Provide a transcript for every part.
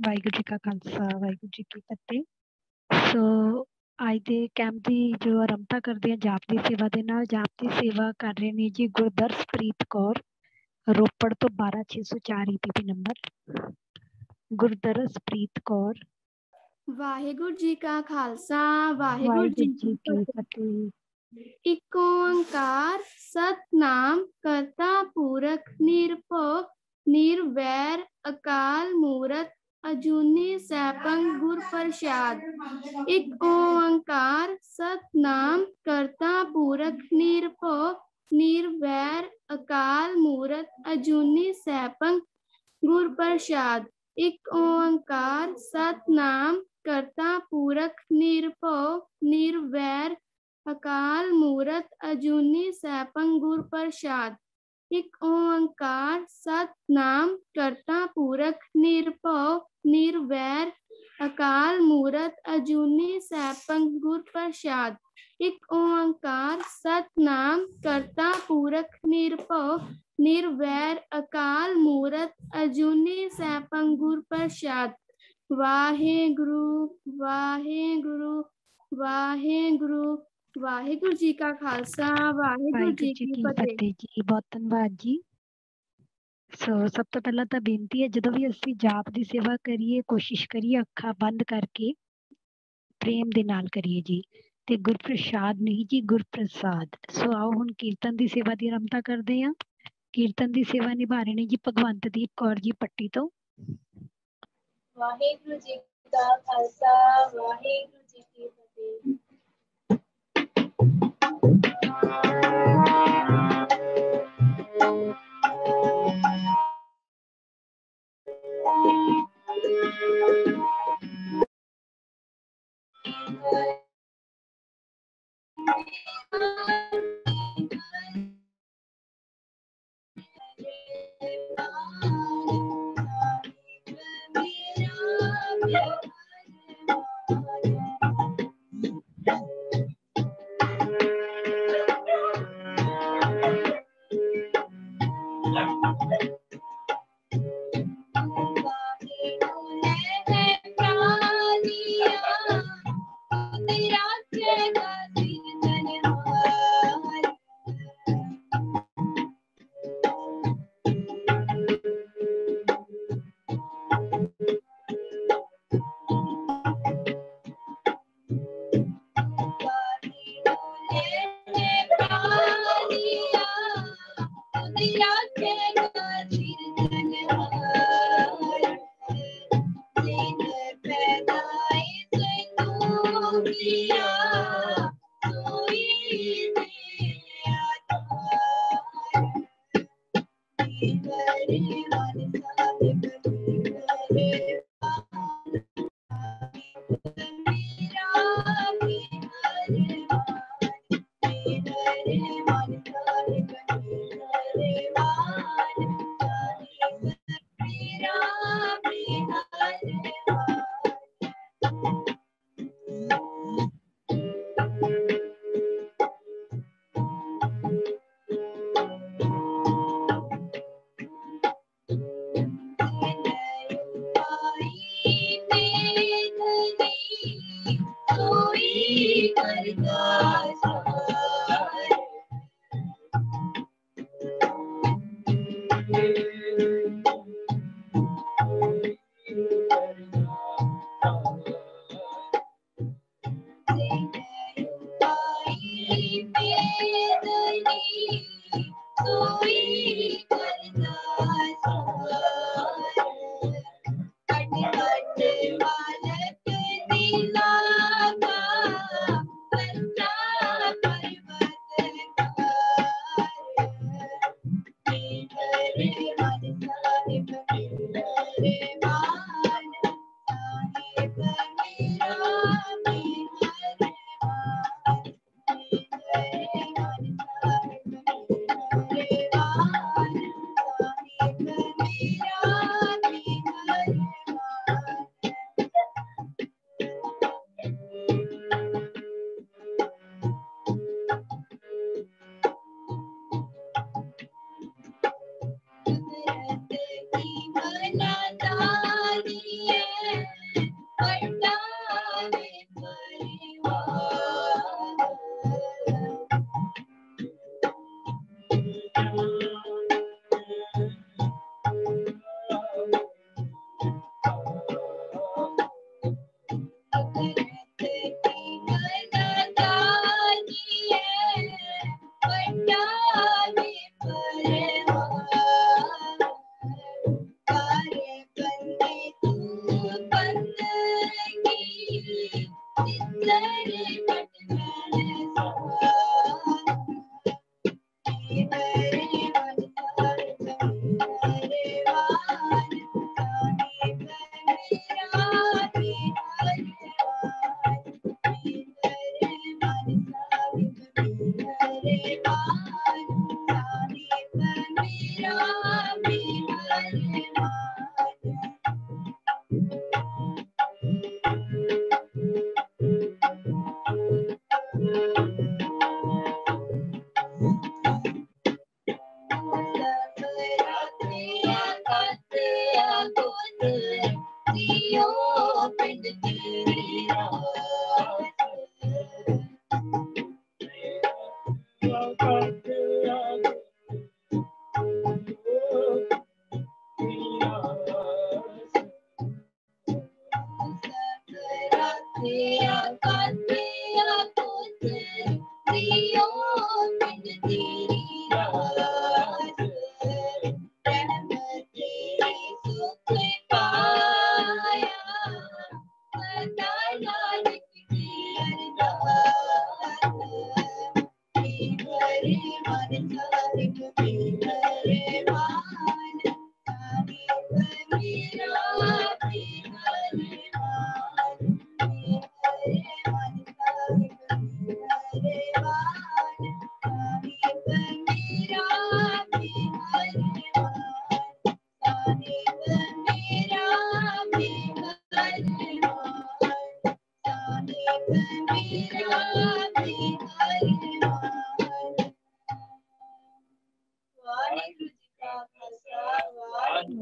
ਵਾਹਿਗੁਰੂ ਜੀ ਕਾ ਖਾਲਸਾ ਵਾਹਿਗੁਰੂ ਜੀ ਕੀ ਫਤਿਹ। ਸੋ ਅੱਜ ਦੇ ਕੈਂਪ ਦੀ ਜੋ ਆਰੰਭਤਾ ਕਰਦੇ ਹਾਂ ਜਾਪ ਦੀ ਸੇਵਾ ਦੇ ਨਾਲ। ਜਾਪ ਦੀ ਸੇਵਾ ਕਰ ਰਹੇ ਨੇ ਜੀ ਗੁਰਦਰਸਪ੍ਰੀਤ ਕੌਰ, ਰੋਪੜ ਤੋਂ 12604 EPP ਨੰਬਰ। ਗੁਰਦਰਸਪ੍ਰੀਤ ਕੌਰ। ਵਾਹਿਗੁਰੂ ਜੀ ਕਾ ਖਾਲਸਾ ਵਾਹਿਗੁਰੂ ਜੀ ਕੀ ਫਤਿਹ। ਇਕ ਓੰਕਾਰ ਸਤਨਾਮ ਕਰਤਾ ਪੁਰਖ ਨਿਰਭਉ ਨਿਰਵੈਰ ਅਕਾਲ ਮੂਰਤ ਅਜੂਨੀ ਸੈਭੰ ਗੁਰ ਪ੍ਰਸਾਦ। ਇਕ ਓੰਕਾਰ ਸਤਨਾਮ ਕਰਤਾ ਪੁਰਖ ਨਿਰਭਉ ਨਿਰਵੈਰ ਅਕਾਲ ਮੂਰਤ ਅਜੂਨੀ ਸੈਭੰ ਗੁਰ ਪ੍ਰਸਾਦ। ਇਕ ਓੰਕਾਰ ਸਤਨਾਮ ਕਰਤਾ ਪੁਰਖ ਨਿਰਭਉ ਨਿਰਵੈਰ ਅਕਾਲ ਮੂਰਤ ਅਜੂਨੀ ਸੈਭੰ ਗੁਰ ਪ੍ਰਸਾਦ। ਇਕ ਓੰਕਾਰ ਸਤਨਾਮ ਕਰਤਾ ਪੁਰਖ ਨਿਰਭਉ ਨਿਰਵੈਰ ਅਕਾਲ ਮੂਰਤ ਅਜੂਨੀ ਸੈਭੰ ਗੁਰ ਪ੍ਰਸਾਦ। ਇਕ ਓੰਕਾਰ ਸਤਨਾਮ ਕਰਤਾ ਪੁਰਖ ਨਿਰਭਉ ਨਿਰਵੈਰ ਅਕਾਲ ਮੂਰਤ ਅਜੂਨੀ ਸੈਭੰ ਗੁਰ ਪ੍ਰਸਾਦ। ਵਾਹਿਗੁਰੂ ਵਾਹਿਗੁਰੂ ਵਾਹਿਗੁਰੂ। ਵਾਹਿਗੁਰੂ ਜੀ ਕਾ ਖਾਲਸਾ ਵਾਹਿਗੁਰੂ ਜੀ ਕੀ ਫਤਿਹ ਜੀ। ਬਹੁਤ ਧੰਨਵਾਦ ਜੀ। ਸਭ ਤੋਂ ਪਹਿਲਾਂ ਤਾਂ ਬੇਨਤੀ ਹੈ, ਜਦੋਂ ਵੀ ਅਸੀਂ ਜਾਪ ਦੀ ਸੇਵਾ ਕਰੀਏ ਕੋਸ਼ਿਸ਼ ਕਰੀਏ ਅੱਖਾਂ ਬੰਦ ਕਰਕੇ ਪ੍ਰੇਮ ਦੇ ਨਾਲ ਕਰੀਏ ਜੀ। ਤੇ ਗੁਰਪ੍ਰਸਾਦ ਨਹੀਂ ਜੀ, ਗੁਰਪ੍ਰਸਾਦ। ਸੋ ਆਓ ਹੁਣ ਕੀਰਤਨ ਦੀ ਸੇਵਾ ਦੀ ਆਰੰਭਤਾ ਕਰਦੇ ਹਾਂ। ਕੀਰਤਨ ਦੀ ਸੇਵਾ ਨਿਭਾ ਰਹੇ ਨੇ ਜੀ ਭਗਵੰਤਦੀਪ ਕੌਰ ਜੀ ਪੱਟੀ ਤੋਂ। ਵਾਹਿਗੁਰੂ ਜੀ ਕਾ ਖਾਲਸਾ ਵਾਹਿਗੁਰੂ ਜੀ ਕੀ ਫਤਿਹ।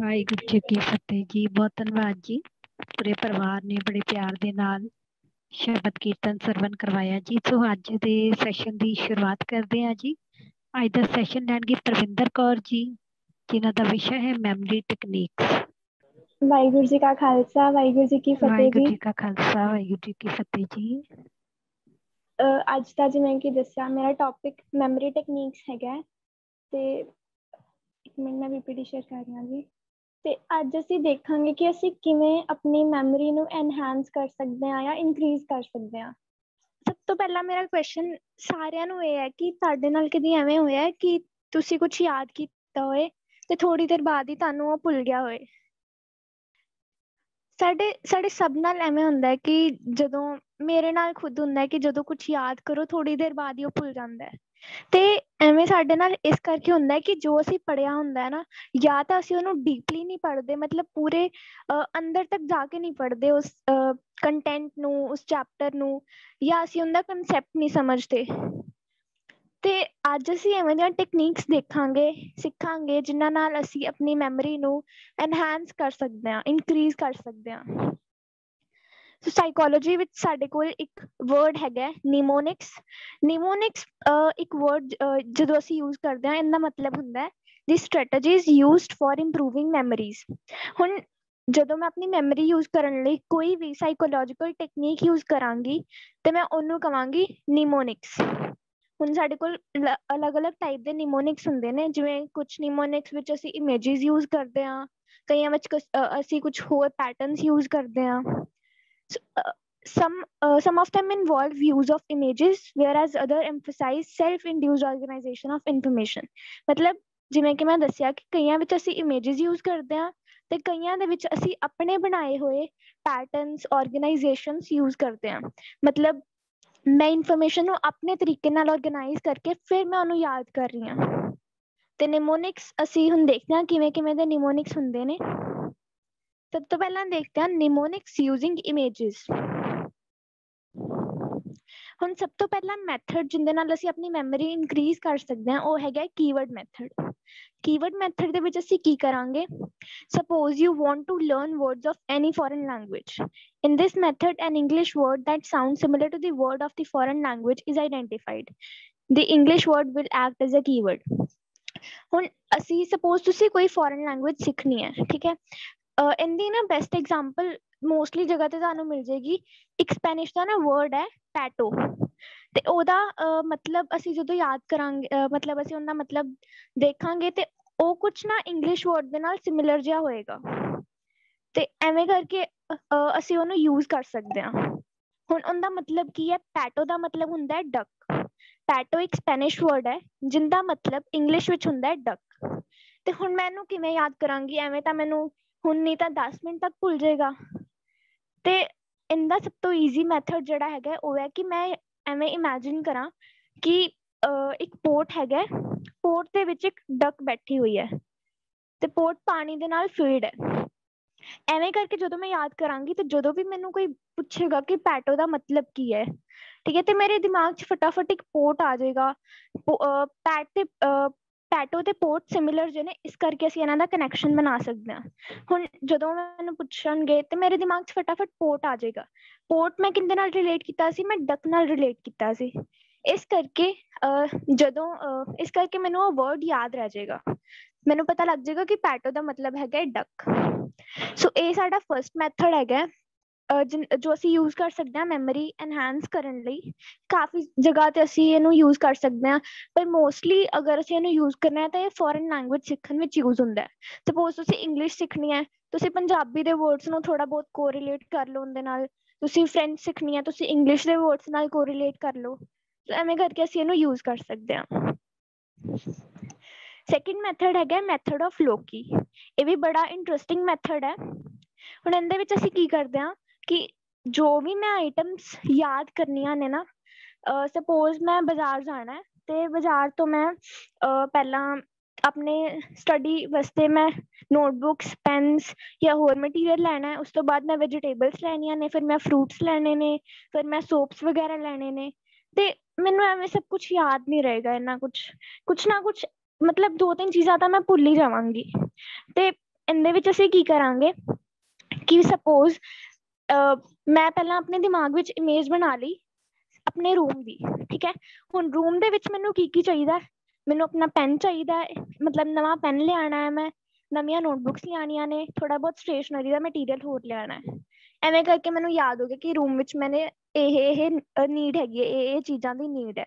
ਵਾਹਿਗੁਰੂ ਜੀ ਕੀ ਫਤਿਹ ਜੀ। ਬਹੁਤ ਧੰਨਵਾਦ ਜੀ। ਪੂਰੇ ਪਰਿਵਾਰ ਨੇ ਬੜੇ ਪਿਆਰ ਦੇ ਨਾਲ ਸ਼ਬਦ ਕੀਰਤਨ ਸਰਵਨ ਕਰਵਾਇਆ ਜੀ। ਸੋ ਅੱਜ ਦੇ ਸੈਸ਼ਨ ਦੀ ਸ਼ੁਰੂਆਤ ਕਰਦੇ ਹਾਂ ਜੀ। ਅੱਜ ਦਾ ਸੈਸ਼ਨ ਲੈਣਗੇ ਪ੍ਰਵਿੰਦਰ ਕੌਰ ਜੀ, ਜਿਨ੍ਹਾਂ ਦਾ ਵਿਸ਼ਾ ਹੈ ਮੈਮਰੀ ਟੈਕਨੀਕਸ। ਵਾਹਿਗੁਰੂ ਜੀ ਕਾ ਖਾਲਸਾ, ਵਾਹਿਗੁਰੂ ਜੀ ਕੀ ਫਤਿਹ ਵਾਹਿਗੁਰੂ ਜੀ। ਜੀ ਕਾ ਖਾਲਸਾ, ਵਾਹਿਗੁਰੂ ਜੀ ਕੀ ਫਤਿਹ ਜੀ। ਅੱਜ ਦਾ ਜਿਵੇਂ ਕਿ ਦੱਸਿਆ, ਮੇਰਾ ਟੌਪਿਕ ਮੈਮਰੀ ਟੈਕਨੀਕਸ ਹੈਗਾ ਤੇ ਇੱਕ ਮਿੰਟ ਮੈਂ ਪੀਪੀਟੀ ਸ਼ੇਅਰ ਕਰ ਰਹੀ ਹਾਂ ਜੀ। ਤੇ ਅੱਜ ਅਸੀਂ ਦੇਖਾਂਗੇ ਕਿ ਅਸੀਂ ਕਿਵੇਂ ਆਪਣੀ ਮੈਮਰੀ ਨੂੰ ਐਨਹਾਂਸ ਕਰ ਸਕਦੇ ਹਾਂ ਜਾਂ ਇਨਕਰੀਜ਼ ਕਰ ਸਕਦੇ ਹਾਂ। ਸਭ ਤੋਂ ਪਹਿਲਾਂ ਮੇਰਾ ਕੁਐਸਚਨ ਸਾਰਿਆਂ ਨੂੰ ਇਹ ਹੈ ਕਿ ਤੁਹਾਡੇ ਨਾਲ ਕਦੀ ਐਵੇਂ ਹੋਇਆ ਕਿ ਤੁਸੀਂ ਕੁਝ ਯਾਦ ਕੀਤਾ ਹੋਏ ਤੇ ਥੋੜੀ ਦੇਰ ਬਾਅਦ ਹੀ ਤੁਹਾਨੂੰ ਉਹ ਭੁੱਲ ਗਿਆ ਹੋਏ। ਸਾਡੇ ਸਭ ਨਾਲ ਐਵੇਂ ਹੁੰਦਾ ਹੈ ਕਿ ਜਦੋਂ ਮੇਰੇ ਨਾਲ ਖੁਦ ਹੁੰਦਾ ਹੈ ਕਿ ਜਦੋਂ ਕੁਝ ਯਾਦ ਕਰੋ ਥੋੜੀ ਦੇਰ ਬਾਅਦ ਹੀ ਉਹ ਭੁੱਲ ਜਾਂਦਾ ਹੈ। ਤੇ ਐਵੇਂ ਸਾਡੇ ਨਾਲ ਇਸ ਕਰਕੇ ਹੁੰਦਾ ਹੈ ਕਿ ਜੋ ਅਸੀਂ ਪੜ੍ਹਿਆ ਹੁੰਦਾ ਹੈ ਨਾ, ਜਾਂ ਤਾਂ ਅਸੀਂ ਉਹਨੂੰ ਡੀਪਲੀ ਨਹੀਂ ਪੜ੍ਹਦੇ, ਮਤਲਬ ਪੂਰੇ ਅੰਦਰ ਤੱਕ ਜਾ ਕੇ ਨਹੀਂ ਪੜ੍ਹਦੇ ਉਸ ਕੰਟੈਂਟ ਨੂੰ, ਉਸ ਚੈਪਟਰ ਨੂੰ, ਜਾਂ ਅਸੀਂ ਉਹਦਾ ਕੰਸੈਪਟ ਨਹੀਂ ਸਮਝਦੇ। ਤੇ ਅੱਜ ਅਸੀਂ ਐਵੇਂ ਦੀਆਂ ਟੈਕਨੀਕਸ ਦੇਖਾਂਗੇ, ਸਿੱਖਾਂਗੇ, ਜਿਨ੍ਹਾਂ ਨਾਲ ਅਸੀਂ ਆਪਣੀ ਮੈਮਰੀ ਨੂੰ ਐਨਹਾਂਸ ਕਰ ਸਕਦੇ ਹਾਂ, ਇਨਕਰੀਜ਼ ਕਰ ਸਕਦੇ ਹਾਂ। ਸੋ ਸਾਈਕੋਲੋਜੀ ਵਿੱਚ ਸਾਡੇ ਕੋਲ ਇੱਕ ਵਰਡ ਹੈਗਾ ਨਿਮੋਨਿਕਸ। ਨਿਮੋਨਿਕਸ ਇੱਕ ਵਰਡ ਜਦੋਂ ਅਸੀਂ ਯੂਜ਼ ਕਰਦੇ ਹਾਂ, ਇਹਦਾ ਮਤਲਬ ਹੁੰਦਾ ਹੈ ਦੀ strategies used for improving memories. ਹੁਣ ਜਦੋਂ ਮੈਂ ਆਪਣੀ ਮੈਮਰੀ ਯੂਜ਼ ਕਰਨ ਲਈ ਕੋਈ ਵੀ ਸਾਈਕੋਲੋਜੀਕਲ ਟੈਕਨੀਕ ਯੂਜ਼ ਕਰਾਂਗੀ ਤੇ ਮੈਂ ਉਹਨੂੰ ਕਵਾਂਗੀ ਨਿਮੋਨਿਕਸ। ਹੁਣ ਸਾਡੇ ਕੋਲ ਅਲੱਗ-ਅਲੱਗ ਟਾਈਪ ਦੇ ਨਿਮੋਨਿਕਸ ਹੁੰਦੇ ਨੇ, ਜਿਵੇਂ ਕੁਝ ਨਿਮੋਨਿਕਸ ਵਿੱਚ ਅਸੀਂ ਇਮੇਜਿਸ ਯੂਜ਼ ਕਰਦੇ ਹਾਂ, ਕਈਆਂ ਵਿੱਚ ਅਸੀਂ ਕੁਝ ਹੋਰ ਪੈਟਰਨਸ ਯੂਜ਼ ਕਰਦੇ ਹਾਂ। Some of them involve use of images, whereas other emphasize self-induced organization of information. ਮਤਲਬ ਜਿਵੇਂ ਕਿ ਮੈਂ ਦੱਸਿਆ ਕਿ ਕਈਆਂ ਵਿੱਚ ਅਸੀਂ ਇਮੇਜਿਸ ਯੂਜ਼ ਕਰਦੇ ਹਾਂ ਤੇ ਕਈਆਂ ਦੇ ਵਿੱਚ ਅਸੀਂ ਆਪਣੇ ਬਣਾਏ ਹੋਏ ਪੈਟਰਨਸ, ਆਰਗੇਨਾਈਜੇਸ਼ਨਸ ਯੂਜ਼ ਕਰਦੇ ਹਾਂ। ਮਤਲਬ ਮੈਂ ਇਨਫੋਰਮੇਸ਼ਨ ਨੂੰ ਆਪਣੇ ਤਰੀਕੇ ਨਾਲ ਆਰਗੇਨਾਈਜ਼ ਕਰਕੇ ਫਿਰ ਮੈਂ ਉਹਨੂੰ ਯਾਦ ਕਰ ਰਹੀ ਹਾਂ। ਤੇ ਨਿਮੋਨਿਕਸ ਅਸੀਂ ਹੁਣ ਦੇਖਦੇ ਹਾਂ ਕਿਵੇਂ ਦੇ ਨਿਮੋਨਿਕਸ ਹੁੰਦੇ ਨੇ। ਸਭ ਤੋਂ ਪਹਿਲਾਂ ਦੇਖਦੇ ਹਾਂ ਨਿਮੋਨਿਕਸ ਯੂਜ਼ਿੰਗ ਇਮੇਜਿਸ। ਹੁਣ ਸਭ ਤੋਂ ਪਹਿਲਾ ਮੈਥਡ ਜਿਹਦੇ ਨਾਲ ਅਸੀਂ ਆਪਣੀ ਮੈਮਰੀ ਇਨਕਰੀਜ਼ ਕਰ ਸਕਦੇ ਹਾਂ ਉਹ ਹੈਗਾ ਕੀਵਰਡ ਮੈਥਡ। ਕੀਵਰਡ ਮੈਥਡ ਦੇ ਵਿੱਚ ਅਸੀਂ ਕੀ ਕਰਾਂਗੇ? Suppose you want to learn words of any foreign language. In this method, an English word that sounds similar to the word of the foreign language is identified. The English word will act as a keyword. ਹੁਣ ਅਸੀਂ suppose ਤੁਸੀਂ ਕੋਈ foreign language ਸਿੱਖਣੀ ਹੈ, ਠੀਕ ਹੈ। ਇਹਦੀ ਨਾ ਬੈਸਟ ਐਗਜ਼ਾਮਪਲ ਮੋਸਟਲੀ ਜਗ੍ਹਾ ਤੇ ਤੁਹਾਨੂੰ ਮਿਲ ਜਾਏਗੀ। ਇੱਕ ਸਪੈਨਿਸ਼ ਦਾ ਨਾ ਵਰਡ ਹੈ ਪੈਟੋ, ਤੇ ਉਹਦਾ ਮਤਲਬ ਅਸੀਂ ਜਦੋਂ ਯਾਦ ਕਰਾਂਗੇ, ਮਤਲਬ ਅਸੀਂ ਉਹਦਾ ਮਤਲਬ ਦੇਖਾਂਗੇ ਤੇ ਉਹ ਕੁਛ ਨਾ ਇੰਗਲਿਸ਼ ਵਰਡ ਦੇ ਨਾਲ ਸਿਮਿਲਰ ਜਿਹਾ ਹੋਏਗਾ। ਤੇ ਐਵੇਂ ਕਰਕੇ ਅਸੀਂ ਉਹਨੂੰ ਯੂਜ਼ ਕਰ ਸਕਦੇ ਹਾਂ। ਹੁਣ ਉਹਦਾ ਮਤਲਬ ਕੀ ਹੈ? ਪੈਟੋ ਦਾ ਮਤਲਬ ਹੁੰਦਾ ਹੈ ਡਕ। ਪੈਟੋ ਇੱਕ ਸਪੈਨਿਸ਼ ਵਰਡ ਹੈ ਜਿਹਦਾ ਮਤਲਬ ਇੰਗਲਿਸ਼ ਵਿੱਚ ਹੁੰਦਾ ਹੈ ਡਕ। ਤੇ ਹੁਣ ਮੈਂ ਇਹਨੂੰ ਕਿਵੇਂ ਯਾਦ ਕਰਾਂਗੀ? ਐਵੇਂ ਤਾਂ ਮੈਨੂੰ ਹੁਣ ਨਹੀਂ ਤਾਂ 10 ਮਿੰਟ ਤੱਕ ਭੁੱਲ ਜਾਏਗਾ। ਤੇ ਇਹਦਾ ਸਭ ਤੋਂ ਈਜ਼ੀ ਮੈਥਡ ਜਿਹੜਾ ਹੈਗਾ ਉਹ ਹੈ ਕਿ ਮੈਂ ਐਵੇਂ ਇਮੈਜਿਨ ਕਰਾਂ ਕਿ ਇੱਕ ਪੋਟ ਹੈਗਾ, ਪੋਟ ਦੇ ਵਿੱਚ ਇੱਕ ਡਕ ਬੈਠੀ ਹੋਈ ਹੈ ਤੇ ਪੋਟ ਪਾਣੀ ਦੇ ਨਾਲ ਫਿਲਡ ਹੈ। ਐਵੇਂ ਕਰਕੇ ਜਦੋਂ ਮੈਂ ਯਾਦ ਕਰਾਂਗੀ ਤੇ ਜਦੋਂ ਵੀ ਮੈਨੂੰ ਕੋਈ ਪੁੱਛੇਗਾ ਕਿ ਪੈਟੋ ਦਾ ਮਤਲਬ ਕੀ ਹੈ, ਠੀਕ ਹੈ, ਤੇ ਮੇਰੇ ਦਿਮਾਗ 'ਚ ਫਟਾਫਟ ਇੱਕ ਪੋਟ ਆ ਜਾਏਗਾ। ਪੈਟੋ ਤੇ ਪੋਟ ਸਿਮਿਲਰ ਜਿਹੇ ਨੇ, ਇਸ ਕਰਕੇ ਅਸੀਂ ਇਹਨਾਂ ਦਾ ਕਨੈਕਸ਼ਨ ਬਣਾ ਸਕਦੇ ਹਾਂ। ਹੁਣ ਜਦੋਂ ਮੈਨੂੰ ਪੁੱਛਣਗੇ ਤੇ ਮੇਰੇ ਦਿਮਾਗ 'ਚ ਫਟਾਫਟ ਪੋਟ ਆ ਜਾਏਗਾ। ਪੋਟ ਮੈਂ ਕਿਹਦੇ ਨਾਲ ਰਿਲੇਟ ਕੀਤਾ ਸੀ? ਮੈਂ ਡਕ ਨਾਲ ਰਿਲੇਟ ਕੀਤਾ ਸੀ। ਇਸ ਕਰਕੇ ਇਸ ਕਰਕੇ ਮੈਨੂੰ ਉਹ ਵਰਡ ਯਾਦ ਰਹਿ ਜਾਏਗਾ। ਮੈਨੂੰ ਪਤਾ ਲੱਗ ਜਾਏਗਾ ਕਿ ਪੈਟੋ ਦਾ ਮਤਲਬ ਹੈਗਾ ਡਕ। ਸੋ ਇਹ ਸਾਡਾ ਫਰਸਟ ਮੈਥਡ ਹੈਗਾ ਜੋ ਅਸੀਂ ਯੂਜ਼ ਕਰ ਸਕਦੇ ਹਾਂ ਮੈਮਰੀ ਐਨਹਾਂਸ ਕਰਨ ਲਈ। ਕਾਫੀ ਜਗ੍ਹਾ ਤੇ ਅਸੀਂ ਇਹਨੂੰ ਯੂਜ਼ ਕਰ ਸਕਦੇ ਹਾਂ, ਪਰ ਮੋਸਟਲੀ ਅਗਰ ਅਸੀਂ ਇਹਨੂੰ ਯੂਜ਼ ਕਰਨਾ ਹੈ ਤਾਂ ਇਹ ਫੋਰਨ ਲੈਂਗੁਏਜ ਸਿੱਖਣ ਵਿੱਚ ਯੂਜ਼ ਹੁੰਦਾ ਹੈ। ਸਪੋਜ਼ ਤੁਸੀਂ ਇੰਗਲਿਸ਼ ਸਿੱਖਣੀ ਹੈ, ਤੁਸੀਂ ਪੰਜਾਬੀ ਦੇ ਵਰਡਸ ਨੂੰ ਥੋੜਾ ਬਹੁਤ ਕੋਰਿਲੇਟ ਕਰ ਲਓ ਉਹਦੇ ਨਾਲ। ਤੁਸੀਂ ਫ੍ਰੈਂਚ ਸਿੱਖਣੀ ਹੈ, ਤੁਸੀਂ ਇੰਗਲਿਸ਼ ਦੇ ਵਰਡਸ ਨਾਲ ਕੋਰਿਲੇਟ ਕਰ ਲਓ। ਐਵੇਂ ਕਰਕੇ ਅਸੀਂ ਇਹਨੂੰ ਯੂਜ਼ ਕਰ ਸਕਦੇ ਹਾਂ। ਸੈਕਿੰਡ ਮੈਥਡ ਹੈਗਾ ਮੈਥਡ ਆਫ ਲੋਕੀ। ਇਹ ਵੀ ਬੜਾ ਇੰਟਰਸਟਿੰਗ ਮੈਥਡ ਹੈ। ਹੁਣ ਇਹਦੇ ਵਿੱਚ ਅਸੀਂ ਕੀ ਕਰਦੇ ਹਾਂ ਕਿ ਜੋ ਵੀ ਮੈਂ ਆਈਟਮਸ ਯਾਦ ਕਰਨੀਆਂ ਨੇ ਨਾ, ਸਪੋਜ਼ ਮੈਂ ਬਾਜ਼ਾਰ ਜਾਣਾ ਹੈ ਤੇ ਬਾਜ਼ਾਰ ਤੋਂ ਮੈਂ ਪਹਿਲਾਂ ਆਪਣੇ ਸਟੱਡੀ ਵਾਸਤੇ ਮੈਂ ਨੋਟਬੁੱਕਸ, ਪੈਨਸ ਜਾਂ ਹੋਰ ਮਟੀਰੀਅਲ ਲੈਣਾ ਹੈ। ਉਸ ਤੋਂ ਬਾਅਦ ਮੈਂ ਵੈਜੀਟੇਬਲਸ ਲੈਣੀਆਂ ਨੇ, ਫਿਰ ਮੈਂ ਫਰੂਟਸ ਲੈਣੇ ਨੇ, ਫਿਰ ਮੈਂ ਸੋਪਸ ਵਗੈਰਾ ਲੈਣੇ ਨੇ। ਤੇ ਮੈਨੂੰ ਐਵੇਂ ਸਭ ਕੁਛ ਯਾਦ ਨਹੀਂ ਰਹੇਗਾ ਇੰਨਾ ਕੁਛ ਨਾ ਕੁਛ, ਮਤਲਬ 2-3 ਚੀਜ਼ਾਂ ਤਾਂ ਮੈਂ ਭੁੱਲ ਹੀ ਜਾਵਾਂਗੀ। ਤੇ ਇਹਦੇ ਵਿੱਚ ਅਸੀਂ ਕੀ ਕਰਾਂਗੇ ਕਿ ਸਪੋਜ਼ ਮੈਂ ਪਹਿਲਾਂ ਆਪਣੇ ਦਿਮਾਗ ਵਿੱਚ ਇਮੇਜ ਬਣਾ ਲਈ ਆਪਣੇ ਰੂਮ ਦੀ, ਠੀਕ ਹੈ। ਹੁਣ ਰੂਮ ਦੇ ਵਿੱਚ ਮੈਨੂੰ ਕੀ ਚਾਹੀਦਾ, ਮੈਨੂੰ ਆਪਣਾ ਪੈਨ ਚਾਹੀਦਾ ਹੈ, ਮਤਲਬ ਨਵਾਂ ਪੈਨ ਲਿਆਉਣਾ ਹੈ, ਮੈਂ ਨਵੀਆਂ ਨੋਟਬੁੱਕਸ ਲਿਆਉਣੀਆਂ ਨੇ, ਥੋੜਾ ਬਹੁਤ ਸਟੇਸ਼ਨਰੀ ਦਾ ਮਟੀਰੀਅਲ ਹੋਰ ਲਿਆਉਣਾ ਹੈ। ਐਵੇਂ ਕਰਕੇ ਮੈਨੂੰ ਯਾਦ ਹੋ ਗਿਆ ਕਿ ਰੂਮ ਵਿੱਚ ਮੈਨੇ ਇਹ ਨੀਡ ਹੈਗੀ ਹੈ, ਇਹ ਚੀਜ਼ਾਂ ਦੀ ਨੀਡ ਹੈ।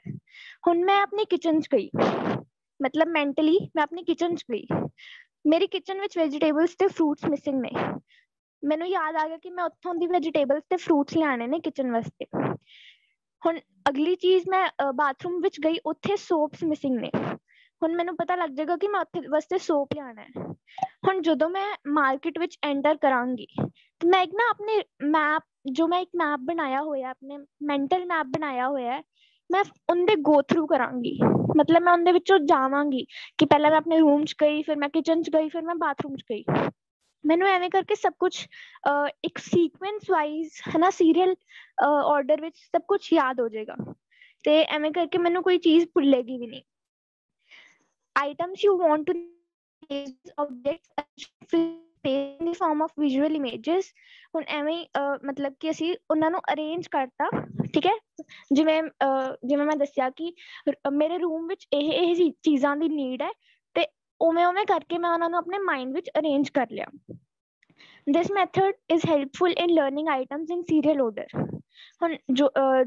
ਹੁਣ ਮੈਂ ਆਪਣੀ ਕਿਚਨ 'ਚ ਗਈ, ਮਤਲਬ ਮੈਂਟਲੀ ਮੈਂ ਆਪਣੀ ਕਿਚਨ 'ਚ ਗਈ, ਮੇਰੀ ਕਿਚਨ ਵਿੱਚ ਵੈਜੀਟੇਬਲਸ ਤੇ ਫਰੂਟਸ ਮਿਸਿੰਗ ਨੇ। ਮੈਨੂੰ ਯਾਦ ਆ ਗਿਆ ਕਿ ਮੈਂ ਉੱਥੋਂ ਦੀ ਵੈਜੀਟੇਬਲਸ ਤੇ ਫਰੂਟਸ ਲਿਆਣੇ ਨੇ ਕਿਚਨ ਵਾਸਤੇ। ਹੁਣ ਅਗਲੀ ਚੀਜ਼, ਮੈਂ ਬਾਥਰੂਮ ਵਿੱਚ ਗਈ, ਉੱਥੇ ਸੋਪਸ ਮਿਸਿੰਗ ਨੇ। ਹੁਣ ਮੈਨੂੰ ਪਤਾ ਲੱਗ ਜਾਏਗਾ ਕਿ ਮੈਂ ਉੱਥੇ ਵਾਸਤੇ ਸੋਪ ਲਿਆਉਣਾ ਹੈ। ਹੁਣ ਜਦੋਂ ਮੈਂ ਮਾਰਕੀਟ ਵਿੱਚ ਐਂਟਰ ਕਰਾਂਗੀ ਤੇ ਮੈਂ ਇੱਕ ਨਾ ਆਪਣੇ ਮੈਪ, ਜੋ ਮੈਂ ਇੱਕ ਮੈਪ ਬਣਾਇਆ ਹੋਇਆ, ਆਪਣੇ ਮੈਂਟਲ ਮੈਪ ਬਣਾਇਆ ਹੋਇਆ, ਮੈਂ ਉਹਦੇ ਗੋ ਥਰੂ ਕਰਾਂਗੀ। ਮਤਲਬ ਮੈਂ ਉਹਦੇ ਵਿੱਚੋਂ ਜਾਵਾਂਗੀ ਕਿ ਪਹਿਲਾਂ ਮੈਂ ਆਪਣੇ ਰੂਮ 'ਚ ਗਈ, ਫਿਰ ਮੈਂ ਕਿਚਨ 'ਚ ਗਈ, ਫਿਰ ਮੈਂ ਬਾਥਰੂਮ 'ਚ ਗਈ। ਮੈਨੂੰ ਐਵੇਂ ਕਰਕੇ ਸਭ ਕੁਛ ਇੱਕ ਸੀਕੁਐਂਸ ਵਾਈਜ਼ ਹੈ ਨਾ, ਸੀਰੀਅਲ ਆਰਡਰ ਵਿੱਚ ਸਭ ਕੁਛ ਯਾਦ ਹੋ ਜਾਏਗਾ। ਤੇ ਐਵੇਂ ਕਰਕੇ ਮੈਨੂੰ ਕੋਈ ਚੀਜ਼ ਭੁੱਲੇਗੀ ਵੀ ਨਹੀਂ। Items you want to objects in the form of visual images। ਹੁਣ ਐਵੇਂ ਮਤਲਬ ਕਿ ਅਸੀਂ ਉਹਨਾਂ ਨੂੰ ਅਰੇਂਜ ਕਰਤਾ, ਠੀਕ ਹੈ। ਜਿਵੇਂ ਮੈਂ ਦੱਸਿਆ ਕਿ ਮੇਰੇ ਰੂਮ ਵਿੱਚ ਇਹ ਚੀਜ਼ਾਂ ਦੀ ਨੀਡ ਹੈ, ਤੇ ਉਵੇਂ ਕਰਕੇ ਮੈਂ ਉਹਨਾਂ ਨੂੰ ਆਪਣੇ ਮਾਈਂਡ ਵਿੱਚ ਅਰੇਂਜ ਕਰ ਲਿਆ। This method is helpful in learning items in serial order। ਹੁਣ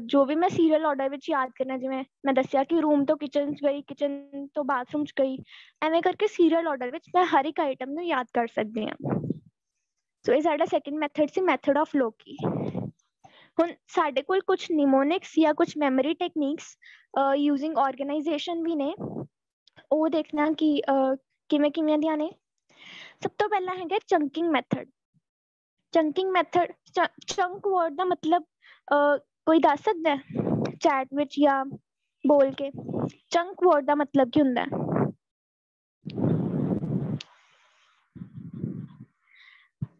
ਜੋ ਵੀ ਮੈਂ ਸੀਰੀਅਲ ਆਰਡਰ ਵਿੱਚ ਯਾਦ ਕਰਨਾ, ਜਿਵੇਂ ਮੈਂ ਦੱਸਿਆ ਕਿ ਰੂਮ ਤੋਂ ਕਿਚਨ 'ਚ ਗਈ, ਕਿਚਨ ਤੋਂ ਬਾਥਰੂਮ 'ਚ ਗਈ, ਐਵੇਂ ਕਰਕੇ ਸੀਰੀਅਲ ਆਰਡਰ ਵਿੱਚ ਮੈਂ ਹਰ ਇੱਕ ਆਈਟਮ ਨੂੰ ਯਾਦ ਕਰ ਸਕਦੀ ਹਾਂ। ਸੋ ਇਹ ਸਾਡਾ second method C, method of ਲੋਕੀ। ਹੁਣ ਸਾਡੇ ਕੋਲ ਕੁਝ ਨਿਮੋਨਿਕਸ ਜਾਂ ਕੁਝ ਮੈਮਰੀ ਟੈਕਨੀਕਸ ਯੂਜ਼ਿੰਗ ਆਰਗੇਨਾਈਜੇਸ਼ਨ ਵੀ ਨੇ, ਉਹ ਦੇਖਣਾ ਕਿ ਕਿਵੇਂ ਦੀਆਂ ਨੇ। ਸਭ ਤੋਂ ਪਹਿਲਾਂ ਹੈਗਾ ਚੰਕਿੰਗ ਮੈਥਡ। ਚੰਕਿੰਗ ਮੈਥਡ, ਚੰਕ ਵਰਡ ਦਾ ਮਤਲਬ ਕੋਈ ਦੱਸ ਸਕਦਾ ਚੈਟ ਵਿੱਚ ਜਾਂ ਬੋਲ ਕੇ? ਚੰਕ ਵਰਡ ਦਾ ਮਤਲਬ ਕੀ ਹੁੰਦਾ?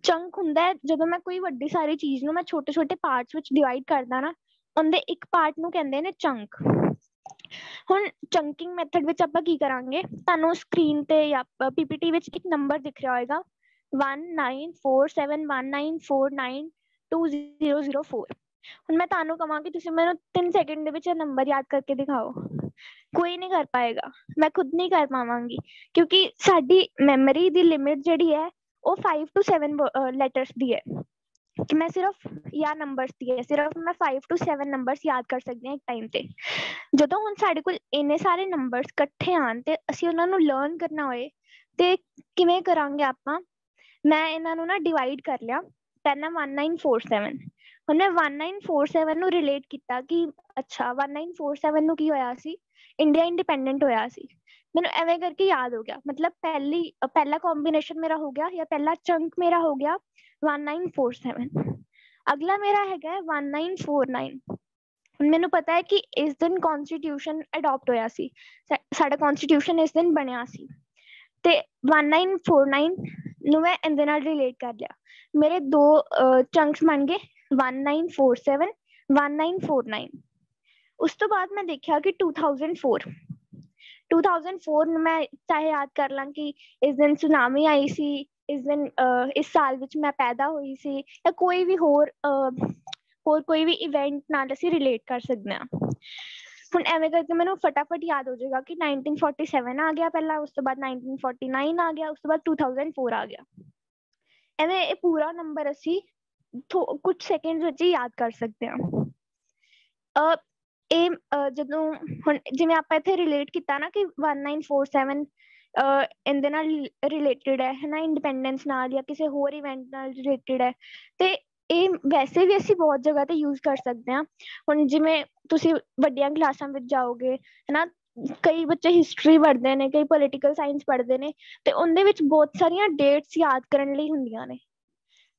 ਚੰਕ ਹੁੰਦਾ ਜਦੋਂ ਮੈਂ ਕੋਈ ਵੱਡੀ ਸਾਰੀ ਚੀਜ਼ ਨੂੰ ਮੈਂ ਛੋਟੇ ਪਾਰਟਸ ਵਿੱਚ ਡਿਵਾਈਡ ਕਰਦਾ ਨਾ, ਉਹਦੇ ਇੱਕ ਪਾਰਟ ਨੂੰ ਕਹਿੰਦੇ ਨੇ ਚੰਕ। ਹੁਣ ਚੰਕਿੰਗ ਮੈਥਡ ਵਿੱਚ ਆਪਾਂ ਕੀ ਕਰਾਂਗੇ, ਤੁਹਾਨੂੰ ਸਕਰੀਨ ਤੇ ਜਾਂ ਪੀਪੀਟੀ ਵਿੱਚ ਇੱਕ ਨੰਬਰ ਦਿਖ ਰਿਹਾ ਹੋਏਗਾ 194719492004। ਹੁਣ ਮੈਂ ਤੁਹਾਨੂੰ ਕਹਾਂਗੀ ਤੁਸੀਂ ਮੈਨੂੰ 3 ਸੈਕਿੰਡ ਦੇ ਵਿੱਚ ਇਹ ਨੰਬਰ ਯਾਦ ਕਰਕੇ ਦਿਖਾਓ, ਕੋਈ ਨਹੀਂ ਕਰ ਪਾਏਗਾ, ਮੈਂ ਖੁਦ ਨਹੀਂ ਕਰ ਪਾਵਾਂਗੀ, ਕਿਉਂਕਿ ਸਾਡੀ ਮੈਮਰੀ ਦੀ ਲਿਮਿਟ ਜਿਹੜੀ ਹੈ ਉਹ 5 to 7 ਲੈਟਰਸ ਦੀ ਹੈ, ਕਿ ਮੈਂ ਸਿਰਫ ਜਾਂ ਨੰਬਰਸ ਦੀ ਹੈ, ਸਿਰਫ ਮੈਂ 5 to 7 ਨੰਬਰਸ ਯਾਦ ਕਰ ਸਕਦੀ ਹਾਂ ਇੱਕ ਟਾਈਮ ਤੇ। ਜਦੋਂ ਹੁਣ ਸਾਡੇ ਕੋਲ ਇੰਨੇ ਸਾਰੇ ਨੰਬਰਸ ਇਕੱਠੇ ਆਉਣ ਤੇ ਅਸੀਂ ਉਹਨਾਂ ਨੂੰ ਲਰਨ ਕਰਨਾ ਹੋਏ ਤੇ ਕਿਵੇਂ ਕਰਾਂਗੇ ਆਪਾਂ? ਮੈਂ ਇਹਨਾਂ ਨੂੰ ਨਾ ਡਿਵਾਈਡ ਕਰ ਲਿਆ, ਪਹਿਲਾਂ 1947। ਹੁਣ ਮੈਂ 1947 ਨੂੰ ਰਿਲੇਟ ਕੀਤਾ ਕਿ ਅੱਛਾ 1947 ਨੂੰ ਕੀ ਹੋਇਆ ਸੀ, ਇੰਡੀਆ ਇੰਡੀਪੈਂਡੈਂਟ ਹੋਇਆ ਸੀ। ਮੈਨੂੰ ਐਵੇਂ ਕਰਕੇ ਯਾਦ ਹੋ ਗਿਆ, ਮਤਲਬ ਪਹਿਲਾ ਕੰਬੀਨੇਸ਼ਨ ਮੇਰਾ ਹੋ ਗਿਆ, ਜਾਂ ਪਹਿਲਾ ਚੰਕ ਮੇਰਾ ਹੋ ਗਿਆ 1947। ਅਗਲਾ ਮੇਰਾ ਹੈਗਾ 1949। ਹੁਣ ਮੈਨੂੰ ਪਤਾ ਹੈ ਕਿ ਇਸ ਦਿਨ ਕਨਸਟੀਟਿਊਸ਼ਨ ਅਡਾਪਟ ਹੋਇਆ ਸੀ, ਸਾਡਾ ਕਨਸਟੀਟਿਊਸ਼ਨ ਇਸ ਦਿਨ ਬਣਿਆ ਸੀ, ਤੇ 1949 ਨੂੰ ਮੈਂ ਇਹਦੇ ਨਾਲ ਰਿਲੇਟ ਕਰ ਲਿਆ। ਮੇਰੇ ਦੋ ਚੰਕਸ ਬਣ ਗਏ 1947, 1949। ਉਸ ਤੋਂ ਬਾਅਦ ਮੈਂ ਦੇਖਿਆ ਕਿ 2004 ਨੂੰ ਮੈਂ ਚਾਹੇ ਯਾਦ ਕਰ ਲਾਂ ਕਿ ਇਸ ਦਿਨ ਸੁਨਾਮੀ ਆਈ ਸੀ, ਇਸ ਦਿਨ ਇਸ ਸਾਲ ਵਿੱਚ ਮੈਂ ਪੈਦਾ ਹੋਈ ਸੀ, ਜਾਂ ਕੋਈ ਵੀ ਹੋਰ ਕੋਈ ਵੀ ਇਵੈਂਟ ਨਾਲ ਅਸੀਂ ਰਿਲੇਟ ਕਰ ਸਕਦੇ ਹਾਂ। ਹੁਣ ਐਵੇਂ ਕਰਕੇ ਮੈਨੂੰ ਫਟਾਫਟ ਯਾਦ ਹੋ ਜਾਏਗਾ ਕਿ 1947 ਆ ਗਿਆ ਪਹਿਲਾਂ, ਉਸ ਤੋਂ ਬਾਅਦ 1949 ਆ ਗਿਆ, ਉਸ ਤੋਂ ਬਾਅਦ 2004 ਆ ਗਿਆ। ਐਵੇਂ ਇਹ ਪੂਰਾ ਨੰਬਰ ਅਸੀਂ ਕੁਝ ਸੈਕਿੰਡਸ ਵਿੱਚ ਹੀ ਯਾਦ ਕਰ ਸਕਦੇ ਹਾਂ। ਇਹ ਜਦੋਂ ਹੁਣ ਜਿਵੇਂ ਆਪਾਂ ਇੱਥੇ ਰਿਲੇਟ ਕੀਤਾ ਨਾ ਕਿ 1947 ਇਹਦੇ ਨਾਲ ਰਿਲੇਟਡ ਹੈ ਹਨਾ, ਇੰਡੀਪੈਂਡੈਂਸ ਨਾਲ ਜਾਂ ਕਿਸੇ ਹੋਰ ਇਵੈਂਟ ਨਾਲ ਰਿਲੇਟਡ ਹੈ, ਤੇ ਇਹ ਵੈਸੇ ਵੀ ਅਸੀਂ ਬਹੁਤ ਜਗ੍ਹਾ ਤੇ ਯੂਜ਼ ਕਰ ਸਕਦੇ ਹਾਂ। ਹੁਣ ਜਿਵੇਂ ਤੁਸੀਂ ਵੱਡੀਆਂ ਕਲਾਸਾਂ ਵਿੱਚ ਜਾਓਗੇ ਹਨਾ, ਕਈ ਬੱਚੇ ਹਿਸਟਰੀ ਪੜ੍ਹਦੇ ਨੇ, ਕਈ ਪੋਲੀਟੀਕਲ ਸਾਇੰਸ ਪੜ੍ਹਦੇ ਨੇ, ਤੇ ਉਹਦੇ ਵਿੱਚ ਬਹੁਤ ਸਾਰੀਆਂ ਡੇਟਸ ਯਾਦ ਕਰਨ ਲਈ ਹੁੰਦੀਆਂ ਨੇ,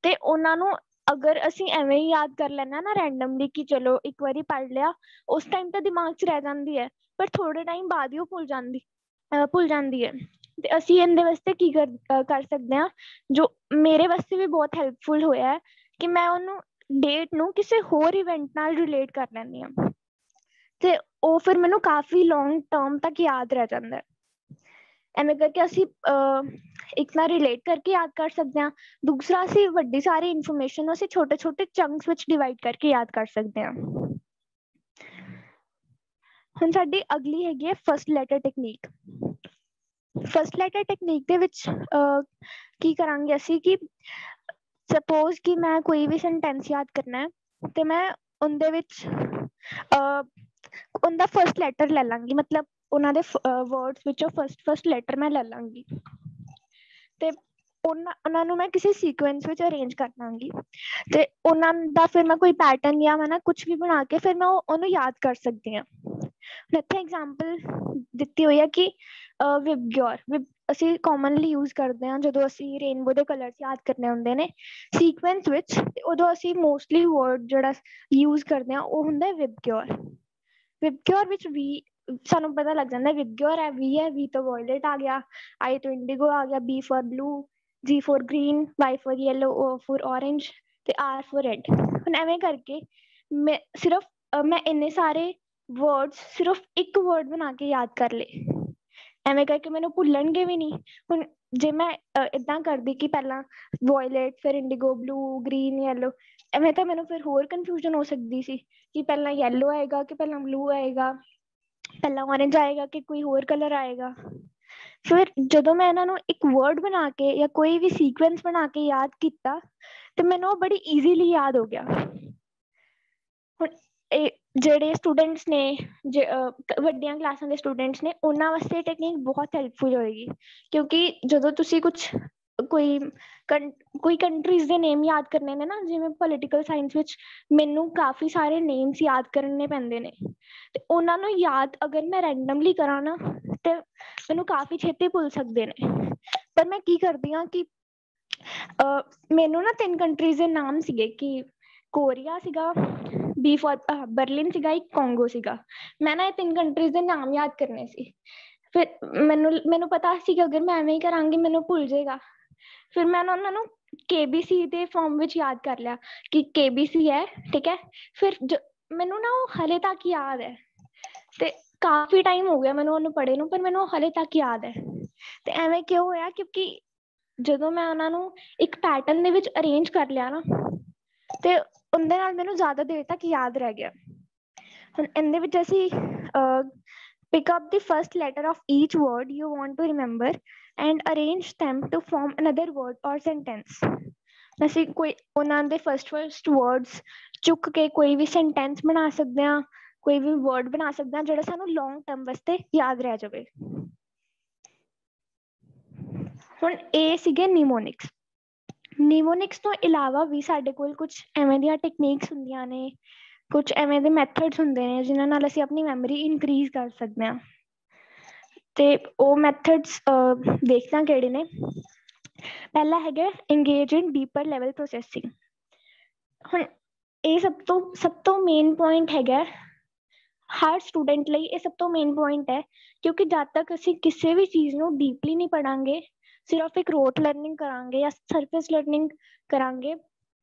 ਤੇ ਉਹਨਾਂ ਨੂੰ ਅਗਰ ਅਸੀਂ ਐਵੇਂ ਹੀ ਯਾਦ ਕਰ ਲੈਣਾ ਨਾ ਰੈਂਡਮਲੀ ਕਿ ਚਲੋ ਇੱਕ ਵਾਰੀ ਪੜ੍ਹ ਲਿਆ, ਉਸ ਟਾਈਮ ਤਾਂ ਦਿਮਾਗ 'ਚ ਰਹਿ ਜਾਂਦੀ ਹੈ, ਪਰ ਥੋੜੇ ਟਾਈਮ ਬਾਅਦ ਹੀ ਉਹ ਭੁੱਲ ਜਾਂਦੀ ਹੈ। ਤੇ ਅਸੀਂ ਇਹਦੇ ਵਾਸਤੇ ਕੀ ਕਰ ਸਕਦੇ ਹਾਂ, ਜੋ ਮੇਰੇ ਵਾਸਤੇ ਵੀ ਬਹੁਤ ਹੈਲਪਫੁਲ ਹੋਇਆ ਹੈ, ਕਿ ਮੈਂ ਉਹਨੂੰ ਡੇਟ ਨੂੰ ਕਿਸੇ ਹੋਰ ਇਵੈਂਟ ਨਾਲ ਰਿਲੇਟ ਕਰ ਲੈਂਦੀ ਹਾਂ, ਤੇ ਉਹ ਫਿਰ ਮੈਨੂੰ ਕਾਫੀ ਲੌਂਗ ਟਰਮ ਤੱਕ ਯਾਦ ਰਹਿ ਜਾਂਦਾ ਹੈ। ਐਵੇਂ ਕਰਕੇ ਅਸੀਂ ਇੱਕ ਨਾਲ ਰਿਲੇਟ ਕਰਕੇ ਯਾਦ ਕਰ ਸਕਦੇ ਹਾਂ। ਦੂਸਰਾ, ਅਸੀਂ ਵੱਡੀ ਸਾਰੀ ਇਨਫੋਰਮੇਸ਼ਨ ਨੂੰ ਅਸੀਂ ਛੋਟੇ ਛੋਟੇ ਚੰਕਸ ਵਿੱਚ ਡਿਵਾਈਡ ਕਰਕੇ ਯਾਦ ਕਰ ਸਕਦੇ ਹਾਂ। ਹੁਣ ਸਾਡੀ ਅਗਲੀ ਹੈਗੀ ਹੈ first letter technique. First letter technique ਦੇ ਵਿੱਚ ਕੀ ਕਰਾਂਗੇ ਅਸੀਂ ਕਿ ਸਪੋਜ਼ ਕਿ ਮੈਂ ਕੋਈ ਵੀ ਸੈਂਟੈਂਸ ਯਾਦ ਕਰਨਾ ਹੈ, ਤੇ ਮੈਂ ਉਹਦੇ ਵਿੱਚ ਉਹਦਾ ਫਸਟ ਲੈਟਰ ਲੈ ਲਾਂਗੀ, ਮਤਲਬ ਉਹਨਾਂ ਦੇ ਵਰਡਸ ਵਿੱਚੋਂ ਫਸਟ ਲੈਟਰ ਮੈਂ ਲੈ ਲਾਂਗੀ, ਤੇ ਉਹਨਾਂ ਨੂੰ ਮੈਂ ਕਿਸੇ ਸੀਕੁਐਂਸ ਵਿੱਚ ਅਰੇਂਜ ਕਰ ਲਾਂਗੀ, ਤੇ ਉਹਨਾਂ ਦਾ ਫਿਰ ਮੈਂ ਕੋਈ ਪੈਟਰਨ ਜਾਂ ਮੈਂ ਨਾ ਕੁਛ ਵੀ ਬਣਾ ਕੇ ਫਿਰ ਮੈਂ ਉਹਨੂੰ ਯਾਦ ਕਰ ਸਕਦੀ ਹਾਂ। ਇੱਥੇ ਐਗਜ਼ਾਮਪਲ ਦਿੱਤੀ ਹੋਈ ਹੈ ਕਿ ਵਿਬਗਿਓਰ ਅਸੀਂ ਕਾਮਨਲੀ ਯੂਜ਼ ਕਰਦੇ ਹਾਂ ਜਦੋਂ ਅਸੀਂ ਰੇਨਬੋ ਦੇ ਕਲਰਸ ਯਾਦ ਕਰਨੇ ਹੁੰਦੇ ਨੇ ਸੀਕੁਐਂਸ ਵਿੱਚ, ਤੇ ਉਦੋਂ ਅਸੀਂ ਮੋਸਟਲੀ ਵਰਡ ਜਿਹੜਾ ਯੂਜ਼ ਕਰਦੇ ਹਾਂ ਉਹ ਹੁੰਦਾ ਵਿਬਗਿਓਰ। ਵਿਬਗਿਓਰ ਵਿੱਚ ਵੀ ਸਾਨੂੰ ਪਤਾ ਲੱਗ ਜਾਂਦਾ ਵਿਬਗਿਓਰ ਹੈ, ਵੀ ਤੋਂ ਵਾਇਲਟ ਆ ਗਿਆ, I ਤੋਂ ਇੰਡੀਗੋ ਆ ਗਿਆ, B for blue, G for green, Y for yellow, O for orange ਤੇ R ਫॉर ਰੈਡ। ਹੁਣ ਐਵੇਂ ਕਰਕੇ ਮੈਂ ਇੰਨੇ ਸਾਰੇ ਵਰਡਸ ਸਿਰਫ ਇੱਕ ਵਰਡ ਬਣਾ ਕੇ ਯਾਦ ਕਰ ਲਏ, ਐਵੇਂ ਕਰਕੇ ਮੈਨੂੰ ਭੁੱਲਣਗੇ ਵੀ ਨਹੀਂ। ਹੁਣ ਜੇ ਮੈਂ ਇੱਦਾਂ ਕਰਦੀ ਕਿ ਪਹਿਲਾਂ ਵਾਇਲਟ, ਫਿਰ ਇੰਡੀਗੋ, ਬਲੂ, ਗ੍ਰੀਨ, ਯੈਲੋ, ਐਵੇਂ ਤਾਂ ਮੈਨੂੰ ਫਿਰ ਹੋਰ ਕਨਫਿਊਜ਼ਨ ਹੋ ਸਕਦੀ ਸੀ ਕਿ ਪਹਿਲਾਂ ਯੈਲੋ ਆਏਗਾ ਕਿ ਪਹਿਲਾਂ ਬਲੂ ਆਏਗਾ, ਪਹਿਲਾਂ ਔਰੇਂਜ ਆਏਗਾ ਕਿ ਕੋਈ ਹੋਰ ਕਲਰ ਆਏਗਾ। ਫਿਰ ਜਦੋਂ ਮੈਂ ਇਹਨਾਂ ਨੂੰ ਇੱਕ ਵਰਡ ਬਣਾ ਕੇ ਜਾਂ ਕੋਈ ਵੀ ਸੀਕੁਐਂਸ ਬਣਾ ਕੇ ਯਾਦ ਕੀਤਾ, ਤੇ ਮੈਨੂੰ ਉਹ ਬੜੀ ਈਜ਼ੀਲੀ ਯਾਦ ਹੋ ਗਿਆ। ਹੁਣ ਇਹ ਜਿਹੜੇ ਸਟੂਡੈਂਟਸ ਨੇ, ਵੱਡੀਆਂ ਕਲਾਸਾਂ ਦੇ ਸਟੂਡੈਂਟਸ ਨੇ, ਉਹਨਾਂ ਵਾਸਤੇ ਟੈਕਨੀਕ ਬਹੁਤ ਹੈਲਪਫੁਲ ਹੋਏਗੀ, ਕਿਉਂਕਿ ਜਦੋਂ ਤੁਸੀਂ ਕੋਈ ਕੰਟਰੀਜ਼ ਦੇ ਨੇਮ ਯਾਦ ਕਰਨੇ ਨੇ ਨਾ, ਜਿਵੇਂ ਪੋਲੀਟੀਕਲ ਸਾਇੰਸ ਵਿੱਚ ਮੈਨੂੰ ਕਾਫੀ ਸਾਰੇ ਨੇਮਸ ਯਾਦ ਕਰਨੇ ਪੈਂਦੇ ਨੇ, ਤੇ ਉਹਨਾਂ ਨੂੰ ਯਾਦ ਅਗਰ ਮੈਂ ਰੈਂਡਮਲੀ ਕਰਾਂ ਨਾ, ਤੇ ਮੈਨੂੰ ਕਾਫੀ ਛੇਤੀ ਭੁੱਲ ਸਕਦੇ ਨੇ। ਪਰ ਮੈਂ ਕੀ ਕਰਦੀ ਹਾਂ ਕਿ ਮੈਨੂੰ ਨਾ 3 ਕੰਟਰੀਜ਼ ਦੇ ਨਾਮ ਸੀਗੇ ਕਿ ਕੋਰੀਆ ਸੀਗਾ, B ਫॉर ਬਰਲਿਨ ਸੀਗਾ, ਇੱਕ ਕੋਂਗੋ ਸੀਗਾ। ਮੈਂ ਨਾ ਇਹ 3 ਕੰਟਰੀਜ਼ ਦੇ ਨਾਮ ਯਾਦ ਕਰਨੇ ਸੀ। ਫਿਰ ਮੈਨੂੰ ਪਤਾ ਸੀ ਕਿ ਅਗਰ ਮੈਂ ਐਵੇਂ ਹੀ ਕਰਾਂਗੀ ਮੈਨੂੰ ਭੁੱਲ ਜਾਏਗਾ। ਫਿਰ ਮੈਂ ਉਹਨਾਂ ਨੂੰ KBC ਦੇ ਫਾਰਮ ਵਿੱਚ ਯਾਦ ਕਰ ਲਿਆ ਕਿ KBC ਹੈ, ਠੀਕ ਹੈ। ਫਿਰ ਮੈਨੂੰ ਨਾ ਉਹ ਹਲੇ ਤੱਕ ਯਾਦ ਹੈ, ਤੇ ਕਾਫੀ ਟਾਈਮ ਹੋ ਗਿਆ ਮੈਨੂੰ ਉਹਨੂੰ ਪੜ੍ਹੇ ਨੂੰ, ਪਰ ਮੈਨੂੰ ਉਹ ਹਲੇ ਤੱਕ ਯਾਦ ਹੈ। ਤੇ ਐਵੇਂ ਕਿਉਂ ਹੋਇਆ, ਕਿਉਂਕਿ ਜਦੋਂ ਮੈਂ ਉਹਨਾਂ ਨੂੰ ਇੱਕ ਪੈਟਰਨ ਦੇ ਵਿੱਚ ਅਰੇਂਜ ਕਰ ਲਿਆ ਨਾ, ਤੇ ਉਹਦੇ ਨਾਲ ਮੈਨੂੰ ਜ਼ਿਆਦਾ ਦੇਰ ਤੱਕ ਯਾਦ ਰਹਿ ਗਿਆ। ਹੁਣ ਇਹਦੇ ਵਿੱਚ ਅਸੀਂ pick up the first letter of each word you want to remember and arrange them to form another word or sentence। ਅਸੀਂ ਕੋਈ ਉਹਨਾਂ ਦੇ ਫਸਟ ਵਰਡਸ ਚੁੱਕ ਕੇ ਕੋਈ ਵੀ ਸੈਂਟੈਂਸ ਬਣਾ ਸਕਦੇ ਹਾਂ, ਕੋਈ ਵੀ ਵਰਡ ਬਣਾ ਸਕਦੇ ਹਾਂ ਜਿਹੜਾ ਸਾਨੂੰ ਲੌਂਗ ਟਰਮ ਵਾਸਤੇ ਯਾਦ ਰਹਿ ਜਾਵੇ। ਹੁਣ ਇਹ ਸੀਗੇ ਨਿਮੋਨਿਕਸ। ਨਿਮੋਨਿਕਸ ਤੋਂ ਇਲਾਵਾ ਵੀ ਸਾਡੇ ਕੋਲ ਕੁਛ ਐਵੇਂ ਦੀਆਂ ਟੈਕਨੀਕਸ ਹੁੰਦੀਆਂ ਨੇ, ਕੁਛ ਐਵੇਂ ਦੇ ਮੈਥਡਸ ਹੁੰਦੇ ਨੇ ਜਿਨ੍ਹਾਂ ਨਾਲ ਅਸੀਂ ਆਪਣੀ ਮੈਮਰੀ ਇਨਕਰੀਜ਼ ਕਰ ਸਕਦੇ ਹਾਂ। ਤੇ ਉਹ ਮੈਥਡਸ ਦੇਖਣਾ ਕਿਹੜੇ ਨੇ। ਪਹਿਲਾ ਹੈਗਾ engage in deeper level processing। ਹੁਣ ਇਹ ਸਭ ਤੋਂ ਮੇਨ ਪੁਆਇੰਟ ਹੈਗਾ ਹਰ ਸਟੂਡੈਂਟ ਲਈ, ਇਹ ਸਭ ਤੋਂ ਮੇਨ ਪੁਆਇੰਟ ਹੈ, ਕਿਉਂਕਿ ਜਦ ਤੱਕ ਅਸੀਂ ਕਿਸੇ ਵੀ ਚੀਜ਼ ਨੂੰ ਡੀਪਲੀ ਨਹੀਂ ਪੜਾਂਗੇ, ਸਿਰਫ ਇੱਕ ਰੋਟ ਲਰਨਿੰਗ ਕਰਾਂਗੇ ਜਾਂ ਸਰਫੇਸ ਲਰਨਿੰਗ ਕਰਾਂਗੇ,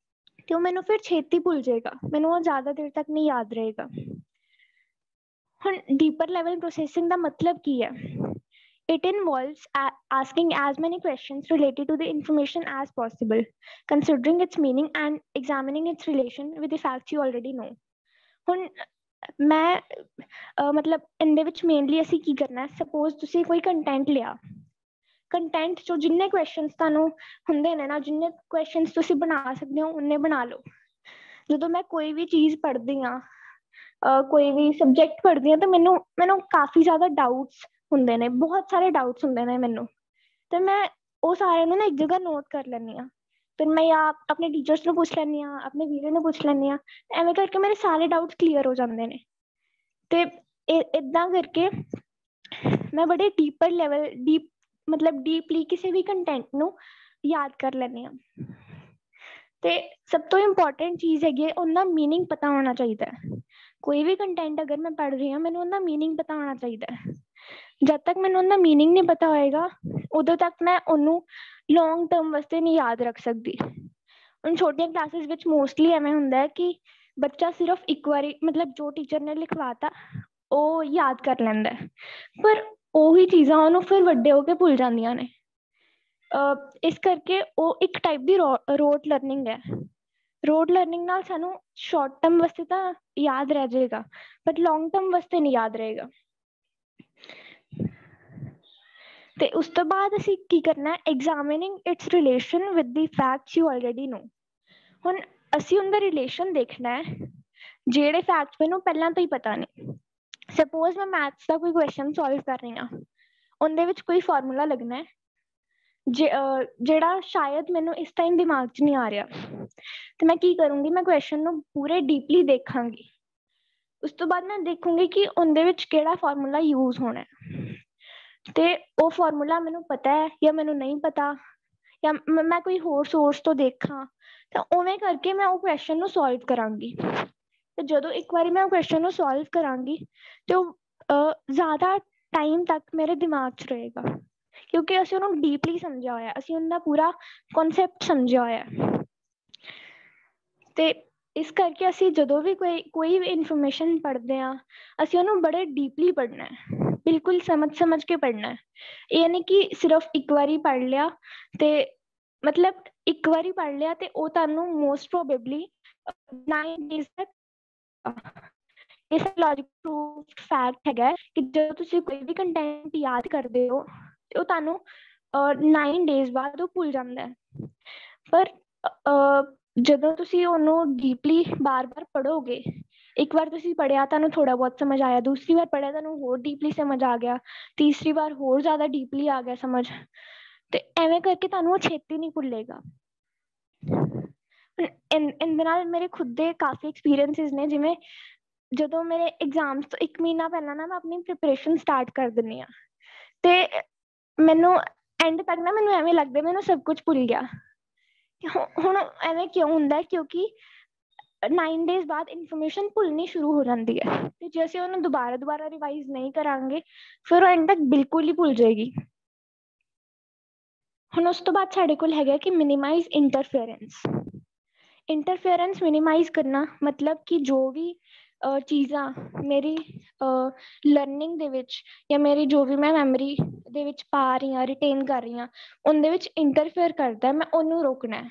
ਤੇ ਉਹ ਮੈਨੂੰ ਫਿਰ ਛੇਤੀ ਭੁੱਲ ਜਾਏਗਾ, ਮੈਨੂੰ ਉਹ ਜ਼ਿਆਦਾ ਦੇਰ ਤੱਕ ਨਹੀਂ ਯਾਦ ਰਹੇਗਾ। ਹੁਣ ਡੀਪਰ ਲੈਵਲ ਪ੍ਰੋਸੈਸਿੰਗ ਦਾ ਮਤਲਬ ਕੀ ਹੈ? It involves asking as many questions related to the information as possible, considering its meaning and examining its relation with the facts you already know। ਹੁਣ ਮੈਂ ਮਤਲਬ ਇਹਦੇ ਵਿੱਚ ਮੇਨਲੀ ਅਸੀਂ ਕੀ ਕਰਨਾ, ਸਪੋਜ਼ ਤੁਸੀਂ ਕੋਈ ਕੰਟੈਂਟ ਲਿਆ, ਕੰਟੈਂਟ ਚੋਂ ਜਿੰਨੇ ਕੁਐਸਚਨਸ ਤੁਹਾਨੂੰ ਹੁੰਦੇ ਨੇ ਨਾ, ਜਿੰਨੇ ਕੁਐਸਚਨਸ ਤੁਸੀਂ ਬਣਾ ਸਕਦੇ ਹੋ ਉਨੇ ਬਣਾ ਲਓ। ਜਦੋਂ ਮੈਂ ਕੋਈ ਵੀ ਚੀਜ਼ ਪੜ੍ਹਦੀ ਹਾਂ, ਕੋਈ ਵੀ ਸਬਜੈਕਟ ਪੜ੍ਹਦੀ ਹਾਂ, ਤਾਂ ਮੈਨੂੰ ਕਾਫੀ ਜ਼ਿਆਦਾ ਡਾਊਟਸ ਹੁੰਦੇ ਨੇ, ਬਹੁਤ ਸਾਰੇ ਡਾਊਟਸ ਹੁੰਦੇ ਨੇ ਮੈਨੂੰ, ਤੇ ਮੈਂ ਉਹ ਸਾਰਿਆਂ ਨੂੰ ਨਾ ਇੱਕ ਜਗ੍ਹਾ ਨੋਟ ਕਰ ਲੈਂਦੀ ਹਾਂ। ਫਿਰ ਮੈਂ ਜਾਂ ਆਪਣੇ ਟੀਚਰਸ ਨੂੰ ਪੁੱਛ ਲੈਂਦੀ ਹਾਂ, ਆਪਣੇ ਵੀਰੇ ਨੂੰ ਪੁੱਛ ਲੈਂਦੀ ਹਾਂ, ਐਵੇਂ ਕਰਕੇ ਮੇਰੇ ਸਾਰੇ ਡਾਊਟਸ ਕਲੀਅਰ ਹੋ ਜਾਂਦੇ ਨੇ। ਤੇ ਇੱਦਾਂ ਕਰਕੇ ਮੈਂ ਬੜੇ ਡੀਪਰ ਲੈਵਲ ਮਤਲਬ ਡੀਪਲੀ ਕਿਸੇ ਵੀ ਕੰਟੈਂਟ ਨੂੰ ਯਾਦ ਕਰ ਲੈਂਦੀ ਹਾਂ। ਤੇ ਸਭ ਤੋਂ ਇੰਪੋਰਟੈਂਟ ਚੀਜ਼ ਹੈਗੀ ਹੈ, ਉਹਦਾ ਮੀਨਿੰਗ ਪਤਾ ਹੋਣਾ ਚਾਹੀਦਾ ਹੈ। ਕੋਈ ਵੀ ਕੰਟੈਂਟ ਅਗਰ ਮੈਂ ਪੜ੍ਹ ਰਹੀ ਹਾਂ, ਮੈਨੂੰ ਉਹਦਾ ਮੀਨਿੰਗ ਪਤਾ ਹੋਣਾ ਚਾਹੀਦਾ ਹੈ। ਜਦ ਤੱਕ ਮੈਨੂੰ ਉਹਦਾ ਮੀਨਿੰਗ ਨਹੀਂ ਪਤਾ ਹੋਏਗਾ, ਉਦੋਂ ਤੱਕ ਮੈਂ ਉਹਨੂੰ ਲੌਂਗ ਟਰਮ ਵਾਸਤੇ ਨਹੀਂ ਯਾਦ ਰੱਖ ਸਕਦੀ। ਹੁਣ ਛੋਟੀਆਂ ਕਲਾਸਿਸ ਵਿੱਚ ਮੋਸਟਲੀ ਐਵੇਂ ਹੁੰਦਾ ਹੈ ਕਿ ਬੱਚਾ ਸਿਰਫ ਇੱਕ ਵਾਰੀ ਮਤਲਬ ਜੋ ਟੀਚਰ ਨੇ ਲਿਖਵਾਤਾ ਉਹ ਯਾਦ ਕਰ ਲੈਂਦਾ, ਪਰ ਉਹੀ ਚੀਜ਼ਾਂ ਉਹਨੂੰ ਫਿਰ ਵੱਡੇ ਹੋ ਕੇ ਭੁੱਲ ਜਾਂਦੀਆਂ ਨੇ। ਇਸ ਕਰਕੇ ਉਹ ਇੱਕ ਟਾਈਪ ਦੀ ਰੋਟ ਲਰਨਿੰਗ ਹੈ। ਰੋਟ ਲਰਨਿੰਗ ਨਾਲ ਸਾਨੂੰ ਸ਼ਾਰਟ ਟਰਮ ਵਾਸਤੇ ਤਾਂ ਯਾਦ ਰਹਿ ਜਾਏਗਾ, ਬਟ ਲੌਂਗ ਟਰਮ ਵਾਸਤੇ ਨਹੀਂ ਯਾਦ ਰਹੇਗਾ। ਤੇ ਉਸ ਤੋਂ ਬਾਅਦ ਅਸੀਂ ਕੀ ਕਰਨਾ, ਐਗਜ਼ਾਮਿਨਿੰਗ it's relation with the facts you already ਨੋ। ਹੁਣ ਅਸੀਂ ਉਹਦਾ ਰਿਲੇਸ਼ਨ ਦੇਖਣਾ ਹੈ ਜਿਹੜੇ ਫੈਕਟਸ ਮੈਨੂੰ ਪਹਿਲਾਂ ਤੋਂ ਹੀ ਪਤਾ ਨੇ। ਸਪੋਜ਼ ਮੈਂ ਮੈਥਸ ਦਾ ਕੋਈ ਕੁਐਸਚਨ ਸੋਲਵ ਕਰ ਰਹੀ ਹਾਂ, ਉਹਦੇ ਵਿੱਚ ਕੋਈ ਫਾਰਮੂਲਾ ਲੱਗਣਾ ਹੈ ਜਿਹੜਾ ਸ਼ਾਇਦ ਮੈਨੂੰ ਇਸ ਟਾਈਮ ਦਿਮਾਗ 'ਚ ਨਹੀਂ ਆ ਰਿਹਾ, ਤੇ ਮੈਂ ਕੀ ਕਰੂੰਗੀ, ਮੈਂ ਕੁਐਸਚਨ ਨੂੰ ਪੂਰੇ ਡੀਪਲੀ ਦੇਖਾਂਗੀ। ਉਸ ਤੋਂ ਬਾਅਦ ਮੈਂ ਦੇਖੂੰਗੀ ਕਿ ਉਹਦੇ ਵਿੱਚ ਕਿਹੜਾ ਫਾਰਮੂਲਾ ਯੂਜ਼ ਹੋਣਾ ਹੈ, ਤੇ ਉਹ ਫਾਰਮੂਲਾ ਮੈਨੂੰ ਪਤਾ ਹੈ ਜਾਂ ਮੈਨੂੰ ਨਹੀਂ ਪਤਾ, ਜਾਂ ਮੈਂ ਕੋਈ ਹੋਰ ਸੋਰਸ ਤੋਂ ਦੇਖਾਂ, ਤਾਂ ਉਵੇਂ ਕਰਕੇ ਮੈਂ ਉਹ ਕੁਐਸਚਨ ਨੂੰ ਸੋਲਵ ਕਰਾਂਗੀ। ਤੇ ਜਦੋਂ ਇੱਕ ਵਾਰੀ ਮੈਂ ਉਹ ਕੁਐਸਚਨ ਨੂੰ ਸੋਲਵ ਕਰਾਂਗੀ ਤੇ ਉਹ ਜ਼ਿਆਦਾ ਟਾਈਮ ਤੱਕ ਮੇਰੇ ਦਿਮਾਗ 'ਚ ਰਹੇਗਾ, ਕਿਉਂਕਿ ਅਸੀਂ ਉਹਨੂੰ ਡੀਪਲੀ ਸਮਝਿਆ ਹੋਇਆ, ਅਸੀਂ ਉਹਦਾ ਪੂਰਾ ਕਨਸੈਪਟ ਸਮਝਿਆ ਹੋਇਆ। ਤੇ ਇਸ ਕਰਕੇ ਅਸੀਂ ਜਦੋਂ ਵੀ ਕੋਈ ਵੀ ਇਨਫੋਰਮੇਸ਼ਨ ਪੜ੍ਹਦੇ ਹਾਂ, ਅਸੀਂ ਉਹਨੂੰ ਬੜੇ ਡੀਪਲੀ ਪੜ੍ਹਨਾ ਹੈ, ਬਿਲਕੁਲ ਸਮਝ ਕੇ ਪੜ੍ਹਨਾ ਹੈ। ਇਹ ਨਹੀਂ ਕਿ ਸਿਰਫ ਇੱਕ ਵਾਰੀ ਪੜ੍ਹ ਲਿਆ, ਤੇ ਮਤਲਬ ਇੱਕ ਵਾਰੀ ਪੜ੍ਹ ਲਿਆ ਤੇ ਉਹ ਤੁਹਾਨੂੰ ਮੋਸਟ ਪ੍ਰੋਬੇਬਲੀ 9 days ਤੱਕ, ਇਹ ਸਾਈਕੋਲੋਜਿਕਲ ਪ੍ਰੂਫਡ ਫੈਕਟ ਹੈਗਾ ਕਿ ਜਦੋਂ ਤੁਸੀਂ ਕੋਈ ਵੀ ਕੰਟੈਂਟ ਯਾਦ ਕਰਦੇ ਹੋ ਤੇ ਉਹ ਤੁਹਾਨੂੰ 9 days ਬਾਅਦ ਉਹ ਭੁੱਲ ਜਾਂਦਾ ਹੈ। ਪਰ ਜਦੋਂ ਤੁਸੀਂ ਉਹਨੂੰ ਡੀਪਲੀ ਬਾਰ-ਬਾਰ ਪੜ੍ਹੋਗੇ, ਇੱਕ ਵਾਰ ਤੁਸੀਂ ਪੜ੍ਹਿਆ, ਤੁਹਾਨੂੰ ਥੋੜ੍ਹਾ ਬਹੁਤ ਸਮਝ ਆਇਆ, ਦੂਸਰੀ ਵਾਰ ਪੜ੍ਹਿਆ, ਤੁਹਾਨੂੰ ਹੋਰ ਡੀਪਲੀ ਸਮਝ ਆ ਗਿਆ, ਤੀਸਰੀ ਵਾਰ ਹੋਰ ਜ਼ਿਆਦਾ ਡੀਪਲੀ ਆ ਗਿਆ ਸਮਝ, ਤੇ ਐਵੇਂ ਕਰਕੇ ਤੁਹਾਨੂੰ ਉਹ ਛੇਤੀ ਨਹੀਂ ਭੁੱਲੇਗਾ। ਇਹਦੇ ਨਾਲ ਮੇਰੇ ਖੁਦ ਦੇ ਕਾਫੀ ਐਕਸਪੀਰੀਅੰਸਿਸ ਨੇ, ਜਿਵੇਂ ਜਦੋਂ ਮੇਰੇ ਐਗਜ਼ਾਮਸ ਤੋਂ 1 ਮਹੀਨਾ ਪਹਿਲਾਂ ਨਾ ਮੈਂ ਆਪਣੀ ਪ੍ਰੀਪਰੇਸ਼ਨ ਸਟਾਰਟ ਕਰ ਦਿੰਦੀ ਹਾਂ, ਤੇ ਮੈਨੂੰ ਐਂਡ ਤੱਕ ਨਾ ਮੈਨੂੰ ਐਵੇਂ ਲੱਗਦਾ ਮੈਨੂੰ ਸਭ ਕੁਝ ਭੁੱਲ ਗਿਆ। ਹੁਣ ਐਵੇਂ ਕਿਉਂ ਹੁੰਦਾ, ਕਿਉਂਕਿ 9 days ਬਾਅਦ ਇਨਫੋਰਮੇਸ਼ਨ ਭੁੱਲਣੀ ਸ਼ੁਰੂ ਹੋ ਜਾਂਦੀ ਹੈ, ਤੇ ਜੇ ਅਸੀਂ ਉਹਨੂੰ ਦੁਬਾਰਾ ਰਿਵਾਈਜ਼ ਨਹੀਂ ਕਰਾਂਗੇ ਫਿਰ ਉਹ ਐਂਡ ਤੱਕ ਬਿਲਕੁਲ ਹੀ ਭੁੱਲ ਜਾਏਗੀ। ਹੁਣ ਉਸ ਤੋਂ ਬਾਅਦ ਸਾਡੇ ਕੋਲ ਹੈਗਾ ਕਿ ਮਿਨੀਮਾਈਜ਼ ਇੰਟਰਫੇਰੈਂਸ ਮਿਨੀਮਾਈਜ਼ ਕਰਨਾ, ਮਤਲਬ ਕਿ ਜੋ ਵੀ ਚੀਜ਼ਾਂ ਮੇਰੀ ਲਰਨਿੰਗ ਦੇ ਵਿੱਚ ਜਾਂ ਮੇਰੀ ਜੋ ਵੀ ਮੈਂ ਮੈਮਰੀ ਦੇ ਵਿੱਚ ਪਾ ਰਹੀ ਹਾਂ, ਰਿਟੇਨ ਕਰ ਰਹੀ ਹਾਂ, ਉਹਦੇ ਵਿੱਚ ਇੰਟਰਫੇਅਰ ਕਰਦਾ, ਮੈਂ ਉਹਨੂੰ ਰੋਕਣਾ ਹੈ।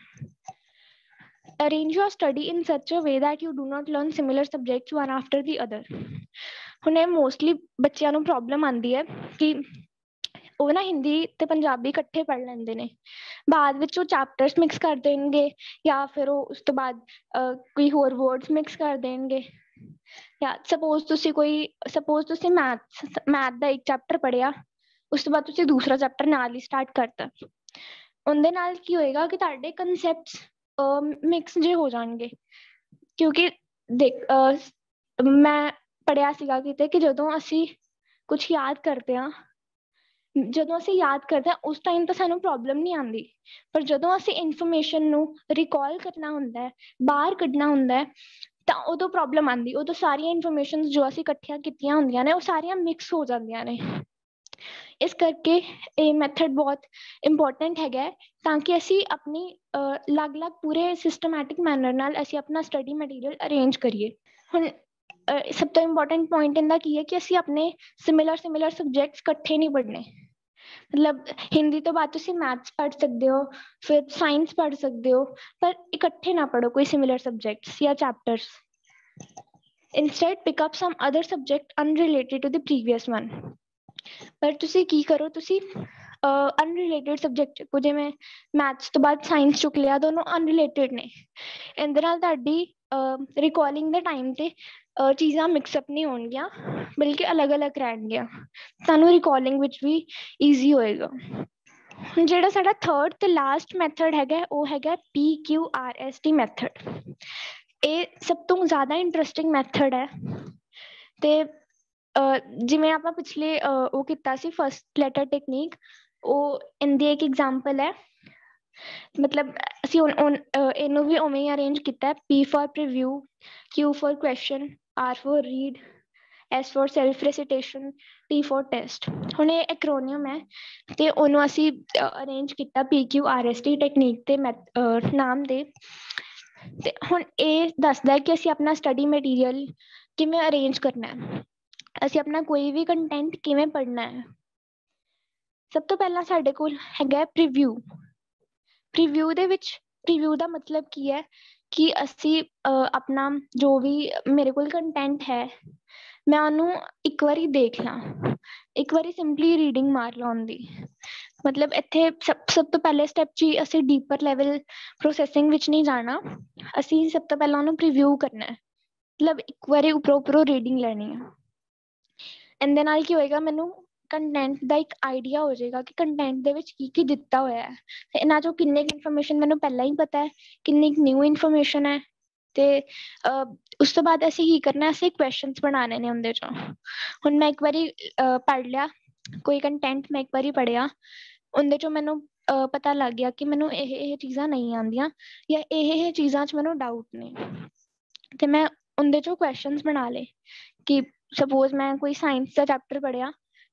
Arrange your study in such a way that you do not learn similar subjects one after the other. ਹੁਣ ਇਹ ਮੋਸਟਲੀ ਬੱਚਿਆਂ ਨੂੰ ਪ੍ਰੋਬਲਮ ਆਉਂਦੀ ਹੈ ਕਿ ਉਹ ਨਾ ਹਿੰਦੀ ਤੇ ਪੰਜਾਬੀ ਇਕੱਠੇ ਪੜ੍ਹ ਲੈਂਦੇ ਨੇ, ਬਾਅਦ ਵਿੱਚ ਉਹ ਚੈਪਟਰਸ ਮਿਕਸ ਕਰ ਦੇਣਗੇ, ਜਾਂ ਫਿਰ ਉਹ ਉਸ ਤੋਂ ਬਾਅਦ ਕੋਈ ਹੋਰ ਵਰਡਸ ਮਿਕਸ ਕਰ ਦੇਣਗੇ। ਜਾਂ ਸਪੋਜ਼ ਤੁਸੀਂ ਮੈਥ ਦਾ ਇੱਕ ਚੈਪਟਰ ਪੜ੍ਹਿਆ, ਉਸ ਤੋਂ ਬਾਅਦ ਤੁਸੀਂ ਦੂਸਰਾ ਚੈਪਟਰ ਨਾਲ ਹੀ ਸਟਾਰਟ ਕਰਤਾ, ਉਹਦੇ ਨਾਲ ਕੀ ਹੋਏਗਾ ਕਿ ਤੁਹਾਡੇ ਕਨਸੈਪਟਸ ਮਿਕਸ ਜੇ ਹੋ ਜਾਣਗੇ। ਕਿਉਂਕਿ ਮੈਂ ਪੜ੍ਹਿਆ ਸੀਗਾ ਕਿਤੇ ਕਿ ਜਦੋਂ ਅਸੀਂ ਕੁਛ ਯਾਦ ਕਰਦੇ ਹਾਂ, ਉਸ ਟਾਈਮ ਤਾਂ ਸਾਨੂੰ ਪ੍ਰੋਬਲਮ ਨਹੀਂ ਆਉਂਦੀ, ਪਰ ਜਦੋਂ ਅਸੀਂ ਇਨਫੋਰਮੇਸ਼ਨ ਨੂੰ ਰਿਕਾਲ ਕਰਨਾ ਹੁੰਦਾ ਹੈ, ਬਾਹਰ ਕੱਢਣਾ ਹੁੰਦਾ ਹੈ, ਤਾਂ ਉਦੋਂ ਪ੍ਰੋਬਲਮ ਆਉਂਦੀ। ਉਦੋਂ ਸਾਰੀਆਂ ਇਨਫੋਰਮੇਸ਼ਨ ਜੋ ਅਸੀਂ ਇਕੱਠੀਆਂ ਕੀਤੀਆਂ ਹੁੰਦੀਆਂ ਨੇ ਉਹ ਸਾਰੀਆਂ ਮਿਕਸ ਹੋ ਜਾਂਦੀਆਂ ਨੇ। ਇਸ ਕਰਕੇ ਇਹ ਮੈਥਡ ਬਹੁਤ ਇੰਪੋਰਟੈਂਟ ਹੈਗਾ, ਤਾਂ ਕਿ ਅਸੀਂ ਆਪਣੀ ਅਲੱਗ-ਅਲੱਗ ਪੂਰੇ ਸਿਸਟਮੈਟਿਕ ਮੈਨਰ ਨਾਲ ਅਸੀਂ ਆਪਣਾ ਸਟੱਡੀ ਮਟੀਰੀਅਲ ਅਰੇਂਜ ਕਰੀਏ। ਹੁਣ ਸਭ ਤੋਂ ਇੰਪੋਰਟੈਂਟ ਪੁਆਇੰਟ ਇਹਦਾ ਕੀ ਹੈ ਕਿ ਅਸੀਂ ਆਪਣੇ ਸਿਮਿਲਰ ਸਬਜੈਕਟਸ ਇਕੱਠੇ ਨਹੀਂ ਪੜ੍ਹਨੇ। ਮਤਲਬ ਹਿੰਦੀ ਤੋਂ ਬਾਅਦ ਤੁਸੀਂ ਮੈਥਸ ਪੜ੍ਹ ਸਕਦੇ ਹੋ, ਫਿਰ ਸਾਇੰਸ ਪੜ੍ਹ ਸਕਦੇ ਹੋ, ਪਰ ਇਕੱਠੇ ਨਾ ਪੜ੍ਹੋ ਕੋਈ ਸਿਮਿਲਰ ਸਬਜੈਕਟਸ ਜਾਂ chapters. Instead, pick up some other subject unrelated to the previous one. ਪਰ ਤੁਸੀਂ ਕੀ ਕਰੋ, ਤੁਸੀਂ ਅਨਰਿਲੇਟਡ ਸਬਜੈਕਟ ਕੋ, ਜਿਵੇਂ ਮੈਥਸ ਤੋਂ ਬਾਅਦ ਸਾਇੰਸ ਚੁੱਕ ਲਿਆ, ਦੋਨੋਂ ਅਨਰਿਲੇਟਡ ਨੇ। ਇਹਦੇ ਨਾਲ ਤੁਹਾਡੀ ਰਿਕਾਲਿੰਗ ਦੇ ਟਾਈਮ ਤੇ ਚੀਜ਼ਾਂ ਮਿਕਸਅਪ ਨਹੀਂ ਹੋਣਗੀਆਂ, ਬਲਕਿ ਅਲੱਗ-ਅਲੱਗ ਰਹਿਣਗੀਆਂ, ਤੁਹਾਨੂੰ ਰਿਕਾਲਿੰਗ ਵਿੱਚ ਵੀ ਈਜ਼ੀ ਹੋਏਗਾ। ਹੁਣ ਜਿਹੜਾ ਸਾਡਾ ਥਰਡ ਤੇ ਲਾਸਟ ਮੈਥਡ ਹੈਗਾ, ਉਹ ਹੈਗਾ PQRST ਮੈਥਡ। ਇਹ ਸਭ ਤੋਂ ਜ਼ਿਆਦਾ ਇੰਟਰਸਟਿੰਗ ਮੈਥਡ ਹੈ। ਤੇ ਜਿਵੇਂ ਆਪਾਂ ਪਿਛਲੇ ਉਹ ਕੀਤਾ ਸੀ ਫਸਟ ਲੈਟਰ ਟੈਕਨੀਕ, ਉਹ ਇਹਦੀ ਇੱਕ ਐਗਜ਼ਾਮਪਲ ਹੈ। ਮਤਲਬ ਅਸੀਂ ਇਹਨੂੰ ਵੀ ਉਵੇਂ ਹੀ ਅਰੇਂਜ ਕੀਤਾ, P for preview, Q for question, R for read, S for self recitation, T for test। ਹੁਣ ਇਹ ਐਕਰੋਨੀਅਮ ਹੈ ਤੇ ਉਹਨੂੰ ਅਸੀਂ ਅਰੇਂਜ ਕੀਤਾ PQRST ਟੈਕਨੀਕ ਦੇ ਨਾਮ ਦੇ। ਤੇ ਹੁਣ ਇਹ ਦੱਸਦਾ ਕਿ ਅਸੀਂ ਆਪਣਾ ਸਟੱਡੀ ਮਟੀਰੀਅਲ ਕਿਵੇਂ ਅਰੇਂਜ ਕਰਨਾ ਹੈ, ਅਸੀਂ ਆਪਣਾ ਕੋਈ ਵੀ ਕੰਟੈਂਟ ਕਿਵੇਂ ਪੜ੍ਹਨਾ ਹੈ। ਸਭ ਤੋਂ ਪਹਿਲਾਂ ਸਾਡੇ ਕੋਲ ਹੈਗਾ ਪ੍ਰੀਵਿਊ। ਪ੍ਰੀਵਿਊ ਦੇ ਵਿੱਚ, ਪ੍ਰੀਵਿਊ ਦਾ ਮਤਲਬ ਕੀ ਹੈ ਕਿ ਅਸੀਂ ਆਪਣਾ ਜੋ ਵੀ ਮੇਰੇ ਕੋਲ ਕੰਟੈਂਟ ਹੈ, ਮੈਂ ਉਹਨੂੰ ਇੱਕ ਵਾਰੀ ਦੇਖ ਲਾਂ, ਇੱਕ ਵਾਰੀ ਸਿੰਪਲੀ ਰੀਡਿੰਗ ਮਾਰ ਲਾਉਣ ਦੀ। ਮਤਲਬ ਇੱਥੇ ਸਭ ਤੋਂ ਪਹਿਲੇ ਸਟੈਪ 'ਚ ਹੀ ਅਸੀਂ ਡੀਪਰ ਲੈਵਲ ਪ੍ਰੋਸੈਸਿੰਗ ਵਿੱਚ ਨਹੀਂ ਜਾਣਾ, ਅਸੀਂ ਸਭ ਤੋਂ ਪਹਿਲਾਂ ਉਹਨੂੰ ਪ੍ਰੀਵਿਊ ਕਰਨਾ ਹੈ, ਮਤਲਬ ਇੱਕ ਵਾਰੀ ਉੱਪਰੋਂ ਰੀਡਿੰਗ ਲੈਣੀ ਹੈ। ਇਹਦੇ ਨਾਲ ਕੀ ਹੋਏਗਾ, ਮੈਨੂੰ ਕੰਟੈਂਟ ਦਾ ਇੱਕ ਆਈਡੀਆ ਹੋ ਜਾਏਗਾ ਕਿ ਕੰਟੈਂਟ ਦੇ ਵਿੱਚ ਕੀ ਕੀ ਦਿੱਤਾ ਹੋਇਆ ਹੈ, ਇਹਨਾਂ 'ਚੋਂ ਕਿੰਨੀ ਕੁ ਇਨਫੋਰਮੇਸ਼ਨ ਮੈਨੂੰ ਪਹਿਲਾਂ ਹੀ ਪਤਾ ਹੈ, ਕਿੰਨੀ ਕੁ ਨਿਊ ਇਨਫੋਰਮੇਸ਼ਨ ਹੈ। ਤੇ ਉਸ ਤੋਂ ਬਾਅਦ ਅਸੀਂ ਕੀ ਕਰਨਾ, ਅਸੀਂ ਕੁਐਸਚਨਸ ਬਣਾਉਣੇ ਨੇ ਉਹਦੇ 'ਚੋਂ। ਹੁਣ ਮੈਂ ਇੱਕ ਵਾਰੀ ਪੜ੍ਹ ਲਿਆ ਕੋਈ ਕੰਟੈਂਟ, ਮੈਂ ਇੱਕ ਵਾਰੀ ਪੜ੍ਹਿਆ, ਉਹਦੇ 'ਚੋਂ ਮੈਨੂੰ ਪਤਾ ਲੱਗ ਗਿਆ ਕਿ ਮੈਨੂੰ ਇਹ ਚੀਜ਼ਾਂ ਨਹੀਂ ਆਉਂਦੀਆਂ ਜਾਂ ਇਹ ਚੀਜ਼ਾਂ 'ਚ ਮੈਨੂੰ ਡਾਊਟ ਨੇ, ਤੇ ਮੈਂ ਉਹਦੇ 'ਚੋਂ ਕੁਐਸਚਨਸ ਬਣਾ ਲਏ। ਕਿ ਸਪੋਜ਼ ਮੈਂ ਕੋਈ ਸਾਇੰਸ ਦਾ ਚੈਪਟਰ ਪੜ੍ਹਿਆ,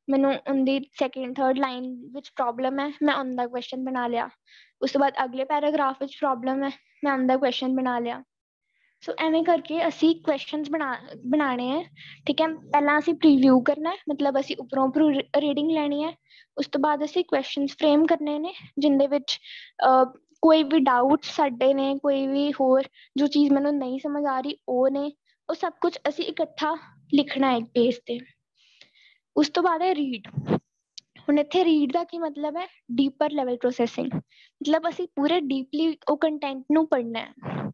ਮੈਨੂੰ ਉਹਦੀ ਸੈਕਿੰਡ ਥਰਡ ਲਾਈਨ ਵਿੱਚ ਪ੍ਰੋਬਲਮ ਹੈ, ਮੈਂ ਉਹਦਾ ਕੁਐਸਚਨ ਬਣਾ ਲਿਆ। ਉਸ ਤੋਂ ਬਾਅਦ ਅਗਲੇ ਪੈਰਾਗ੍ਰਾਫ ਵਿੱਚ ਪ੍ਰੋਬਲਮ ਹੈ, ਮੈਂ ਉਹਦਾ ਕੁਐਸਚਨ ਬਣਾ ਲਿਆ। ਸੋ ਐਵੇਂ ਕਰਕੇ ਅਸੀਂ ਕੁਐਸਚਨਸ ਬਣਾਉਣੇ ਹੈ, ਠੀਕ ਹੈ। ਪਹਿਲਾਂ ਅਸੀਂ ਪ੍ਰੀਵਿਊ ਕਰਨਾ, ਮਤਲਬ ਅਸੀਂ ਉੱਪਰੋਂ ਰੀਡਿੰਗ ਲੈਣੀ ਹੈ। ਉਸ ਤੋਂ ਬਾਅਦ ਅਸੀਂ ਕੁਐਸਚਨਸ ਫਰੇਮ ਕਰਨੇ ਨੇ, ਜਿਹਦੇ ਵਿੱਚ ਕੋਈ ਵੀ ਡਾਊਟ ਸਾਡੇ ਨੇ, ਕੋਈ ਵੀ ਹੋਰ ਜੋ ਚੀਜ਼ ਮੈਨੂੰ ਨਹੀਂ ਸਮਝ ਆ ਰਹੀ ਉਹ ਨੇ, ਉਹ ਸਭ ਕੁਝ ਅਸੀਂ ਇਕੱਠਾ ਲਿਖਣਾ ਹੈ ਇੱਕ ਪੇਜ ਤੇ। ਉਸ ਤੋਂ ਬਾਅਦ ਹੈ ਰੀਡ। ਹੁਣ ਇੱਥੇ ਰੀਡ ਦਾ ਕੀ ਮਤਲਬ ਹੈ, ਡੀਪਰ ਲੈਵਲ ਪ੍ਰੋਸੈਸਿੰਗ, ਮਤਲਬ ਅਸੀਂ ਪੂਰੇ ਡੀਪਲੀ ਉਹ ਕੰਟੈਂਟ ਨੂੰ ਪੜ੍ਹਨਾ ਹੈ।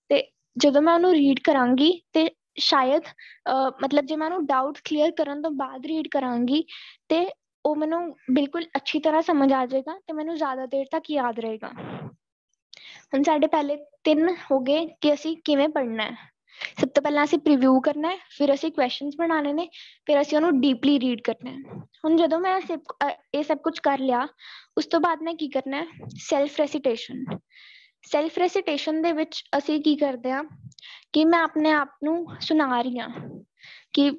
ਤੇ ਜਦੋਂ ਮੈਂ ਉਹਨੂੰ ਰੀਡ ਕਰਾਂਗੀ ਤੇ ਸ਼ਾਇਦ ਮਤਲਬ ਜੇ ਮੈਂ ਉਹਨੂੰ ਡਾਊਟ ਕਲੀਅਰ ਕਰਨ ਤੋਂ ਬਾਅਦ ਰੀਡ ਕਰਾਂਗੀ ਤੇ ਉਹ ਮੈਨੂੰ ਬਿਲਕੁਲ ਅੱਛੀ ਤਰ੍ਹਾਂ ਸਮਝ ਆ ਜਾਏਗਾ ਤੇ ਮੈਨੂੰ ਜ਼ਿਆਦਾ ਦੇਰ ਤੱਕ ਯਾਦ ਰਹੇਗਾ। ਹੁਣ ਸਾਡੇ ਪਹਿਲੇ 3 ਹੋ ਗਏ ਕਿ ਅਸੀਂ ਕਿਵੇਂ ਪੜ੍ਹਨਾ ਹੈ। ਸਭ ਤੋਂ ਪਹਿਲਾਂ ਅਸੀਂ ਪ੍ਰੀਵਿਊ ਕਰਨਾ ਹੈ, ਫਿਰ ਅਸੀਂ ਕੁਐਸਚਨਸ ਬਣਾਉਣੇ ਨੇ, ਫਿਰ ਅਸੀਂ ਉਹਨੂੰ ਡੀਪਲੀ ਰੀਡ ਕਰਨਾ ਹੈ। ਹੁਣ ਜਦੋਂ ਮੈਂ ਇਹ ਸਭ ਕੁਝ ਕਰ ਲਿਆ, ਉਸ ਤੋਂ ਬਾਅਦ ਮੈਂ ਕੀ ਕਰਨਾ ਹੈ, ਸੈਲਫ ਰੈਸੀਟੇਸ਼ਨ। ਸੈਲਫ ਰੈਸੀਟੇਸ਼ਨ ਦੇ ਵਿੱਚ ਅਸੀਂ ਕੀ ਕਰਦੇ ਹਾਂ ਕਿ ਮੈਂ ਆਪਣੇ ਆਪ ਨੂੰ ਸੁਣਾ ਰਹੀ ਹਾਂ ਕਿ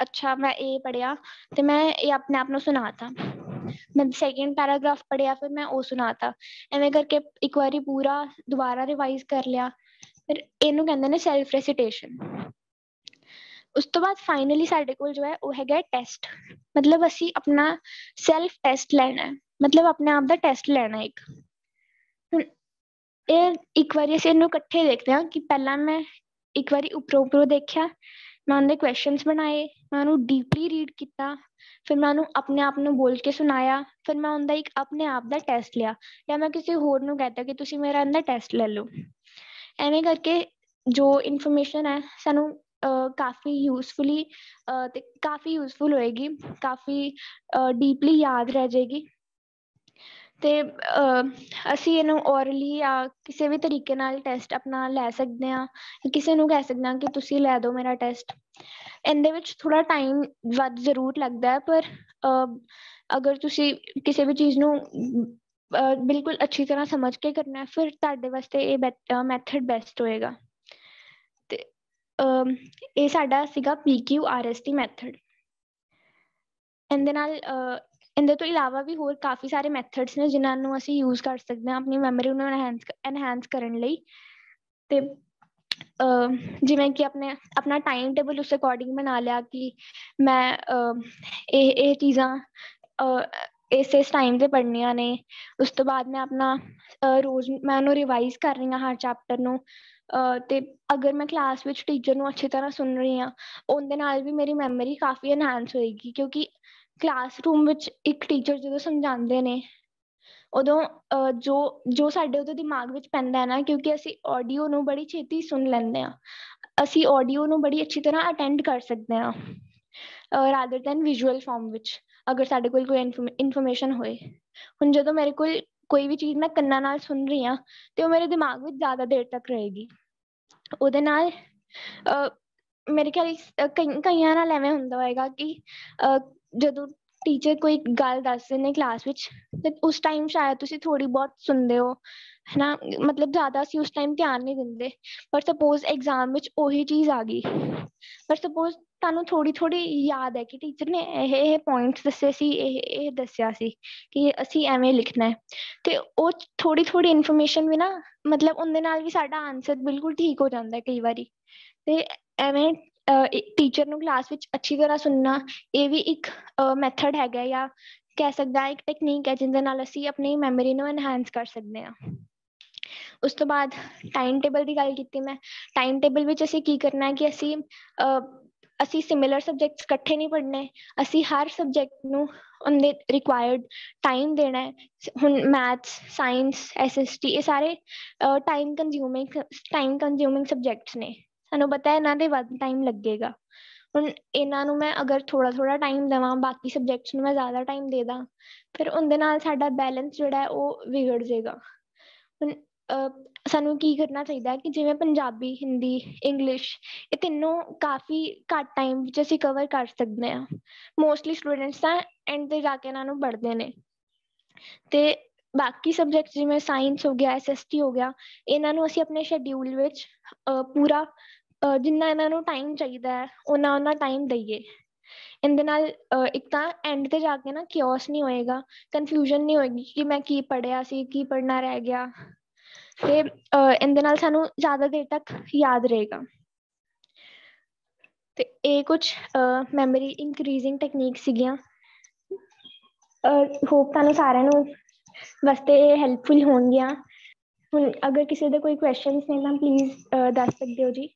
ਅੱਛਾ ਮੈਂ ਇਹ ਪੜ੍ਹਿਆ ਤੇ ਮੈਂ ਇਹ ਆਪਣੇ ਆਪ ਨੂੰ ਸੁਣਾਤਾ, ਮੈਂ ਸੈਕਿੰਡ ਪੈਰਾਗ੍ਰਾਫ ਪੜ੍ਹਿਆ ਫਿਰ ਮੈਂ ਉਹ ਸੁਣਾਤਾ। ਐਵੇਂ ਕਰਕੇ ਇੱਕ ਵਾਰੀ ਪੂਰਾ ਦੁਬਾਰਾ ਰਿਵਾਈਜ਼ ਕਰ ਲਿਆ, ਫਿਰ ਇਹਨੂੰ ਕਹਿੰਦੇ ਨੇ ਸੈਲਫ ਰੈਸੀਟੇਸ਼ਨ। ਉਸ ਤੋਂ ਬਾਅਦ ਫਾਈਨਲੀ ਸਾਡੇ ਕੋਲ ਜੋ ਹੈ ਉਹ ਹੈਗਾ ਟੈਸਟ, ਮਤਲਬ ਅਸੀਂ ਆਪਣਾ ਸੈਲਫ ਟੈਸਟ ਲੈਣਾ ਹੈ, ਮਤਲਬ ਆਪਣੇ ਆਪ ਦਾ ਟੈਸਟ ਲੈਣਾ ਇੱਕ। ਹੁਣ ਇਹ ਇੱਕ ਵਾਰੀ ਅਸੀਂ ਇਹਨੂੰ ਇਕੱਠੇ ਦੇਖਦੇ ਹਾਂ ਕਿ ਪਹਿਲਾਂ ਮੈਂ ਇੱਕ ਵਾਰੀ ਉੱਪਰੋਂ ਦੇਖਿਆ, ਮੈਂ ਉਹਦੇ ਕੁਐਸਚਨਸ ਬਣਾਏ, ਮੈਂ ਉਹਨੂੰ ਡੀਪਲੀ ਰੀਡ ਕੀਤਾ, ਫਿਰ ਮੈਂ ਉਹਨੂੰ ਆਪਣੇ ਆਪ ਨੂੰ ਬੋਲ ਕੇ ਸੁਣਾਇਆ, ਫਿਰ ਮੈਂ ਉਹਦਾ ਇੱਕ ਆਪਣੇ ਆਪ ਦਾ ਟੈਸਟ ਲਿਆ, ਜਾਂ ਮੈਂ ਕਿਸੇ ਹੋਰ ਨੂੰ ਕਹਿਤਾ ਕਿ ਤੁਸੀਂ ਮੇਰਾ ਇਹਦਾ ਟੈਸਟ ਲੈ ਲਓ। ਐਵੇਂ ਕਰਕੇ ਜੋ ਇਨਫੋਰਮੇਸ਼ਨ ਹੈ ਸਾਨੂੰ ਕਾਫੀ ਯੂਜ਼ਫੁਲੀ ਤੇ ਕਾਫੀ ਯੂਜ਼ਫੁਲ ਹੋਏਗੀ, ਕਾਫੀ ਡੀਪਲੀ ਯਾਦ ਰਹਿ ਜਾਏਗੀ। ਤੇ ਅਸੀਂ ਇਹਨੂੰ ਔਰਲੀ ਜਾਂ ਕਿਸੇ ਵੀ ਤਰੀਕੇ ਨਾਲ ਟੈਸਟ ਆਪਣਾ ਲੈ ਸਕਦੇ ਹਾਂ, ਕਿਸੇ ਨੂੰ ਕਹਿ ਸਕਦੇ ਹਾਂ ਕਿ ਤੁਸੀਂ ਲੈ ਦਿਓ ਮੇਰਾ ਟੈਸਟ। ਇਹਦੇ ਵਿੱਚ ਥੋੜ੍ਹਾ ਟਾਈਮ ਵੱਧ ਜ਼ਰੂਰ ਲੱਗਦਾ ਹੈ, ਪਰ ਅਗਰ ਤੁਸੀਂ ਕਿਸੇ ਵੀ ਚੀਜ਼ ਨੂੰ ਬਿਲਕੁਲ ਅੱਛੀ ਤਰ੍ਹਾਂ ਸਮਝ ਕੇ ਕਰਨਾ, ਫਿਰ ਤੁਹਾਡੇ ਵਾਸਤੇ ਇਹ ਮੈਥਡ ਬੈਸਟ ਹੋਏਗਾ। ਤੇ ਇਹ ਸਾਡਾ ਸੀਗਾ PQRST ਮੈਥਡ। ਇਹਦੇ ਨਾਲ ਇਹਦੇ ਤੋਂ ਇਲਾਵਾ ਵੀ ਹੋਰ ਕਾਫੀ ਸਾਰੇ ਮੈਥਡਸ ਨੇ ਜਿਨ੍ਹਾਂ ਨੂੰ ਅਸੀਂ ਯੂਜ਼ ਕਰ ਸਕਦੇ ਹਾਂ ਆਪਣੀ ਮੈਮਰੀ ਨੂੰ ਐਨਹਾਂਸ ਕਰਨ ਲਈ। ਤੇ ਜਿਵੇਂ ਕਿ ਆਪਣਾ ਟਾਈਮ ਟੇਬਲ ਉਸ ਅਕੋਰਡਿੰਗ ਬਣਾ ਲਿਆ ਕਿ ਮੈਂ ਇਹ ਚੀਜ਼ਾਂ ਇਸ ਟਾਈਮ 'ਤੇ ਪੜ੍ਹਨੀਆਂ ਨੇ। ਉਸ ਤੋਂ ਬਾਅਦ ਮੈਂ ਆਪਣਾ ਰੋਜ਼ ਮੈਂ ਉਹਨੂੰ ਰਿਵਾਈਜ਼ ਕਰ ਰਹੀ ਹਾਂ ਹਰ ਚੈਪਟਰ ਨੂੰ। ਤੇ ਅਗਰ ਮੈਂ ਕਲਾਸ ਵਿੱਚ ਟੀਚਰ ਨੂੰ ਅੱਛੀ ਤਰ੍ਹਾਂ ਸੁਣ ਰਹੀ ਹਾਂ, ਉਹਦੇ ਨਾਲ ਵੀ ਮੇਰੀ ਮੈਮਰੀ ਕਾਫੀ ਐਨਹਾਂਸ ਹੋਏਗੀ, ਕਿਉਂਕਿ ਕਲਾਸਰੂਮ ਵਿੱਚ ਇੱਕ ਟੀਚਰ ਜਦੋਂ ਸਮਝਾਉਂਦੇ ਨੇ ਉਦੋਂ ਜੋ ਸਾਡੇ ਉਹਦੇ ਦਿਮਾਗ ਵਿੱਚ ਪੈਂਦਾ ਹੈ ਨਾ, ਕਿਉਂਕਿ ਅਸੀਂ ਆਡੀਓ ਨੂੰ ਬੜੀ ਛੇਤੀ ਸੁਣ ਲੈਂਦੇ ਹਾਂ, ਅਸੀਂ ਆਡੀਓ ਨੂੰ ਬੜੀ ਅੱਛੀ ਤਰ੍ਹਾਂ ਅਟੈਂਡ ਕਰ ਸਕਦੇ ਹਾਂ ਰਾਦਰ ਦੈਨ ਵਿਜ਼ੂਅਲ ਫਾਰਮ ਵਿੱਚ, ਅਗਰ ਸਾਡੇ ਕੋਲ ਕੋਈ ਇਨਫੋਰਮੇਸ਼ਨ ਹੋਏ। ਹੁਣ ਜਦੋਂ ਮੇਰੇ ਕੋਲ ਕੋਈ ਵੀ ਚੀਜ਼ ਮੈਂ ਕੰਨਾਂ ਨਾਲ ਸੁਣ ਰਹੀ ਹਾਂ ਤੇ ਉਹ ਮੇਰੇ ਦਿਮਾਗ ਵਿੱਚ ਜ਼ਿਆਦਾ ਦੇਰ ਤੱਕ ਰਹੇਗੀ। ਉਹਦੇ ਨਾਲ ਮੇਰੇ ਖਿਆਲ ਕਈਆਂ ਨਾਲ ਐਵੇਂ ਹੁੰਦਾ ਹੋਏਗਾ ਕਿ ਜਦੋਂ ਟੀਚਰ ਕੋਈ ਗੱਲ ਦੱਸਦੇ ਨੇ ਕਲਾਸ ਵਿੱਚ ਤੇ ਉਸ ਟਾਈਮ ਸ਼ਾਇਦ ਤੁਸੀਂ ਥੋੜੀ ਬਹੁਤ ਸੁਣਦੇ ਹੋ, ਹੈ ਨਾ, ਮਤਲਬ ਜ਼ਿਆਦਾ ਅਸੀਂ ਉਸ ਟਾਈਮ ਧਿਆਨ ਨਹੀਂ ਦਿੰਦੇ। ਪਰ ਸਪੋਜ਼ ਐਗਜ਼ਾਮ ਵਿੱਚ ਉਹੀ ਚੀਜ਼ ਆ ਗਈ, ਪਰ ਸਪੋਜ਼ ਤੁਹਾਨੂੰ ਥੋੜੀ ਯਾਦ ਹੈ ਕਿ ਟੀਚਰ ਨੇ ਇਹ ਪੁਆਇੰਟਸ ਦੱਸੇ ਸੀ, ਇਹ ਦੱਸਿਆ ਸੀ ਕਿ ਅਸੀਂ ਐਵੇਂ ਲਿਖਣਾ ਹੈ, ਤੇ ਉਹ ਥੋੜੀ ਇਨਫੋਰਮੇਸ਼ਨ ਵੀ ਨਾ, ਮਤਲਬ ਉਹਦੇ ਨਾਲ ਵੀ ਸਾਡਾ ਆਨਸਰ ਬਿਲਕੁਲ ਠੀਕ ਹੋ ਜਾਂਦਾ ਕਈ ਵਾਰੀ। ਤੇ ਐਵੇਂ ਟੀਚਰ ਨੂੰ ਕਲਾਸ ਵਿੱਚ ਅੱਛੀ ਤਰ੍ਹਾਂ ਸੁਣਨਾ, ਇਹ ਵੀ ਇੱਕ ਮੈਥਡ ਹੈਗਾ, ਜਾਂ ਕਹਿ ਸਕਦਾ ਇੱਕ ਟੈਕਨੀਕ ਹੈ ਜਿਹਦੇ ਨਾਲ ਅਸੀਂ ਆਪਣੀ ਮੈਮਰੀ ਨੂੰ ਐਨਹਾਂਸ ਕਰ ਸਕਦੇ ਹਾਂ। ਉਸ ਤੋਂ ਬਾਅਦ ਟਾਈਮ ਟੇਬਲ ਦੀ ਗੱਲ ਕੀਤੀ ਮੈਂ। ਟਾਈਮ ਟੇਬਲ ਵਿੱਚ ਅਸੀਂ ਕੀ ਕਰਨਾ ਕਿ ਅਸੀਂ ਸਿਮਿਲਰ ਸਬਜੈਕਟਸ ਇਕੱਠੇ ਨਹੀਂ ਪੜ੍ਹਨੇ, ਅਸੀਂ ਹਰ ਸਬਜੈਕਟ ਨੂੰ ਉਹਦੇ ਰਿਕੁਆਇਰਡ ਟਾਈਮ ਦੇਣਾ ਹੈ। ਹੁਣ ਮੈਥਸ, ਸਾਇੰਸ, SST ਇਹ ਸਾਰੇ ਟਾਈਮ ਕੰਜ਼ਿਊਮਿੰਗ ਸਬਜੈਕਟਸ ਨੇ, ਸਾਨੂੰ ਪਤਾ ਹੈ ਇਹਨਾਂ ਦੇ ਵੱਧ ਟਾਈਮ ਲੱਗੇਗਾ। ਹੁਣ ਇਹਨਾਂ ਨੂੰ ਮੈਂ ਅਗਰ ਥੋੜਾ ਟਾਈਮ ਦੇਵਾਂ, ਬਾਕੀ ਸਬਜੈਕਟਸ ਨੂੰ ਮੈਂ ਜ਼ਿਆਦਾ ਟਾਈਮ ਦੇ ਦਾਂ, ਫਿਰ ਉਹਦੇ ਨਾਲ ਸਾਡਾ ਬੈਲੈਂਸ ਜਿਹੜਾ ਹੈ ਉਹ ਵਿਗੜ ਜਾਏਗਾ। ਹੁਣ ਸਾਨੂੰ ਕੀ ਕਰਨਾ ਚਾਹੀਦਾ ਕਿ ਜਿਵੇਂ ਪੰਜਾਬੀ, ਹਿੰਦੀ, ਇੰਗਲਿਸ਼ ਇਹ ਤਿੰਨੋਂ ਕਾਫੀ ਘੱਟ ਟਾਈਮ ਵਿੱਚ ਅਸੀਂ ਕਵਰ ਕਰ ਸਕਦੇ ਹਾਂ। ਮੋਸਟਲੀ ਸਟੂਡੈਂਟਸ ਤਾਂ ਐਂਡ ਤੇ ਜਾ ਕੇ ਇਹਨਾਂ ਨੂੰ ਪੜ੍ਹਦੇ ਨੇ, ਤੇ ਬਾਕੀ ਸਬਜੈਕਟ ਜਿਵੇਂ ਸਾਇੰਸ ਹੋ ਗਿਆ, SST ਹੋ ਗਿਆ, ਇਹਨਾਂ ਨੂੰ ਅਸੀਂ ਆਪਣੇ ਸ਼ੈਡਿਊਲ ਵਿੱਚ ਪੂਰਾ ਜਿੰਨਾ ਇਹਨਾਂ ਨੂੰ ਟਾਈਮ ਚਾਹੀਦਾ ਹੈ ਉਹਨਾਂ ਟਾਈਮ ਦਈਏ। ਇਹਦੇ ਨਾਲ ਇੱਕ ਤਾਂ ਐਂਡ ਤੇ ਜਾ ਕੇ ਨਾ ਕਿਓਸ ਨਹੀਂ ਹੋਏਗਾ, ਕਨਫਿਊਜ਼ਨ ਨਹੀਂ ਹੋਏਗੀ ਕਿ ਮੈਂ ਕੀ ਪੜ੍ਹਿਆ ਸੀ, ਕੀ ਪੜ੍ਹਨਾ ਰਹਿ ਗਿਆ, ਤੇ ਇਹਦੇ ਨਾਲ ਸਾਨੂੰ ਜ਼ਿਆਦਾ ਦੇਰ ਤੱਕ ਯਾਦ ਰਹੇਗਾ। ਤੇ ਇਹ ਕੁਛ ਮੈਮਰੀ ਇਨਕਰੀਜ਼ਿੰਗ ਟੈਕਨੀਕ ਸੀਗੀਆਂ। ਹੋਪ ਤੁਹਾਨੂੰ ਸਾਰਿਆਂ ਨੂੰ ਵਾਸਤੇ ਇਹ ਹੈਲਪਫੁਲ ਹੋਣਗੀਆਂ। ਹੁਣ ਅਗਰ ਕਿਸੇ ਦੇ ਕੋਈ ਕੁਐਸਚਨਸ ਨੇ ਤਾਂ ਪਲੀਜ਼ ਦੱਸ ਸਕਦੇ ਹੋ ਜੀ।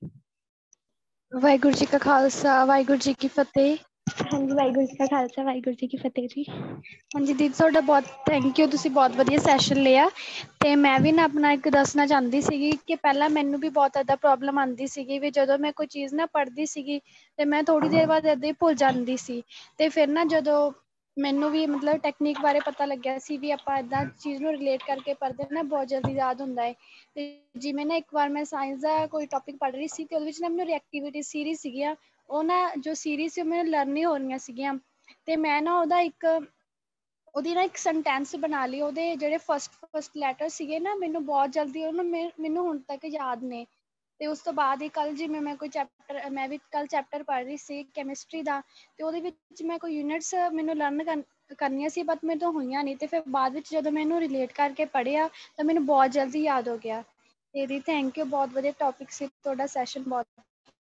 ਵਾਹਿਗੁਰੂ ਜੀ ਕਾ ਖਾਲਸਾ, ਵਾਹਿਗੁਰੂ ਜੀ ਕੀ ਫਤਿਹ। ਹਾਂਜੀ, ਵਾਹਿਗੁਰੂ ਜੀ ਕਾ ਖਾਲਸਾ, ਵਾਹਿਗੁਰੂ ਜੀ ਕੀ ਫਤਿਹ ਜੀ। ਹਾਂਜੀ ਦੀਦੀ, ਤੁਹਾਡਾ ਬਹੁਤ ਥੈਂਕ ਯੂ, ਤੁਸੀਂ ਬਹੁਤ ਵਧੀਆ ਸੈਸ਼ਨ ਲਿਆ। ਅਤੇ ਮੈਂ ਵੀ ਨਾ ਆਪਣਾ ਇੱਕ ਦੱਸਣਾ ਚਾਹੁੰਦੀ ਸੀਗੀ ਕਿ ਪਹਿਲਾਂ ਮੈਨੂੰ ਵੀ ਬਹੁਤ ਇੱਦਾਂ ਪ੍ਰੋਬਲਮ ਆਉਂਦੀ ਸੀਗੀ ਵੀ ਜਦੋਂ ਮੈਂ ਕੋਈ ਚੀਜ਼ ਨਾ ਪੜ੍ਹਦੀ ਸੀਗੀ ਅਤੇ ਮੈਂ ਥੋੜ੍ਹੀ ਦੇਰ ਬਾਅਦ ਇੱਦਾਂ ਹੀ ਭੁੱਲ ਜਾਂਦੀ ਸੀ। ਅਤੇ ਫਿਰ ਨਾ ਜਦੋਂ ਮੈਨੂੰ ਵੀ ਮਤਲਬ ਟੈਕਨੀਕ ਬਾਰੇ ਪਤਾ ਲੱਗਿਆ ਸੀ ਵੀ ਆਪਾਂ ਇੱਦਾਂ ਚੀਜ਼ ਨੂੰ ਰਿਲੇਟ ਕਰਕੇ ਪੜ੍ਹਦੇ ਨਾ ਬਹੁਤ ਜਲਦੀ ਯਾਦ ਹੁੰਦਾ ਹੈ। ਅਤੇ ਜਿਵੇਂ ਨਾ ਇੱਕ ਵਾਰ ਮੈਂ ਸਾਇੰਸ ਦਾ ਕੋਈ ਟੋਪਿਕ ਪੜ੍ਹ ਰਹੀ ਸੀ ਅਤੇ ਉਹਦੇ ਵਿੱਚ ਨਾ ਮੈਨੂੰ ਰਿਐਕਟੀਵਿਟੀ ਸੀਰੀਜ਼ ਸੀਗੀਆਂ, ਉਹ ਨਾ ਜੋ ਸੀਰੀਜ਼ ਸੀ ਉਹ ਮੈਨੂੰ ਲਰਨ ਨਹੀਂ ਹੋ ਰਹੀਆਂ ਸੀਗੀਆਂ, ਅਤੇ ਮੈਂ ਨਾ ਉਹਦੀ ਨਾ ਇੱਕ ਸੈਂਟੈਂਸ ਬਣਾ ਲਈ। ਉਹਦੇ ਜਿਹੜੇ ਫਸਟ ਲੈਟਰ ਸੀਗੇ ਨਾ, ਮੈਨੂੰ ਬਹੁਤ ਜਲਦੀ ਮੈਨੂੰ ਹੁਣ ਤੱਕ ਯਾਦ ਨੇ। ਅਤੇ ਉਸ ਤੋਂ ਬਾਅਦ ਹੀ ਕੱਲ੍ਹ ਜਿਵੇਂ ਮੈਂ ਵੀ ਕੱਲ੍ਹ ਚੈਪਟਰ ਪੜ੍ਹ ਰਹੀ ਸੀ ਕੈਮਿਸਟਰੀ ਦਾ, ਅਤੇ ਉਹਦੇ ਵਿੱਚ ਮੈਂ ਕੋਈ ਯੂਨਿਟਸ ਮੈਨੂੰ ਲਰਨ ਕਰਨੀਆਂ ਸੀ, ਬਟ ਮੇਰੇ ਤੋਂ ਹੋਈਆਂ ਨਹੀਂ। ਅਤੇ ਫਿਰ ਬਾਅਦ ਵਿੱਚ ਜਦੋਂ ਮੈਂ ਇਹਨੂੰ ਰਿਲੇਟ ਕਰਕੇ ਪੜ੍ਹਿਆ ਤਾਂ ਮੈਨੂੰ ਬਹੁਤ ਜਲਦੀ ਯਾਦ ਹੋ ਗਿਆ। ਤੇ ਦੀ ਥੈਂਕ ਯੂ, ਬਹੁਤ ਵਧੀਆ ਟੋਪਿਕ ਸੀ ਤੁਹਾਡਾ, ਸੈਸ਼ਨ ਬਹੁਤ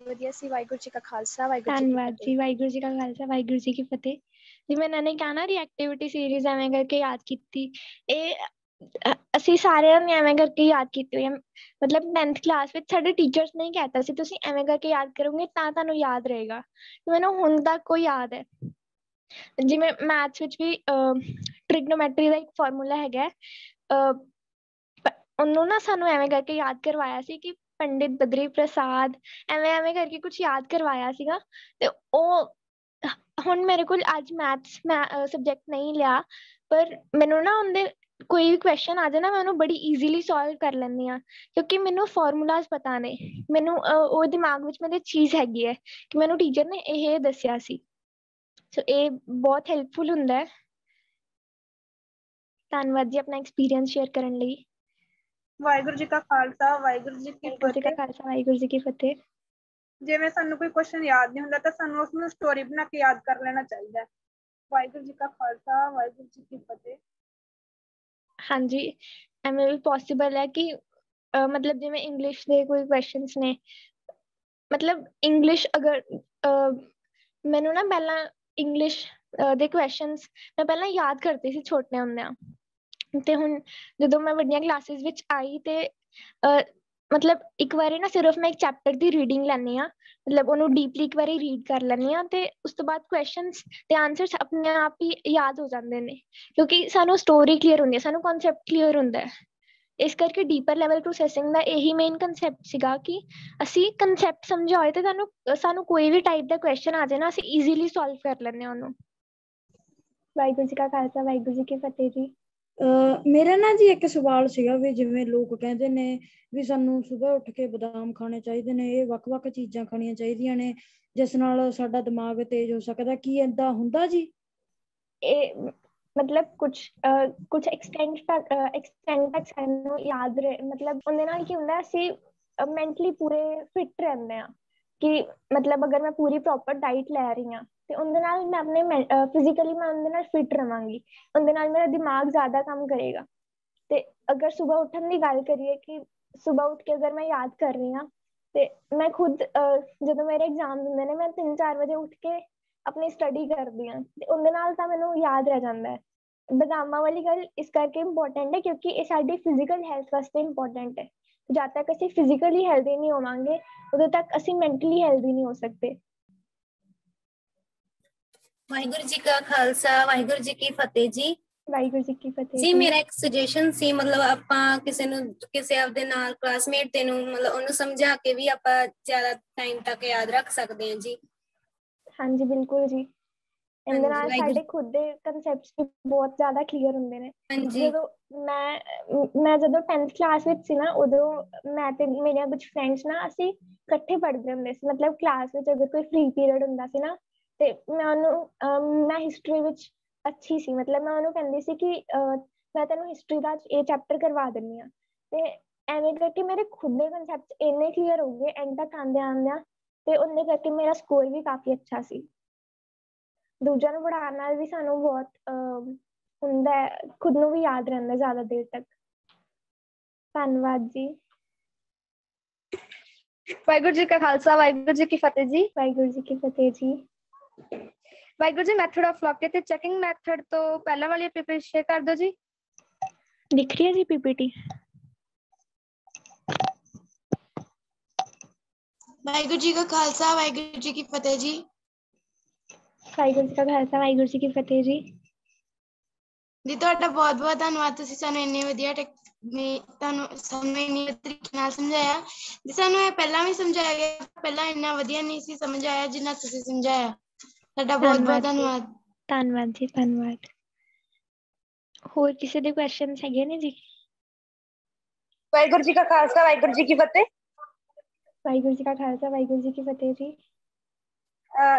ਵਧੀਆ ਸੀ। ਵਾਹਿਗੁਰੂ ਜੀ ਕਾ ਖਾਲਸਾ, ਵਾਹਿਗੁਰੂ ਜੀ ਕੀ ਧੰਨਵਾਦ ਫਤਿਹ। ਜੀ। ਵਾਹਿਗੁਰੂ ਜੀ ਕਾ ਖਾਲਸਾ, ਵਾਹਿਗੁਰੂ ਜੀ ਕੀ ਫਤਿਹ। ਜਿਵੇਂ ਇਹਨਾਂ ਨੇ ਕਿਹਾ ਨਾ ਰਿਐਕਟੀਵਿਟੀ ਸੀਰੀਜ਼ ਐਵੇਂ ਕਰਕੇ ਯਾਦ ਕੀਤੀ, ਇਹ ਅਸੀਂ ਸਾਰਿਆਂ ਨੇ ਐਵੇਂ ਕਰਕੇ ਯਾਦ ਕੀਤੀ ਹੋਈ ਹੈ। ਮਤਲਬ 10th ਕਲਾਸ ਵਿੱਚ ਸਾਡੇ ਟੀਚਰਸ ਨੇ ਹੀ ਕਹਿਤਾ ਸੀ ਤੁਸੀਂ ਐਵੇਂ ਕਰਕੇ ਯਾਦ ਕਰੋਗੇ ਤਾਂ ਤੁਹਾਨੂੰ ਯਾਦ ਰਹੇਗਾ। ਮੈਨੂੰ ਹੁਣ ਤੱਕ ਕੋਈ ਯਾਦ ਹੈ। ਜਿਵੇਂ ਮੈਥਸ ਵਿੱਚ ਵੀ ਟ੍ਰਿਗਨੋਮੈਟਰੀ ਦਾ ਇੱਕ ਫਾਰਮੂਲਾ ਹੈਗਾ, ਉਹਨੂੰ ਨਾ ਸਾਨੂੰ ਐਵੇਂ ਕਰਕੇ ਯਾਦ ਕਰਵਾਇਆ ਸੀ ਕਿ ਪੰਡਿਤ ਬਦਰੀ ਪ੍ਰਸਾਦ ਐਵੇਂ ਕਰਕੇ ਕੁਛ ਯਾਦ ਕਰਵਾਇਆ ਸੀਗਾ। ਤੇ ਉਹ ਹੁਣ ਮੇਰੇ ਕੋਲ ਅੱਜ ਮੈਥਸ ਸਬਜੈਕਟ ਨਹੀਂ ਲਿਆ, ਪਰ ਮੈਨੂੰ ਨਾ ਉਹਦੇ ਕੋਈ ਵੀ ਕੁਐਸਚਨ ਆ ਜਾਏ ਨਾ ਮੈਂ ਉਹਨੂੰ ਬੜੀ ਈਜ਼ੀਲੀ ਸੋਲਵ ਕਰ ਲੈਂਦੀ ਹਾਂ, ਕਿਉਂਕਿ ਮੈਨੂੰ ਫਾਰਮੂਲਾਜ਼ ਪਤਾ ਨੇ। ਮੈਨੂੰ ਉਹ ਦਿਮਾਗ ਵਿੱਚ ਮੇਰੇ ਚੀਜ਼ ਹੈਗੀ ਹੈ ਕਿ ਮੈਨੂੰ ਟੀਚਰ ਨੇ ਇਹ ਦੱਸਿਆ ਸੀ। ਸੋ ਇਹ ਬਹੁਤ ਹੈਲਪਫੁਲ ਹੁੰਦਾ ਹੈ। ਧੰਨਵਾਦ ਜੀ ਆਪਣਾ ਐਕਸਪੀਰੀਅੰਸ ਸ਼ੇਅਰ ਕਰਨ ਲਈ। ਵਾਹਿਗੁਰੂ ਜੀ ਕਾ ਖਾਲਸਾ, ਵਾਹਿਗੁਰੂ ਜੀ ਕੀ ਵਾਹਿਗੁਰੂ ਜੀ ਕਾ ਫਤਿਹ। ਖਾਲਸਾ, ਵਾਹਿਗੁਰੂ ਜੀ ਕੀ ਫਤਿਹ। ਜਿਵੇਂ ਸਾਨੂੰ ਕੋਈ ਕੁਐਸਚਨ ਯਾਦ ਨਹੀਂ ਹੁੰਦਾ ਤਾਂ ਸਾਨੂੰ ਉਸਨੂੰ ਸਟੋਰੀ ਬਣਾ ਕੇ ਯਾਦ ਕਰ ਲੈਣਾ ਚਾਹੀਦਾ ਹੈ। ਵਾਹਿਗੁਰੂ ਜੀ ਕਾ ਖਾਲਸਾ, ਵਾਹਿਗੁਰੂ ਜੀ ਕੀ ਫਤਿਹ। ਹਾਂਜੀ, ਐਵੇਂ ਵੀ ਪੋਸੀਬਲ ਹੈ ਕਿ ਮਤਲਬ ਜਿਵੇਂ ਇੰਗਲਿਸ਼ ਦੇ ਕੋਈ ਕੁਐਸਚਨਸ ਨੇ, ਮਤਲਬ ਇੰਗਲਿਸ਼ ਅਗਰ ਮੈਨੂੰ ਨਾ ਪਹਿਲਾਂ ਇੰਗਲਿਸ਼ ਦੇ ਕੁਐਸਚਨਸ ਮੈਂ ਪਹਿਲਾਂ ਯਾਦ ਕਰਦੀ ਸੀ ਛੋਟੇ ਹੁੰਦਿਆਂ, ਤੇ ਹੁਣ ਜਦੋਂ ਮੈਂ ਵੱਡੀਆਂ ਕਲਾਸਿਸ ਵਿੱਚ ਆਈ ਤੇ ਮਤਲਬ ਇੱਕ ਵਾਰੀ ਨਾ ਸਿਰਫ ਮੈਂ ਇੱਕ ਚੈਪਟਰ ਦੀ ਰੀਡਿੰਗ ਲੈਂਦੀ ਹਾਂ, ਮਤਲਬ ਉਹਨੂੰ ਡੀਪਲੀ ਇੱਕ ਵਾਰੀ ਰੀਡ ਕਰ ਲੈਂਦੀ ਹਾਂ, ਤੇ ਉਸ ਤੋਂ ਬਾਅਦ ਕੁਐਸਚਨਸ ਤੇ ਆਨਸਰਸ ਆਪਣੇ ਆਪ ਹੀ ਯਾਦ ਹੋ ਜਾਂਦੇ ਨੇ, ਕਿਉਂਕਿ ਸਾਨੂੰ ਸਟੋਰੀ ਕਲੀਅਰ ਹੁੰਦੀ ਹੈ, ਸਾਨੂੰ ਕਨਸੈਪਟ ਕਲੀਅਰ ਹੁੰਦਾ ਹੈ। ਇਸ ਕਰਕੇ ਡੀਪਰ ਲੈਵਲ ਪ੍ਰੋਸੈਸਿੰਗ ਦਾ ਇਹੀ ਮੇਨ ਕਨਸੈਪਟ ਸੀਗਾ ਕਿ ਅਸੀਂ ਕਨਸੈਪਟ ਸਮਝਿਆ ਹੋਏ ਤੇ ਸਾਨੂੰ ਕੋਈ ਵੀ ਟਾਈਪ ਦਾ ਕੁਐਸਚਨ ਆ ਜਾਏ ਨਾ, ਅਸੀਂ ਈਜ਼ੀਲੀ ਸੋਲਵ ਕਰ ਲੈਂਦੇ ਹਾਂ ਉਹਨੂੰ। ਵਾਹਿਗੁਰੂ ਜੀ ਕਾ ਖਾਲਸਾ, ਵਾਹਿਗੁਰੂ ਜੀ ਕੀ ਫਤਿਹ ਜੀ। ਮੇਰਾ ਨਾ ਜੀ ਇੱਕ ਸਵਾਲ ਸੀਗਾ ਵੀ ਜਿਵੇਂ ਲੋਕ ਕਹਿੰਦੇ ਨੇ ਵੀ ਸਾਨੂੰ ਸੁਬਾਹ ਉੱਠ ਕੇ ਬਦਾਮ ਖਾਣੇ ਚਾਹੀਦੇ ਨੇ, ਇਹ ਵੱਖ-ਵੱਖ ਚੀਜ਼ਾਂ ਖਾਣੀਆਂ ਚਾਹੀਦੀਆਂ ਨੇ ਜਿਸ ਨਾਲ ਸਾਡਾ ਦਿਮਾਗ ਤੇਜ਼ ਹੋ ਸਕਦਾ, ਕੀ ਏਦਾਂ ਹੁੰਦਾ ਜੀ? ਇਹ ਮਤਲਬ ਕੁਝ ਐਕਸਟੈਂਟ ਤੱਕ ਸਾਨੂੰ ਯਾਦ ਮਤਲਬ ਉਹਦੇ ਨਾਲ ਕੀ ਹੁੰਦਾ, ਅਸੀਂ ਮੈਂਟਲੀ ਪੂਰੇ ਫਿੱਟ ਰਹਿੰਦੇ ਆ, ਕਿ ਮਤਲਬ ਅਗਰ ਮੈਂ ਪੂਰੀ ਪ੍ਰੋਪਰ ਡਾਈਟ ਲੈ ਰਹੀ ਹਾਂ ਤੇ ਉਹਦੇ ਨਾਲ ਮੈਂ ਆਪਣੇ ਫਿਜ਼ੀਕਲੀ ਮੈਂ ਉਹਦੇ ਨਾਲ ਫਿੱਟ ਰਵਾਂਗੀ, ਉਹਦੇ ਨਾਲ ਮੇਰਾ ਦਿਮਾਗ ਜ਼ਿਆਦਾ ਕੰਮ ਕਰੇਗਾ। ਤੇ ਅਗਰ ਸੁਬਾਹ ਉੱਠਣ ਦੀ ਗੱਲ ਕਰੀਏ ਕਿ ਸੁਬਾਹ ਉੱਠ ਕੇ ਅਗਰ ਮੈਂ ਯਾਦ ਕਰ ਰਹੀ ਹਾਂ, ਤੇ ਮੈਂ ਖੁਦ ਜਦੋਂ ਮੇਰੇ ਐਗਜ਼ਾਮ ਹੁੰਦੇ ਨੇ, ਮੈਂ 3-4 ਵਜੇ ਉੱਠ ਕੇ ਆਪਣੀ ਸਟੱਡੀ ਕਰਦੀ ਹਾਂ, ਤੇ ਉਹਦੇ ਨਾਲ ਤਾਂ ਮੈਨੂੰ ਯਾਦ ਰਹਿ ਜਾਂਦਾ ਹੈ। ਬਦਾਮਾਂ ਵਾਲੀ ਗੱਲ ਇਸ ਕਰਕੇ ਇੰਪੋਰਟੈਂਟ ਹੈ ਕਿਉਂਕਿ ਇਹ ਸਾਡੀ ਫਿਜ਼ੀਕਲ ਹੈਲਥ ਵਾਸਤੇ ਇੰਪੋਰਟੈਂਟ ਹੈ। ਜਦ ਤੱਕ ਅਸੀਂ ਫਿਜ਼ੀਕਲੀ ਹੈਲਦੀ ਨਹੀਂ ਹੋਵਾਂਗੇ, ਉਦੋਂ ਤੱਕ ਅਸੀਂ ਮੈਂਟਲੀ ਹੈਲਦੀ ਨਹੀਂ ਹੋ ਸਕਦੇ। ਵਾਹਿਗੁਰੂ ਜੀ ਕਾ ਖਾਲਸਾ, ਵਾਹਿਗੁਰੂ ਜੀ ਕੀ ਫਤਿਹ ਜੀ। ਵਾਹਿਗੁਰੂ ਜੀ ਕੀ ਫਤਿਹ ਜੀ। ਮੇਰਾ ਇੱਕ ਸੁਜੈਸ਼ਨ ਸੀ, ਮਤਲਬ ਆਪਾਂ ਕਿਸੇ ਆਪਦੇ ਨਾਲ ਕਲਾਸਮੇਟ ਦੇ ਨੂੰ ਮਤਲਬ ਉਹਨੂੰ ਸਮਝਾ ਕੇ ਵੀ ਆਪਾਂ ਜ਼ਿਆਦਾ ਟਾਈਮ ਤੱਕ ਯਾਦ ਰੱਖ ਸਕਦੇ ਹਾਂ ਜੀ। ਹਾਂਜੀ ਬਿਲਕੁਲ ਜੀ, ਇਹਦੇ ਨਾਲ ਸਾਡੇ ਖੁਦ ਦੇ ਕਨਸੈਪਟਸ ਵੀ ਬਹੁਤ ਜ਼ਿਆਦਾ ਕਲੀਅਰ ਹੁੰਦੇ ਨੇ। ਜਦੋਂ ਮੈਂ ਜਦੋਂ 10th ਕਲਾਸ ਵਿੱਚ ਸੀ ਨਾ, ਉਦੋਂ ਮੈਂ ਤੇ ਮੇਰੀਆਂ ਕੁਝ ਫਰੈਂਡਸ ਨਾ ਅਸੀਂ ਇਕੱਠੇ ਪੜ੍ਹਦੇ ਹੁੰਦੇ ਸੀ। ਮਤਲਬ ਕਲਾਸ ਵਿੱਚ ਅਗਰ ਕੋਈ ਫ੍ਰੀ ਪੀਰੀਅਡ ਹੁੰਦਾ ਸੀ ਨਾ, ਤੇ ਮੈਂ ਹਿਸਟਰੀ ਵਿੱਚ ਅੱਛੀ ਸੀ, ਮਤਲਬ ਮੈਂ ਉਹਨੂੰ ਕਹਿੰਦੀ ਸੀ ਕਿ ਮੈਂ ਤੈਨੂੰ ਹਿਸਟਰੀ ਦਾ ਇਹ ਚੈਪਟਰ ਕਰਵਾ ਦਿੰਦੀ ਹਾਂ, ਤੇ ਐਵੇਂ ਕਰਕੇ ਮੇਰੇ ਖੁਦ ਦੇ ਕਨਸੈਪਟ ਇੰਨੇ ਕਲੀਅਰ ਹੋ ਗਏ ਐਂਡ ਤੱਕ ਆਉਂਦਿਆਂ, ਤੇ ਉਹਦੇ ਕਰਕੇ ਮੇਰਾ ਸਕੋਰ ਵੀ ਕਾਫੀ ਅੱਛਾ ਸੀ। ਦੂਜਿਆਂ ਨੂੰ ਪੜ੍ਹਾਉਣ ਨਾਲ ਵੀ ਸਾਨੂੰ ਬਹੁਤ ਹੁੰਦਾ ਹੈ, ਖੁਦ ਨੂੰ ਵੀ ਯਾਦ ਰਹਿੰਦਾ ਜ਼ਿਆਦਾ ਦੇਰ ਤੱਕ। ਧੰਨਵਾਦ ਜੀ। ਵਾਹਿਗੁਰੂ ਜੀ ਕਾ ਖਾਲਸਾ, ਵਾਹਿਗੁਰੂ ਜੀ ਕੀ ਫਤਿਹ ਜੀ। ਵਾਹਿਗੁਰੂ ਜੀ ਕੀ ਫਤਿਹ ਜੀ। Waheguru ji, method of locking ਤੇ ਚੈਕਿੰਗ ਮੈਥਡ ਤੋਂ ਪਹਿਲਾਂ ਵਾਲੀ ਪੀਪੀਟੀ ਸ਼ੇਅਰ ਕਰ ਦਿਓ ਜੀ। ਦਿਖ ਰਹੀ ਹੈ ਜੀ ਪੀਪੀਟੀ? ਵਾਹਿਗੁਰੂ ਜੀ ਕਾ ਖਾਲਸਾ, ਵਾਹਿਗੁਰੂ ਜੀ ਕੀ ਫਤਿਹ ਜੀ। ਵਾਹਿਗੁਰੂ ਜੀ ਕਾ ਖਾਲਸਾ, ਵਾਹਿਗੁਰੂ ਜੀ ਕੀ ਫਤਿਹ ਜੀ। ਜੀ ਤੁਹਾਡਾ ਬਹੁਤ ਬਹੁਤ ਧੰਨਵਾਦ, ਤੁਸੀਂ ਸਾਨੂੰ ਇੰਨੀ ਵਧੀਆ ਸਾਨੂੰ ਇੰਨੀ ਤਰੀਕੇ ਨਾਲ ਸਮਝਾਇਆ ਜੀ। ਸਾਨੂੰ ਇਹ ਪਹਿਲਾਂ ਵੀ ਸਮਝਾਇਆ ਗਿਆ, ਪਹਿਲਾਂ ਇੰਨਾ ਵਧੀਆ ਨਹੀਂ ਸੀ ਸਮਝ ਆਇਆ ਜਿੰਨਾ ਤੁਸੀਂ ਸਮਝਾਇਆ। ਤੁਹਾਡਾ ਬਹੁਤ ਬਹੁਤ ਧੰਨਵਾਦ। ਧੰਨਵਾਦ ਜੀ, ਧੰਨਵਾਦ। ਹੋਰ ਕਿਸੇ ਦੇ ਕੁਐਸਚਨਸ ਹੈਗੇ ਨੇ ਜੀ? ਵਾਹਿਗੁਰੂ ਜੀ ਕਾ ਖਾਲਸਾ, ਵਾਹਿਗੁਰੂ ਜੀ ਕੀ ਫਤਿਹ। ਵਾਹਿਗੁਰੂ ਜੀ ਕਾ ਖਾਲਸਾ, ਵਾਹਿਗੁਰੂ ਜੀ ਕੀ ਫਤਿਹ ਜੀ।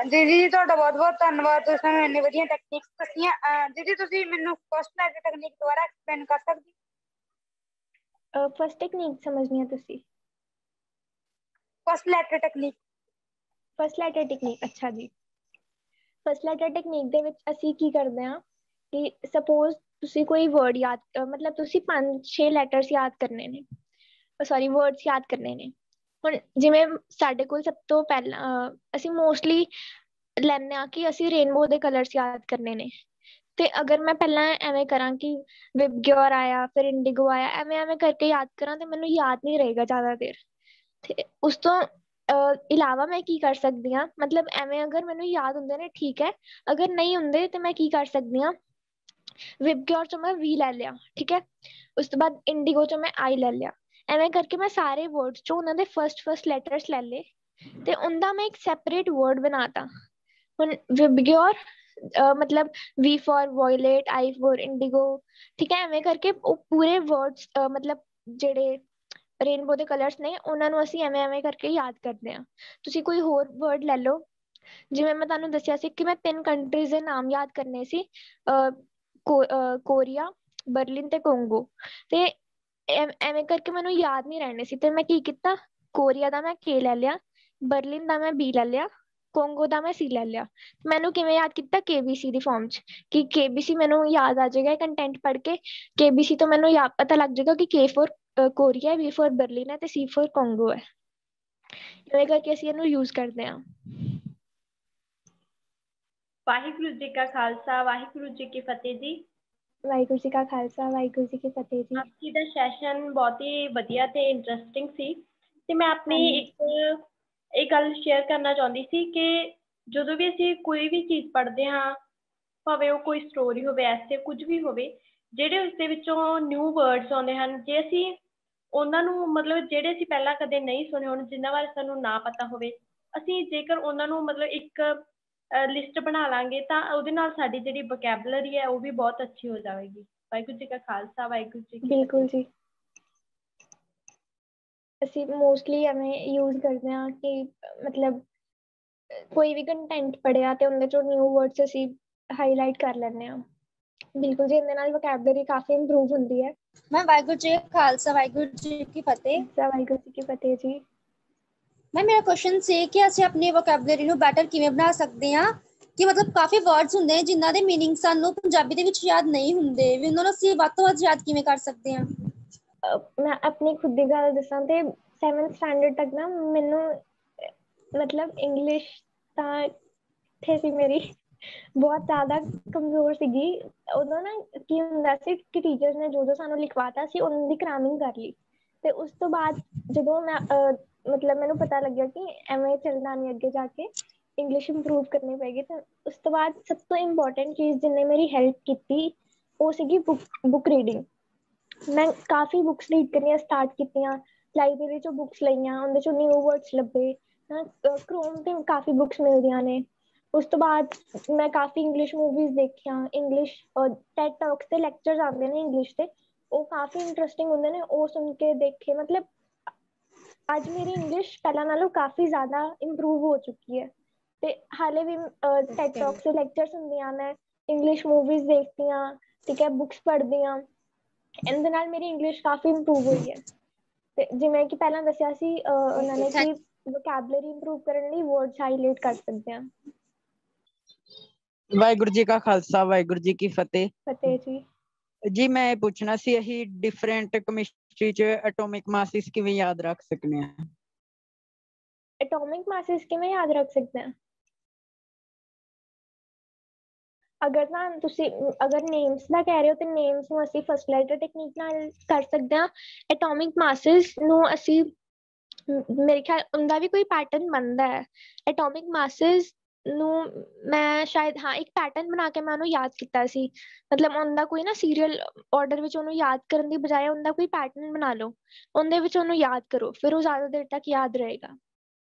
ਦੀਦੀ ਜੀ ਤੁਹਾਡਾ ਬਹੁਤ ਬਹੁਤ ਧੰਨਵਾਦ, ਤੁਸੀਂ ਸਾਨੂੰ ਇੰਨੀ ਵਧੀਆ ਟੈਕਨੀਕਸ ਦੱਸੀਆਂ। ਦੀਦੀ ਤੁਸੀਂ ਮੈਨੂੰ ਫਸਟ ਲੈਟਰ ਟੈਕਨੀਕ ਦੁਬਾਰਾ ਐਕਸਪਲੇਨ ਕਰ ਸਕਦੇ? ਫਸਟ ਟੈਕਨੀਕ ਸਮਝਣੀ ਹੈ ਤੁਸੀਂ? First letter technique. First letter technique, ਅੱਛਾ ਜੀ। ਫਸਟ ਲੈਟਰ ਟੈਕਨੀਕ ਦੇ ਵਿੱਚ ਅਸੀਂ ਕੀ ਕਰਦੇ ਹਾਂ ਕਿ ਸਪੋਜ਼ ਤੁਸੀਂ ਕੋਈ ਵਰਡ ਮਤਲਬ ਤੁਸੀਂ 5-6 ਲੈਟਰਸ ਯਾਦ ਕਰਨੇ ਨੇ, ਸੌਰੀ ਵਰਡਸ ਯਾਦ ਕਰਨੇ ਨੇ। ਹੁਣ ਜਿਵੇਂ ਸਾਡੇ ਕੋਲ ਸਭ ਤੋਂ ਪਹਿਲਾਂ ਅਸੀਂ ਮੋਸਟਲੀ ਲੈਂਦੇ ਹਾਂ ਕਿ ਅਸੀਂ ਰੇਨਬੋ ਦੇ ਕਲਰਸ ਯਾਦ ਕਰਨੇ ਨੇ, ਤੇ ਅਗਰ ਮੈਂ ਪਹਿਲਾਂ ਐਵੇਂ ਕਰਾਂ ਕਿ ਵਿਬਗਿਓਰ ਆਇਆ ਫਿਰ ਇੰਡੀਗੋ ਆਇਆ, ਐਵੇਂ ਕਰਕੇ ਯਾਦ ਕਰਾਂ ਤੇ ਮੈਨੂੰ ਯਾਦ ਨਹੀਂ ਰਹੇਗਾ ਜ਼ਿਆਦਾ ਦੇਰ। ਤੇ ਉਸ ਤੋਂ ਇਲਾਵਾ ਮੈਂ ਕੀ ਕਰ ਸਕਦੀ ਹਾਂ, ਮਤਲਬ ਐਵੇਂ ਅਗਰ ਮੈਨੂੰ ਯਾਦ ਹੁੰਦੇ ਨੇ ਠੀਕ ਹੈ, ਅਗਰ ਨਹੀਂ ਹੁੰਦੇ ਤੇ ਮੈਂ ਕੀ ਕਰ ਸਕਦੀ ਹਾਂ, ਵਿਬਗਿਓਰ ਚੋਂ ਮੈਂ ਵੀ ਲੈ ਲਿਆ, ਠੀਕ ਹੈ, ਉਸ ਤੋਂ ਬਾਅਦ ਇੰਡੀਗੋ ਚੋਂ ਮੈਂ ਆਈ ਲੈ ਲਿਆ। ਐਵੇਂ ਕਰਕੇ ਮੈਂ ਸਾਰੇ ਵਰਡਸ ਚੋਂ ਉਹਨਾਂ ਦੇ ਫਸਟ ਲੈਟਰਸ ਲੈ ਲਏ ਤੇ ਉਹਦਾ ਮੈਂ ਇੱਕ ਸੈਪਰੇਟ ਵਰਡ ਬਣਾਤਾ। ਹੁਣ ਵਿਬਗਿਓਰ ਮਤਲਬ V for violet, I for indigo, ਠੀਕ ਹੈ, ਐਵੇਂ ਕਰਕੇ ਉਹ ਪੂਰੇ ਵਰਡਸ ਮਤਲਬ ਜਿਹੜੇ ਰੇਨਬੋ ਦੇ ਕਲਰਸ ਨੇ ਉਹਨਾਂ ਨੂੰ ਅਸੀਂ ਐਵੇਂ ਕਰਕੇ ਯਾਦ ਕਰਦੇ ਹਾਂ। ਤੁਸੀਂ ਕੋਈ ਹੋਰ ਵਰਡ ਲੈ ਲਓ, ਜਿਵੇਂ ਮੈਂ ਤੁਹਾਨੂੰ ਦੱਸਿਆ ਸੀ ਕਿ ਮੈਂ 3 ਕੰਟਰੀਜ਼ ਦੇ ਨਾਮ ਯਾਦ ਕਰਨੇ ਸੀ, ਕੋਰੀਆ, ਬਰਲਿਨ ਤੇ ਕੋਂਗੋ, ਤੇ ਐਵੇਂ ਕਰਕੇ ਮੈਨੂੰ ਯਾਦ ਨਹੀਂ ਰਹਿਣੇ ਸੀ। ਤੇ ਮੈਂ ਕੀ ਕੀਤਾ, ਕੋਰੀਆ ਦਾ ਮੈਂ K ਲੈ ਲਿਆ, ਬਰਲਿਨ ਦਾ ਮੈਂ B ਲੈ ਲਿਆ, ਕੋਂਗੋ ਦਾ ਮੈਂ C ਲੈ ਲਿਆ। ਮੈਨੂੰ ਕਿਵੇਂ ਯਾਦ ਕੀਤਾ, KBC ਦੀ ਫਾਰਮ 'ਚ, ਕਿ KBC ਮੈਨੂੰ ਯਾਦ ਆ ਜਾਏਗਾ ਕੰਟੈਂਟ ਪੜ੍ਹ ਕੇ। KBC ਤੋਂ ਮੈਨੂੰ ਪਤਾ ਲੱਗ ਜਾਏਗਾ ਕਿ K for Korea, B for Berlin ਹੈ ਤੇ C ਫॉर ਕੋਂਗੋ ਹੈ। ਇਵੇਂ ਕਰਕੇ ਅਸੀਂ ਇਹਨੂੰ ਯੂਜ਼ ਕਰਦੇ ਹਾਂ। ਵਾਹਿਗੁਰੂ ਜੀ ਕਾ ਖਾਲਸਾ, ਵਾਹਿਗੁਰੂ ਜੀ ਕੀ ਫਤਿਹ ਜੀ। ਵਾਹਿਗੁਰੂ ਜੀ ਕਾ ਖਾਲਸਾ ਵਾਹਿਗੁਰੂ ਜੀ ਕੀ ਫਤਿਹ ਜੀ। ਅੱਜ ਜੀ ਦਾ ਸੈਸ਼ਨ ਬਹੁਤ ਹੀ ਵਧੀਆ ਤੇ ਇੰਟਰਸਟਿੰਗ ਸੀ ਤੇ ਮੈਂ ਆਪਣੀ ਇੱਕ ਇਹ ਗੱਲ ਸ਼ੇਅਰ ਕਰਨਾ ਚਾਹੁੰਦੀ ਸੀ ਕਿ ਜਦੋਂ ਵੀ ਅਸੀਂ ਕੋਈ ਵੀ ਚੀਜ਼ ਪੜ੍ਹਦੇ ਹਾਂ, ਭਾਵੇਂ ਉਹ ਕੋਈ ਸਟੋਰੀ ਹੋਵੇ, ਐਸੇ ਕੁਝ ਵੀ ਹੋਵੇ, ਜਿਹੜੇ ਉਸ ਦੇ ਵਿੱਚੋਂ ਨਿਊ ਵਰਡਸ ਆਉਂਦੇ ਹਨ, ਜੇ ਅਸੀਂ ਉਹਨਾਂ ਨੂੰ ਮਤਲਬ ਜਿਹੜੇ ਅਸੀਂ ਪਹਿਲਾਂ ਕਦੇ ਨਹੀਂ ਸੁਣੇ ਹੋਣ, ਜਿਨ੍ਹਾਂ ਬਾਰੇ ਸਾਨੂੰ ਨਾ ਪਤਾ ਹੋਵੇ, ਅਸੀਂ ਜੇਕਰ ਉਹਨਾਂ ਨੂੰ ਮਤਲਬ ਇੱਕ ਲਿਸਟ ਬਣਾ ਲਾਂਗੇ ਤਾਂ ਉਹਦੇ ਨਾਲ ਸਾਡੀ ਜਿਹੜੀ ਵੋਕੈਬਲਰੀ ਹੈ ਉਹ ਵੀ ਬਹੁਤ ਅੱਛੀ ਹੋ ਜਾਵੇਗੀ। ਵਾਹਿਗੁਰੂ ਜੀ ਕਾ ਖਾਲਸਾ ਵਾਹਿਗੁਰੂ ਜੀ ਕੀ ਬਿਲਕੁਲ ਜੀ। ਅਸੀਂ ਮੋਸਟਲੀ ਐਵੇਂ ਯੂਜ਼ ਕਰਦੇ ਹਾਂ ਕਿ ਮਤਲਬ ਕੋਈ ਵੀ ਕੰਟੈਂਟ ਪੜ੍ਹਿਆ ਤੇ ਉਹਦੇ ਚੋਂ ਨਿਊ ਵਰਡਸ ਅਸੀਂ ਹਾਈਲਾਈਟ ਕਰ ਲੈਂਦੇ ਹਾਂ। ਬਿਲਕੁਲ ਜੀ, ਇਹਦੇ ਨਾਲ ਵੋਕੈਬਲਰੀ ਕਾਫੀ ਇੰਪਰੂਵ ਹੁੰਦੀ ਹੈ। ਮੈਂ ਵਾਹਿਗੁਰੂ ਜੀ ਕਾ ਖਾਲਸਾ ਵਾਹਿਗੁਰੂ ਜੀ ਕੀ ਫਤਿਹ। ਵਾਹਿਗੁਰੂ ਜੀ ਕੀ ਫਤਿਹ ਜੀ। ਮੈਂ ਮੇਰਾ ਕੁਐਸਚਨ ਸੀ ਕਿ ਅਸੀਂ ਆਪਣੀ ਵੋਕੈਬਲਰੀ ਨੂੰ ਬੈਟਰ ਕਿਵੇਂ ਬਣਾ ਸਕਦੇ ਹਾਂ, ਕਿ ਮਤਲਬ ਕਾਫੀ ਵਰਡਸ ਹੁੰਦੇ ਨੇ ਜਿਨ੍ਹਾਂ ਦੇ ਮੀਨਿੰਗ ਸਾਨੂੰ ਪੰਜਾਬੀ ਦੇ ਵਿੱਚ ਯਾਦ ਨਹੀਂ ਹੁੰਦੇ, ਵੀ ਉਹਨਾਂ ਨੂੰ ਅਸੀਂ ਵੱਧ ਤੋਂ ਵੱਧ ਯਾਦ ਕਿਵੇਂ ਕਰ ਸਕਦੇ ਹਾਂ? ਮੈਂ ਆਪਣੀ ਖੁਦ ਦੀ ਗੱਲ ਦੱਸਾਂ ਤੇ 7th ਸਟੈਂਡਰਡ ਤੱਕ ਨਾ ਮੈਨੂੰ ਮਤਲਬ ਇੰਗਲਿਸ਼ ਤਾਂ ਇੱਥੇ ਸੀ ਮੇਰੀ ਬਹੁਤ ਜ਼ਿਆਦਾ ਕਮਜ਼ੋਰ ਸੀਗੀ। ਉਦੋਂ ਨਾ ਕੀ ਹੁੰਦਾ ਸੀ ਕਿ ਟੀਚਰਸ ਨੇ ਜੋ ਸਾਨੂੰ ਲਿਖਵਾਤਾ ਸੀ ਉਹਨਾਂ ਦੀ ਕਰਾਮਿੰਗ ਕਰ ਲਈ, ਤੇ ਉਸ ਤੋਂ ਬਾਅਦ ਜਦੋਂ ਮੈਂ ਮਤਲਬ ਮੈਨੂੰ ਪਤਾ ਲੱਗਿਆ ਕਿ ਐਵੇਂ ਚੱਲਣਾ ਨਹੀਂ, ਅੱਗੇ ਜਾ ਕੇ ਇੰਗਲਿਸ਼ ਇੰਪਰੂਵ ਕਰਨੀ ਪਏਗੀ, ਤਾਂ ਉਸ ਤੋਂ ਬਾਅਦ ਸਭ ਤੋਂ ਇੰਪੋਰਟੈਂਟ ਚੀਜ਼ ਜਿਹਨੇ ਮੇਰੀ ਹੈਲਪ ਕੀਤੀ ਉਹ ਸੀਗੀ ਬੁੱਕ ਰੀਡਿੰਗ। ਮੈਂ ਕਾਫੀ ਬੁੱਕਸ ਰੀਡ ਕਰਨੀਆਂ ਸਟਾਰਟ ਕੀਤੀਆਂ, ਲਾਇਬ੍ਰੇਰੀ ਚੋਂ ਬੁੱਕਸ ਲਈਆਂ, ਉਹਦੇ ਚੋਂ ਨਿਊ ਵਰਡਸ ਲੱਭੇ, ਕ੍ਰੋਮ ਤੇ ਕਾਫੀ ਬੁੱਕਸ ਮਿਲਦੀਆਂ ਨੇ। ਉਸ ਤੋਂ ਬਾਅਦ ਮੈਂ ਕਾਫੀ ਇੰਗਲਿਸ਼ ਮੂਵੀਜ਼ ਦੇਖੀਆਂ, ਇੰਗਲਿਸ਼ ਟੈਡ ਟਾਕਸ ਤੇ ਲੈਕਚਰਸ ਆਉਂਦੇ ਨੇ ਇੰਗਲਿਸ਼ ਦੇ, ਉਹ ਕਾਫੀ ਇੰਟਰਸਟਿੰਗ ਹੁੰਦੇ ਨੇ, ਉਹ ਸੁਣ ਕੇ ਦੇਖੇ। ਮਤਲਬ ਅੱਜ ਮੇਰੀ ਇੰਗਲਿਸ਼ ਪਹਿਲਾਂ ਨਾਲੋਂ ਕਾਫੀ ਜ਼ਿਆਦਾ ਇੰਪਰੂਵ ਹੋ ਚੁੱਕੀ ਹੈ, ਤੇ ਹਾਲੇ ਵੀ ਟੈਡ ਟਾਕਸ ਦੇ ਲੈਕਚਰਸ ਹੁੰਦੀਆਂ, ਮੈਂ ਇੰਗਲਿਸ਼ ਮੂਵੀਜ਼ ਦੇਖਦੀ ਹਾਂ, ਠੀਕ ਹੈ, ਬੁੱਕਸ ਪੜ੍ਹਦੀ ਹਾਂ, ਇਹਦੇ ਨਾਲ ਮੇਰੀ ਇੰਗਲਿਸ਼ ਕਾਫੀ ਇੰਪਰੂਵ ਹੋਈ ਹੈ। ਤੇ ਜਿਵੇਂ ਕਿ ਪਹਿਲਾਂ ਦੱਸਿਆ ਸੀ ਉਹਨਾਂ ਨੇ ਕਿ ਵੋਕੈਬਲਰੀ ਇੰਪਰੂਵ ਕਰਨ ਲਈ ਵਰਡਸ ਹਾਈਲਾਈਟ ਕਰ ਸਕਦੇ ਹਾਂ। ਵਾਹਿਗੁਰੂ ਜੀ ਕਾ ਖਾਲਸਾ ਵਾਹਿਗੁਰੂ ਜੀ ਕੀ ਫਤਿਹ। ਫਤਿਹ ਜੀ। ਜੀ ਮੈਂ ਇਹ ਪੁੱਛਣਾ ਸੀ, ਅਸੀਂ ਡਿਫਰੈਂਟ ਕੈਮਿਸਟਰੀ ਚ ਐਟੋਮਿਕ ਮਾਸਿਸ ਕਿਵੇਂ ਯਾਦ ਰੱਖ ਸਕਦੇ ਹਾਂ? ਐਟੋਮਿਕ ਮਾਸਿਸ ਕਿਵੇਂ ਯਾਦ ਰੱਖ ਸਕਦੇ ਹਾਂ? ਅਗਰ ਨਾ ਤੁਸੀਂ ਅਗਰ ਨੇਮਸ ਦਾ ਕਹਿ ਰਹੇ ਹੋ ਤੇ ਨੇਮਸ ਨੂੰ ਅਸੀਂ ਫਸਟ ਲੈਟਰ ਟੈਕਨੀਕ ਨਾਲ ਕਰ ਸਕਦੇ ਹਾਂ। ਐਟੋਮਿਕ ਮਾਸਿਸ ਨੂੰ ਅਸੀਂ ਮੇਰੇ ਖਿਆਲ ਉਹਦਾ ਵੀ ਕੋਈ ਪੈਟਰਨ ਬਣਦਾ ਹੈ। ਐਟੋਮਿਕ ਮਾਸਿਸ ਨੂੰ ਮੈਂ ਸ਼ਾਇਦ ਇੱਕ ਪੈਟਰਨ ਬਣਾ ਕੇ ਮੈਂ ਉਹਨੂੰ ਯਾਦ ਕੀਤਾ ਸੀ। ਮਤਲਬ ਉਹਦਾ ਕੋਈ ਨਾ ਸੀਰੀਅਲ ਆਰਡਰ ਵਿੱਚ ਉਹਨੂੰ ਯਾਦ ਕਰਨ ਦੀ ਬਜਾਏ ਉਹਦਾ ਕੋਈ ਪੈਟਰਨ ਬਣਾ ਲਓ, ਉਹਦੇ ਵਿੱਚ ਉਹਨੂੰ ਯਾਦ ਕਰੋ, ਫਿਰ ਉਹ ਜ਼ਿਆਦਾ ਦੇਰ ਤੱਕ ਯਾਦ ਰਹੇਗਾ।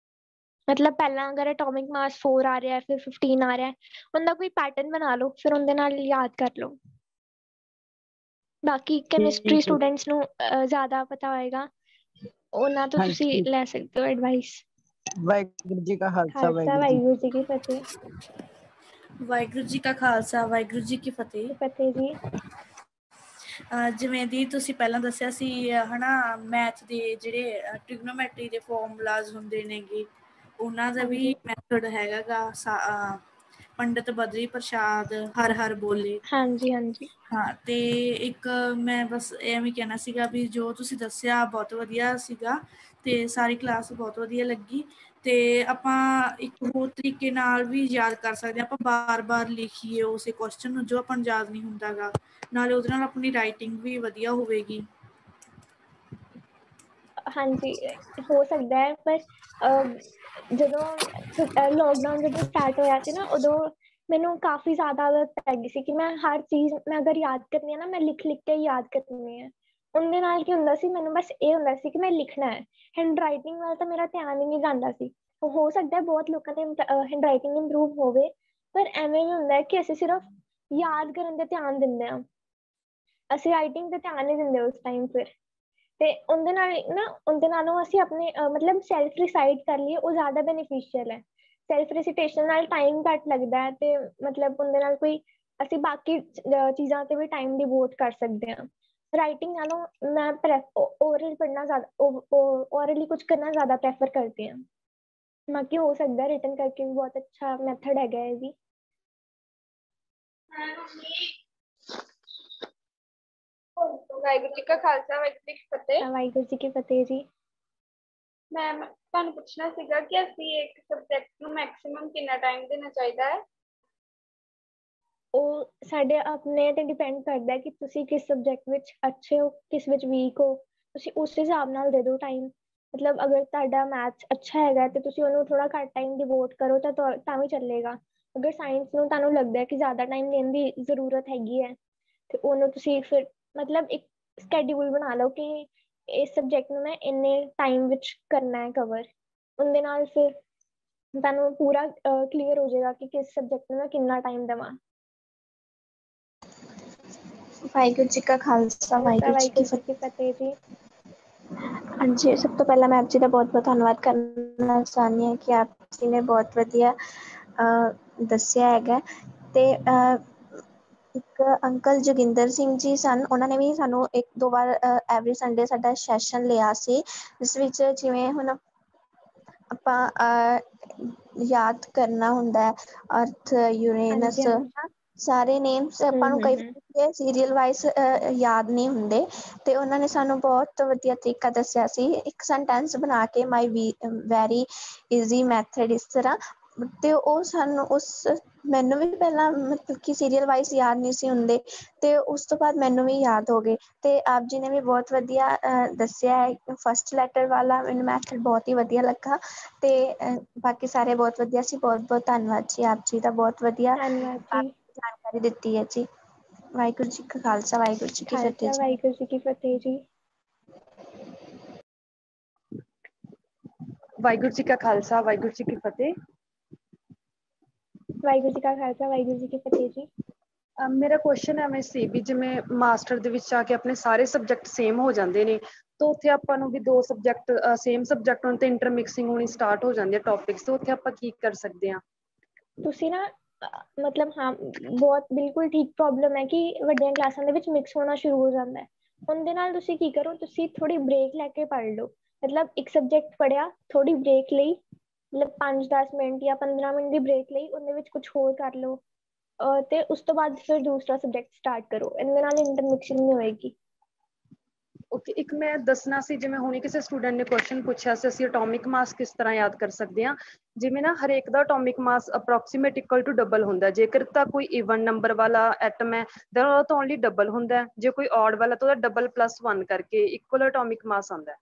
ਮਤਲਬ ਪਹਿਲਾਂ ਅਗਰ ਐਟੋਮਿਕ ਮਾਸ 4 ਆ ਰਿਹਾ, ਫਿਰ 15 ਆ ਰਿਹਾ, ਉਹਦਾ ਕੋਈ ਪੈਟਰਨ ਬਣਾ ਲਓ, ਫਿਰ ਉਹਦੇ ਨਾਲ ਯਾਦ ਕਰ ਲਓ। ਬਾਕੀ ਕੈਮਿਸਟਰੀ ਸਟੂਡੈਂਟਸ ਨੂੰ ਜ਼ਿਆਦਾ ਪਤਾ ਹੋਏਗਾ, ਉਹਨਾਂ ਤੋਂ ਤੁਸੀਂ ਲੈ ਸਕਦੇ ਹੋ ਐਡਵਾਈਸ। ਵਾਹਿਗੁਰੂ ਜੀ ਕਾ ਖਾਲਸਾ ਵਾਹਿਗੁਰੂ ਜੀ ਕੀ ਫਤਿਹ। ਵਾਹਿਗੁਰੂ ਜੀ ਕਾ ਖਾਲਸਾ ਵਾਹਿਗੁਰੂ ਜੀ ਕੀ ਫਤਿਹ। ਫਤਿਹ ਜੀ। ਜਿਵੇਂ ਦੀ ਤੁਸੀਂ ਪਹਿਲਾਂ ਦੱਸਿਆ ਸੀ ਹਨਾ, ਮੈਥ ਦੇ ਜਿਹੜੇ ਟ੍ਰਿਗਨੋਮੈਟਰੀ ਦੇ ਫਾਰਮੂਲਾਜ਼ ਹੁੰਦੇ ਨੇਗੇ, ਉਹਨਾਂ ਦਾ ਵੀ ਮੈਥਡ ਹੈਗਾ ਗਾ, ਪੰਡਿਤ ਬਦਰੀ ਪ੍ਰਸ਼ਾਦ ਹਰ ਹਰ ਬੋਲੇ। ਹਾਂਜੀ ਹਾਂਜੀ ਹਾਂ, ਤੇ ਇੱਕ ਮੈਂ ਬਸ ਐਵੇਂ ਕਹਿਣਾ ਸੀਗਾ ਵੀ ਜੋ ਤੁਸੀਂ ਦੱਸਿਆ ਬਹੁਤ ਵਧੀਆ ਸੀਗਾ, ਤੇ ਸਾਰੀ ਕਲਾਸ ਬਹੁਤ ਵਧੀਆ ਲੱਗੀ। ਤੇ ਆਪਾਂ ਇੱਕ ਹੋਰ ਤਰੀਕੇ ਨਾਲ ਵੀ ਯਾਦ ਕਰ ਸਕਦੇ ਹਾਂ, ਆਪਾਂ ਬਾਰ-ਬਾਰ ਲਿਖੀਏ ਉਸੇ ਕੁਐਸਚਨ ਨੂੰ ਜੋ ਆਪਾਂ ਨੂੰ ਯਾਦ ਨਹੀਂ ਹੁੰਦਾ ਗਾ, ਨਾਲੇ ਉਹਦੇ ਨਾਲ ਆਪਣੀ ਰਾਈਟਿੰਗ ਵੀ ਵਧੀਆ ਹੋਵੇਗੀ। ਹਾਂਜੀ ਹੋ ਸਕਦਾ ਹੈ, ਪਰ ਜਦੋਂ ਲੋਕਡਾਊਨ ਜਦੋਂ ਸਟਾਰਟ ਹੋਇਆ ਸੀ ਨਾ, ਉਦੋਂ ਮੈਨੂੰ ਕਾਫੀ ਜ਼ਿਆਦਾ ਆਦਤ ਪੈ ਗਈ ਸੀ ਕਿ ਮੈਂ ਹਰ ਚੀਜ਼ ਮੈਂ ਅਗਰ ਯਾਦ ਕਰਨੀ ਹੈ ਨਾ, ਮੈਂ ਲਿਖ ਲਿਖ ਕੇ ਯਾਦ ਕਰਨੀ ਹੈ। ਉਹਦੇ ਨਾਲ ਕੀ ਹੁੰਦਾ ਸੀ, ਮੈਨੂੰ ਬਸ ਇਹ ਹੁੰਦਾ ਸੀ ਕਿ ਮੈਂ ਲਿਖਣਾ ਹੈ। ਹੈਂਡ ਰਾਈਟਿੰਗ ਵੱਲ ਤਾਂ ਮੇਰਾ ਧਿਆਨ ਹੀ ਨਹੀਂ ਜਾਂਦਾ ਸੀ। ਹੋ ਸਕਦਾ ਬਹੁਤ ਲੋਕਾਂ ਦੇ ਹੈਂਡ ਰਾਈਟਿੰਗ ਇੰਪਰੂਵ ਹੋਵੇ, ਪਰ ਐਵੇਂ ਹੀ ਹੁੰਦਾ ਕਿ ਅਸੀਂ ਸਿਰਫ ਯਾਦ ਕਰਨ ਤੇ ਧਿਆਨ ਦਿੰਦੇ ਹਾਂ, ਅਸੀਂ ਰਾਈਟਿੰਗ ਤੇ ਧਿਆਨ ਨਹੀਂ ਦਿੰਦੇ ਉਸ ਟਾਈਮ ਫਿਰ। ਤੇ ਉਹਦੇ ਨਾਲ ਨਾ ਉਹਦੇ ਨਾਲੋਂ ਅਸੀਂ ਆਪਣੇ ਮਤਲਬ ਸੈਲਫ ਰਿਸਾਈਟ ਕਰ ਲਈਏ, ਉਹ ਜ਼ਿਆਦਾ ਬੈਨੀਫਿਸ਼ੀਅਲ ਹੈ। ਸੈਲਫ ਰਿਸੀਟੇਸ਼ਨ ਨਾਲ ਟਾਈਮ ਘੱਟ ਲੱਗਦਾ ਹੈ, ਤੇ ਮਤਲਬ ਉਹਦੇ ਨਾਲ ਕੋਈ ਅਸੀਂ ਬਾਕੀ ਚੀਜ਼ਾਂ ਤੇ ਵੀ ਟਾਈਮ ਡਿਵੋਟ ਕਰ ਸਕਦੇ ਹਾਂ। ਰਾਈਟਿੰਗ ਨਾਲੋਂ ਮੈਂ ਓਰਲ ਪੜ੍ਹਨਾ ਓਰਲੀ ਕੁਝ ਕਰਨਾ ਜ਼ਿਆਦਾ ਪ੍ਰੈਫਰ ਕਰਦੀ ਹਾਂ। ਬਾਕੀ ਹੋ ਸਕਦਾ ਰਿਟਨ ਕਰਕੇ ਵੀ ਬਹੁਤ ਅੱਛਾ ਮੈਥਡ ਹੈਗਾ ਇਹ ਵੀ। ਵਾਹਿਗੁਰੂ ਜੀ ਕਾ ਖਾਲਸਾ ਵਾਹਿਗੁਰੂ ਜੀ ਕੀ ਫਤਿਹ। ਵਾਹਿਗੁਰੂ ਜੀ ਕੀ ਫਤਿਹ ਜੀ। ਮੈਂ ਤੁਹਾਨੂੰ ਪੁੱਛਣਾ ਸੀਗਾ ਕਿ ਅਸੀਂ ਇੱਕ ਸਬਜੈਕਟ ਨੂੰ ਮੈਕਸਿਮਮ ਕਿੰਨਾ ਟਾਈਮ ਦੇਣਾ ਚਾਹੀਦਾ ਹੈ? ਉਹ ਸਾਡੇ ਆਪਣੇ ਤੇ ਡਿਪੈਂਡ ਕਰਦਾ ਕਿ ਤੁਸੀਂ ਕਿਸ ਸਬਜੈਕਟ ਵਿੱਚ ਅੱਛੇ ਹੋ, ਕਿਸ ਵਿੱਚ ਵੀਕ ਹੋ। ਤੁਸੀਂ ਉਸ ਹਿਸਾਬ ਨਾਲ ਦੇ ਦਿਓ ਟਾਈਮ। ਮਤਲਬ ਅਗਰ ਤੁਹਾਡਾ ਮੈਥਸ ਅੱਛਾ ਹੈਗਾ ਤੇ ਤੁਸੀਂ ਉਹਨੂੰ ਥੋੜਾ ਘੱਟ ਟਾਈਮ ਡਿਵੋਟ ਕਰੋ ਤਾਂ ਵੀ ਚੱਲੇਗਾ। ਅਗਰ ਸਾਇੰਸ ਨੂੰ ਤੁਹਾਨੂੰ ਲੱਗਦਾ ਕਿ ਜ਼ਿਆਦਾ ਟਾਈਮ ਦੇਣ ਦੀ ਜ਼ਰੂਰਤ ਹੈਗੀ ਹੈ ਤੇ ਉਹਨੂੰ ਤੁਸੀਂ ਫਿਰ ਮਤਲਬ ਇੱਕ ਸਕੈਡਿਊਲ ਬਣਾ ਲਓ ਕਿ ਇਸ ਸਬਜੈਕਟ ਨੂੰ ਮੈਂ ਇੰਨੇ ਟਾਈਮ ਵਿੱਚ ਕਰਨਾ ਹੈ ਕਵਰ। ਉਹਦੇ ਨਾਲ ਫਿਰ ਤੁਹਾਨੂੰ ਪੂਰਾ ਕਲੀਅਰ ਹੋ ਜਾਏਗਾ ਕਿ ਕਿਸ ਸਬਜੈਕਟ ਨੂੰ ਮੈਂ ਕਿੰਨਾ ਟਾਈਮ ਦੇਵਾਂ। ਵਾਹਿਗੁਰੂ ਜੀ ਕਾ ਖਾਲਸਾ ਵਾਹਿਗੁਰੂ ਜੀ ਕੀ ਫਤਿਹ ਜੀ। ਹਾਂਜੀ, ਸਭ ਤੋਂ ਪਹਿਲਾਂ ਮੈਂ ਆਪ ਜੀ ਦਾ ਬਹੁਤ ਬਹੁਤ ਧੰਨਵਾਦ ਕਰਨਾ ਚਾਹੁੰਦੀ ਹਾਂ ਕਿ ਆਪ ਜੀ ਨੇ ਬਹੁਤ ਵਧੀਆ ਦੱਸਿਆ ਹੈਗਾ। ਤੇ ਇੱਕ ਅੰਕਲ ਜੋਗਿੰਦਰ ਸਿੰਘ ਜੀ ਸਨ, ਉਹਨਾਂ ਨੇ ਵੀ ਸਾਨੂੰ 1-2 ਵਾਰ ਐਵਰੀ ਸੰਡੇ ਸਾਡਾ ਸੈਸ਼ਨ ਲਿਆ ਸੀ, ਜਿਸ ਵਿੱਚ ਜਿਵੇਂ ਹੁਣ ਆਪਾਂ ਯਾਦ ਕਰਨਾ ਹੁੰਦਾ ਅਰਥ, ਯੂਰੇਨਸ, ਸਾਰੇ ਨੇਮਸ ਆਪਾਂ ਨੂੰ ਕਈ ਵਾਰ ਸੀਰੀਅਲ ਵਾਈਜ਼ ਯਾਦ ਨਹੀਂ ਹੁੰਦੇ। ਤੇ ਉਹਨਾਂ ਨੇ ਸਾਨੂੰ ਬਹੁਤ ਵਧੀਆ ਤਰੀਕਾ ਦੱਸਿਆ ਸੀ, ਇੱਕ ਸੈਂਟੈਂਸ ਬਣਾ ਕੇ ਮਾਈ ਵੈਰੀ ਈਜ਼ੀ ਮੈਥਡ ਇਸ ਤਰ੍ਹਾਂ। ਤੇ ਉਹ ਸਾਨੂੰ ਮੈਨੂੰ ਵੀ ਪਹਿਲਾਂ ਮਤਲਬ ਕਿ ਸੀਰੀਅਲ ਵਾਈਜ਼ ਯਾਦ ਨਹੀਂ ਸੀ ਹੁੰਦੇ, ਤੇ ਉਸ ਤੋਂ ਬਾਅਦ ਮੈਨੂੰ ਵੀ ਯਾਦ ਹੋ ਗਏ। ਤੇ ਆਪ ਜੀ ਨੇ ਵੀ ਬਹੁਤ ਵਧੀਆ ਦੱਸਿਆ ਹੈ। ਫਸਟ ਲੈਟਰ ਵਾਲਾ ਮੈਨੂੰ ਮੈਥਡ ਬਹੁਤ ਹੀ ਵਧੀਆ ਲੱਗਾ ਤੇ ਬਾਕੀ ਸਾਰੇ ਬਹੁਤ ਵਧੀਆ ਸੀ। ਬਹੁਤ ਬਹੁਤ ਧੰਨਵਾਦ ਜੀ ਆਪ ਜੀ ਦਾ, ਬਹੁਤ ਵਧੀਆ ਜਾਣਕਾਰੀ ਦਿੱਤੀ ਹੈ ਜੀ। ਵਾਹਿਗੁਰੂ ਜੀ ਕਾ ਖਾਲਸਾ ਵਾਹਿਗੁਰੂ ਜੀ ਕੀ ਫਤਿਹ ਜੀ। ਵਾਹਿਗੁਰੂ ਜੀ ਕੀ ਫਤਿਹ ਜੀ। ਵਾਹਿਗੁਰੂ ਜੀ ਕਾ ਖਾਲਸਾ ਵਾਹਿਗੁਰੂ ਜੀ ਕੀ ਫਤਿਹ। ਵਾਹਿਗੁਰੂ ਜੀ ਕਾ ਖਾਲਸਾ ਵਾਹਿਗੁਰੂ ਜੀ ਕੀ ਫਤਿਹ ਜੀ। ਮੇਰਾ ਕੁਐਸਚਨ ਐਵੇਂ ਸੀ ਵੀ ਜਿਵੇਂ ਮਾਸਟਰ ਦੇ ਵਿੱਚ ਆ ਕੇ ਆਪਣੇ ਸਾਰੇ ਸਬਜੈਕਟ ਸੇਮ ਹੋ ਜਾਂਦੇ ਨੇ, ਤਾਂ ਉੱਥੇ ਆਪਾਂ ਨੂੰ ਵੀ 2 ਸਬਜੈਕਟ ਸੇਮ ਸਬਜੈਕਟ ਹੋਣ ਤੇ ਇੰਟਰਮਿਕਸਿੰਗ ਹੋਣੀ ਸਟਾਰਟ ਹੋ ਜਾਂਦੀ ਹੈ ਟੌਪਿਕਸ, ਤੇ ਉੱਥੇ ਆਪਾਂ ਕੀ ਕਰ ਸਕਦੇ ਹਾਂ? ਤੁਸੀਂ ਨਾ ਮਤਲਬ ਹਾਂ ਬਹੁਤ ਬਿਲਕੁਲ ਠੀਕ ਪ੍ਰੋਬਲਮ ਹੈ ਕਿ ਵੱਡੀਆਂ ਕਲਾਸਾਂ ਦੇ ਵਿੱਚ ਮਿਕਸ ਹੋਣਾ ਸ਼ੁਰੂ ਹੋ ਜਾਂਦਾ ਹੈ। ਉਹਦੇ ਨਾਲ ਤੁਸੀਂ ਕੀ ਕਰੋ, ਤੁਸੀਂ ਥੋੜੀ ਬ੍ਰੇਕ ਲੈ ਕੇ ਪੜ੍ਹ ਲਓ। ਮਤਲਬ ਇੱਕ ਸਬਜੈਕਟ ਪੜ੍ਹਿਆ, ਥੋੜੀ ਬ੍ਰੇਕ ਲਈ, ਮਤਲਬ 5-10 ਮਿੰਟ ਜਾਂ 15 ਮਿੰਟ ਦੀ ਬ੍ਰੇਕ ਲਈ, ਉਹਦੇ ਵਿੱਚ ਕੁਛ ਹੋਰ ਕਰ ਲਓ ਤੇ ਉਸ ਤੋਂ ਬਾਅਦ ਫਿਰ ਦੂਸਰਾ ਸਬਜੈਕਟ ਸਟਾਰਟ ਕਰੋ। ਇਹਦੇ ਨਾਲ ਇੰਟਰਮਿਕਸਿੰਗ ਨਹੀਂ ਹੋਏਗੀ। ਓਕੇ, ਇੱਕ ਮੈਂ ਦੱਸਣਾ ਸੀ, ਜਿਵੇਂ ਹੁਣੇ ਕਿਸੇ ਸਟੂਡੈਂਟ ਨੇ ਕੁਐਸਚਨ ਪੁੱਛਿਆ ਸੀ ਅਸੀਂ ਅਟੋਮਿਕ ਮਾਸ ਕਿਸ ਤਰ੍ਹਾਂ ਯਾਦ ਕਰ ਸਕਦੇ ਹਾਂ। ਜਿਵੇਂ ਨਾ ਹਰੇਕ ਦਾ atomic mass approximate equal to double ਹੁੰਦਾ। ਜੇਕਰ ਤਾਂ ਕੋਈ ਈਵਨ ਨੰਬਰ ਵਾਲਾ ਐਟਮ ਹੈ ਤਾਂ ਉਹਦਾ ਤਾਂ ਓਨਲੀ ਡਬਲ ਹੁੰਦਾ, ਜੇ ਕੋਈ ਔਡ ਵਾਲਾ ਤਾਂ ਉਹਦਾ ਡਬਲ +1 ਕਰਕੇ ਇਕੁਅਲ ਅਟੋਮਿਕ ਮਾਸ ਆਉਂਦਾ।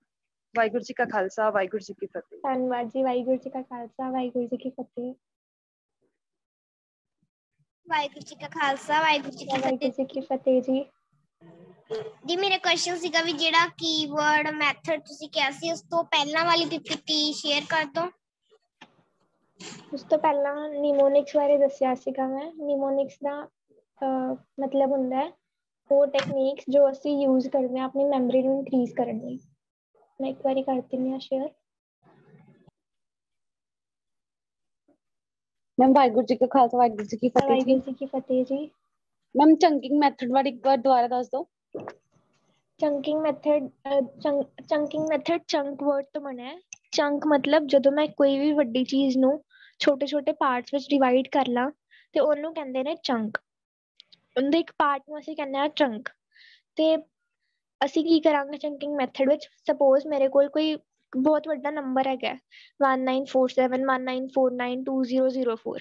ਵਾਹਿਗੁਰੂ ਜੀ ਕਾ ਖਾਲਸਾ ਵਾਹਿਗੁਰੂ ਜੀ ਕੀ ਫਤਿਹ। ਧੰਨਵਾਦ ਜੀ। ਵਾਹਿਗੁਰੂ ਜੀ ਕਾ ਖਾਲਸਾ ਵਾਹਿਗੁਰੂ ਜੀ ਕੀ ਫਤਿਹ। ਵਾਹਿਗੁਰੂ ਜੀ ਕਾ ਖਾਲਸਾ ਵਾਹਿਗੁਰੂ ਜੀ ਕੀ ਫਤਿਹ ਜੀ। ਜੀ ਮੇਰਾ ਕੁਐਸਚਨ ਸੀਗਾ ਵੀ ਜਿਹੜਾ ਕੀਵਰਡ ਮੈਥਡ ਤੁਸੀਂ ਕਿਹਾ ਸੀ, ਉਸ ਤੋਂ ਪਹਿਲਾਂ ਵਾਲੀ PPT ਸ਼ੇਅਰ ਕਰ ਦਿਓ। ਉਸ ਤੋਂ ਪਹਿਲਾਂ ਨਿਮੋਨਿਕਸ ਬਾਰੇ ਦੱਸਿਆ ਸੀਗਾ ਮੈਂ। ਨਿਮੋਨਿਕਸ ਦਾ ਮਤਲਬ ਹੁੰਦਾ ਹੈ ਉਹ ਟੈਕਨੀਕਸ ਜੋ ਅਸੀਂ ਯੂਜ਼ ਕਰਦੇ ਹਾਂ ਆਪਣੀ ਮੈਮਰੀ ਨੂੰ ਇਨਕਰੀਜ਼ ਕਰਨ ਲਈ। ਮੈਂ ਇੱਕ ਵਾਰੀ ਕਰ ਦਿੰਦੀ ਹਾਂ ਸ਼ੇਅਰ। ਮੈਮ ਵਾਹਿਗੁਰੂ ਜੀ ਕਾ ਖਾਲਸਾ ਵਾਹਿਗੁਰੂ ਜੀ ਕੀ ਫਤਿਹ ਜੀ। ਵਾਹਿਗੁਰੂ ਜੀ ਕੀ ਫਤਿਹ ਜੀ। ਮੈਮ ਚੰਕਿੰਗ ਮੈਥਡ ਬਾਰੇ ਇੱਕ ਵਾਰ ਦੁਬਾਰਾ ਦੱਸ ਦਿਓ। ਚੰਕਿੰਗ ਮੈਥਡ ਚੰਕ ਵਰਡ ਤੋਂ ਬਣਿਆ ਹੈ। ਚੰਕ ਮਤਲਬ ਜਦੋਂ ਮੈਂ ਕੋਈ ਵੀ ਵੱਡੀ ਚੀਜ਼ ਨੂੰ ਛੋਟੇ ਛੋਟੇ ਪਾਰਟਸ ਵਿੱਚ ਡਿਵਾਈਡ ਕਰ ਲਾਂ ਤੇ ਉਹਨੂੰ ਕਹਿੰਦੇ ਨੇ ਚੰਕ। ਉਹਦੇ ਇੱਕ ਪਾਰਟ ਨੂੰ ਅਸੀਂ ਕਹਿੰਦੇ ਹਾਂ ਚੰਕ। ਤੇ ਅਸੀਂ ਕੀ ਕਰਾਂਗੇ ਚੰਕਿੰਗ ਮੈਥਡ ਵਿੱਚ, ਸਪੋਜ਼ ਮੇਰੇ ਕੋਲ ਕੋਈ ਬਹੁਤ ਵੱਡਾ ਨੰਬਰ ਹੈਗਾ 194719492004।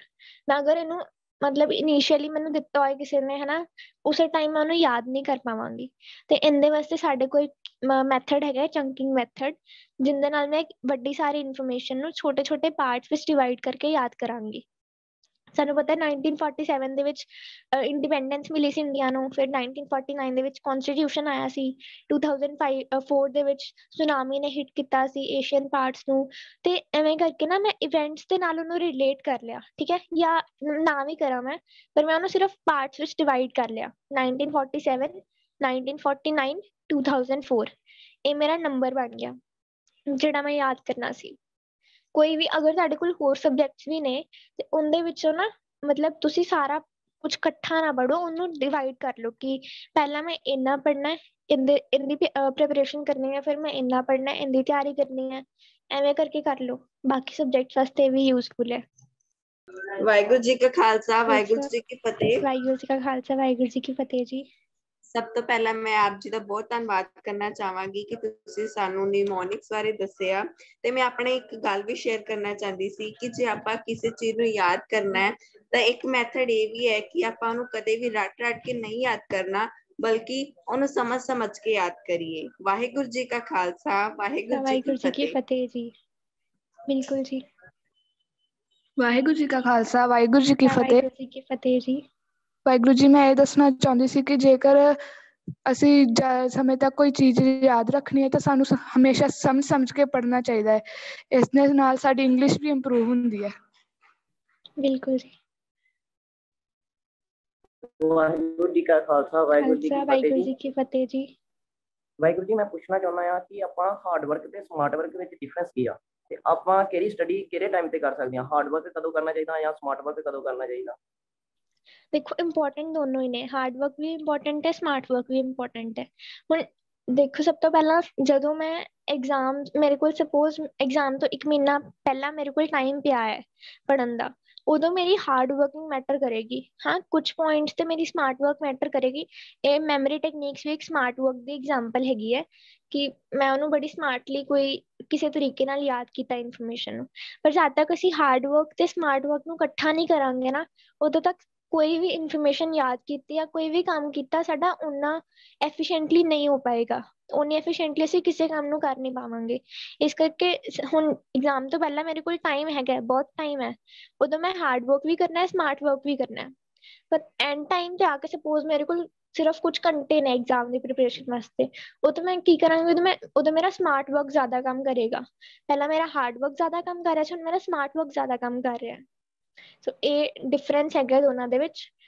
ਮੈਂ ਅਗਰ ਇਹਨੂੰ ਮਤਲਬ ਇਨੀਸ਼ੀਅਲੀ ਮੈਨੂੰ ਦਿੱਤਾ ਹੋਇਆ ਕਿਸੇ ਨੇ ਹਨਾ, ਉਸੇ ਟਾਈਮ ਮੈਂ ਉਹਨੂੰ ਯਾਦ ਨਹੀਂ ਕਰ ਪਾਵਾਂਗੀ। ਤੇ ਇਹਦੇ ਵਾਸਤੇ ਸਾਡੇ ਕੋਲ ਮੈਥਡ ਹੈਗਾ ਚੰਕਿੰਗ ਮੈਥਡ, ਜਿਹਦੇ ਨਾਲ ਮੈਂ ਵੱਡੀ ਸਾਰੀ ਇਨਫੋਰਮੇਸ਼ਨ ਨੂੰ ਛੋਟੇ ਛੋਟੇ ਪਾਰਟਸ ਵਿੱਚ ਡਿਵਾਈਡ ਕਰਕੇ ਯਾਦ ਕਰਾਂਗੀ। ਸਾਨੂੰ ਪਤਾ 1947 ਦੇ ਵਿੱਚ ਇੰਡੀਪੈਂਡੈਂਸ ਮਿਲੀ ਸੀ ਇੰਡੀਆ ਨੂੰ। ਫਿਰ 1949 ਦੇ ਵਿੱਚ ਕੌਨਸਟੀਟਿਊਸ਼ਨ ਆਇਆ ਸੀ। 2004 ਦੇ ਵਿੱਚ ਸੁਨਾਮੀ ਨੇ ਹਿੱਟ ਕੀਤਾ ਸੀ ਏਸ਼ੀਅਨ ਪਾਰਟਸ ਨੂੰ। ਤੇ ਐਵੇਂ ਕਰਕੇ ਨਾ ਮੈਂ ਇਵੈਂਟਸ ਦੇ ਨਾਲ ਉਹਨੂੰ ਰਿਲੇਟ ਕਰ ਲਿਆ, ਠੀਕ ਹੈ, ਜਾਂ ਨਾ ਵੀ ਕਰਾਂ ਮੈਂ, ਪਰ ਮੈਂ ਉਹਨੂੰ ਸਿਰਫ ਪਾਰਟਸ ਵਿੱਚ ਡਿਵਾਈਡ ਕਰ ਲਿਆ। 1947 1949 2004 ਇਹ ਮੇਰਾ ਨੰਬਰ ਬਣ ਗਿਆ ਜਿਹੜਾ ਮੈਂ ਯਾਦ ਕਰਨਾ ਸੀ। ਕੋਈ ਵੀ ਅਗਰ ਤੁਹਾਡੇ ਕੋਲ ਹੋਰ ਸਬਜੈਕਟਸ ਵੀ ਨੇ ਤੇ ਉਹਦੇ ਵਿੱਚੋਂ ਨਾ ਮਤਲਬ ਤੁਸੀਂ ਸਾਰਾ ਕੁਝ ਇਕੱਠਾ ਨਾ ਪੜ੍ਹੋ, ਉਹਨੂੰ ਡਿਵਾਈਡ ਕਰ ਲਓ ਕਿ ਪਹਿਲਾਂ ਮੈਂ ਇੰਨਾ ਪੜ੍ਹਨਾ ਹੈ, ਇਹਦੀ ਪ੍ਰੈਪਰੇਸ਼ਨ ਕਰਨੀ ਹੈ, ਫਿਰ ਮੈਂ ਇੰਨਾ ਪੜ੍ਹਨਾ, ਇਹਦੀ ਤਿਆਰੀ ਕਰਨੀ ਹੈ। ਐਵੇਂ ਕਰਕੇ ਕਰ ਲਓ। ਬਾਕੀ ਸਬਜੈਕਟ ਵਾਸਤੇ ਵੀ ਯੂਜ਼ਫੁਲ ਹੈ। ਵਾਹਿਗੁਰੂ ਜੀ ਕਾ ਖਾਲਸਾ ਵਾਹਿਗੁਰੂ ਜੀ ਕੀ ਫਤਿਹ। ਵਾਹਿਗੁਰੂ ਜੀ ਕਾ ਖਾਲਸਾ ਵਾਹਿਗੁਰੂ ਜੀ ਕੀ ਫਤਿਹ ਜੀ। ਸਭ ਤੋਂ ਪਹਿਲਾਂ ਮੈਂ ਆਪ ਜੀ ਦਾ ਬਹੁਤ ਧੰਨਵਾਦ ਕਰਨਾ ਚਾਹਾਂਗੀ ਕਿ ਤੁਸੀਂ ਸਾਨੂੰ ਨਿਮੋਨਿਕਸ ਬਾਰੇ ਦੱਸਿਆ ਤੇ ਮੈਂ ਆਪਣੇ ਇੱਕ ਗੱਲ ਵੀ ਸ਼ੇਅਰ ਕਰਨਾ ਚਾਹੁੰਦੀ ਸੀ ਕਿ ਜੇ ਆਪਾਂ ਕਿਸੇ ਚੀਜ਼ ਨੂੰ ਯਾਦ ਕਰਨਾ ਹੈ ਤਾਂ ਇੱਕ ਮੈਥਡ ਇਹ ਵੀ ਹੈ ਕਿ ਆਪਾਂ ਉਹਨੂੰ ਕਦੇ ਵੀ ਰੱਟ ਕੇ ਨਹੀਂ ਯਾਦ ਕਰਨਾ, ਬਲਕਿ ਉਹਨੂੰ ਸਮਝ ਕੇ ਯਾਦ ਕਰੀਏ। ਵਾਹਿਗੁਰੂ ਜੀ ਕਾ ਖਾਲਸਾ, ਵਾਹਿਗੁਰੂ ਜੀ ਕੀ ਫਤਿਹ ਜੀ। ਬਿਲਕੁਲ ਜੀ। ਵਾਹਿਗੁਰੂ ਜੀ ਕਾ ਖਾਲਸਾ, ਵਾਹਿਗੁਰੂ ਜੀ ਕੀ ਫਤਿਹ। ਵਾਹਿਗੁਰੂ ਜੀ ਕੀ ਫਤਿਹ ਜੀ। ਵਾਹਿਗੁਰੂ ਜੀ, ਮੈਂ ਇਹ ਦੱਸਣਾ ਚਾਹੁੰਦੀ ਸੀ ਕਿ ਜੇਕਰ ਅਸੀਂ ਜ਼ਿਆਦਾ ਸਮੇਂ ਤੱਕ ਕੋਈ ਚੀਜ਼ ਯਾਦ ਰੱਖਣੀ ਹੈ ਤਾਂ ਸਾਨੂੰ ਹਮੇਸ਼ਾ ਸਮਝ ਕੇ ਪੜ੍ਹਨਾ ਚਾਹੀਦਾ ਹੈ। ਇਸ ਦੇ ਨਾਲ ਸਾਡੀ ਇੰਗਲਿਸ਼ ਵੀ ਇੰਪਰੂਵ ਹੁੰਦੀ ਹੈ। ਬਿਲਕੁਲ ਜੀ। ਵਾਹਿਗੁਰੂ ਜੀ ਕਾ ਖਾਲਸਾ, ਵਾਹਿਗੁਰੂ ਜੀ ਕੀ ਫਤਿਹ ਜੀ। ਵਾਹਿਗੁਰੂ ਜੀ, ਮੈਂ ਪੁੱਛਣਾ ਚਾਹੁੰਦਾ ਹਾਂ ਕਿ ਆਪਾਂ ਹਾਰਡ ਵਰਕ ਤੇ ਸਮਾਰਟ ਵਰਕ ਵਿੱਚ ਡਿਫਰੈਂਸ ਕੀ ਆ ਤੇ ਆਪਾਂ ਕਿਹੜੀ ਸਟੱਡੀ ਕਿਹੜੇ ਟਾਈਮ ਤੇ ਕਰ ਸਕਦੇ ਹਾਂ? ਹਾਰਡ ਵਰਕ ਕਦੋਂ ਕਰਨਾ ਚਾਹੀਦਾ ਜਾਂ ਸਮਾਰਟ ਵਰਕ ਕਦੋਂ ਕਰਨਾ ਚਾਹੀਦਾ? ਦੇਖੋ, ਇੰਪੋਰਟੈਂਟ ਦੋਨੋਂ ਹੀ ਨੇ। ਹਾਰਡ ਵਰਕ ਵੀ ਇੰਪੋਰਟੈਂਟ ਹੈ, ਸਮਾਰਟ ਵਰਕ ਵੀ ਇੰਪੋਰਟੈਂਟ ਹੈ। ਹੁਣ ਦੇਖੋ, ਸਭ ਤੋਂ ਪਹਿਲਾਂ ਜਦੋਂ ਮੈਂ ਐਗਜ਼ਾਮ, ਮੇਰੇ ਕੋਲ ਸਪੋਜ਼ ਐਗਜ਼ਾਮ ਤੋਂ 1 ਮਹੀਨਾ ਪਹਿਲਾਂ ਮੇਰੇ ਕੋਲ ਟਾਈਮ ਪਿਆ ਹੈ ਪੜ੍ਹਨ ਦਾ, ਉਦੋਂ ਮੇਰੀ ਹਾਰਡ ਵਰਕਿੰਗ ਮੈਟਰ ਕਰੇਗੀ। ਹਾਂ, ਕੁਝ ਪੁਆਇੰਟਸ ਤੇ ਮੇਰੀ ਸਮਾਰਟ ਵਰਕ ਮੈਟਰ ਕਰੇਗੀ। ਇਹ ਮੈਮਰੀ ਟੈਕਨੀਕਸ ਵੀ ਇੱਕ ਸਮਾਰਟ ਵਰਕ ਦੀ ਐਗਜ਼ਾਮਪਲ ਹੈਗੀ ਹੈ ਕਿ ਮੈਂ ਉਹਨੂੰ ਬੜੀ ਸਮਾਰਟਲੀ ਕੋਈ ਕਿਸੇ ਤਰੀਕੇ ਨਾਲ ਯਾਦ ਕੀਤਾ ਇਨਫੋਰਮੇਸ਼ਨ ਨੂੰ। ਪਰ ਜਦ ਤੱਕ ਅਸੀਂ ਹਾਰਡ ਵਰਕ ਤੇ ਸਮਾਰਟ ਵਰਕ ਨੂੰ ਇਕੱਠਾ ਨਹੀਂ ਕਰਾਂਗੇ ਨਾ, ਉਦੋਂ ਤੱਕ ਕੋਈ ਵੀ ਇਨਫੋਰਮੇਸ਼ਨ ਯਾਦ ਕੀਤੀ ਜਾਂ ਕੋਈ ਵੀ ਕੰਮ ਕੀਤਾ ਸਾਡਾ ਓਨਾ ਐਫੀਸ਼ੀਐਂਟਲੀ ਨਹੀਂ ਹੋ ਪਾਏਗਾ। ਓਨੀ ਐਫੀਸ਼ੀਐਂਟਲੀ ਅਸੀਂ ਕਿਸੇ ਕੰਮ ਨੂੰ ਕਰ ਨਹੀਂ ਪਾਵਾਂਗੇ। ਇਸ ਕਰਕੇ ਹੁਣ ਐਗਜ਼ਾਮ ਤੋਂ ਪਹਿਲਾਂ ਮੇਰੇ ਕੋਲ ਟਾਈਮ ਹੈਗਾ, ਬਹੁਤ ਟਾਈਮ ਹੈ, ਉਦੋਂ ਮੈਂ ਹਾਰਡ ਵਰਕ ਵੀ ਕਰਨਾ ਹੈ, ਸਮਾਰਟ ਵਰਕ ਵੀ ਕਰਨਾ ਹੈ। ਪਰ ਐਂਡ ਟਾਈਮ ਤੇ ਆ ਕੇ ਸਪੋਜ਼ ਮੇਰੇ ਕੋਲ ਸਿਰਫ ਕੁਝ ਘੰਟੇ ਨੇ ਐਗਜ਼ਾਮ ਦੀ ਪ੍ਰੀਪਰੇਸ਼ਨ ਵਾਸਤੇ, ਉਦੋਂ ਮੈਂ ਕੀ ਕਰਾਂਗੀ? ਉਦੋਂ ਮੇਰਾ ਸਮਾਰਟ ਵਰਕ ਜ਼ਿਆਦਾ ਕੰਮ ਕਰੇਗਾ। ਪਹਿਲਾਂ ਮੇਰਾ ਹਾਰਡ ਵਰਕ ਜ਼ਿਆਦਾ ਕੰਮ ਕਰ ਰਿਹਾ ਸੀ, ਹੁਣ ਮੇਰਾ ਸਮਾਰਟ ਵਰਕ ਜ਼ਿਆਦਾ ਕੰਮ ਕਰ ਰਿਹਾ। ਸੋ ਇਹ ਡਿਫਰੈਂਸ ਹੈਗਾ ਦੋਨਾਂ ਦੇ ਵਿੱਚ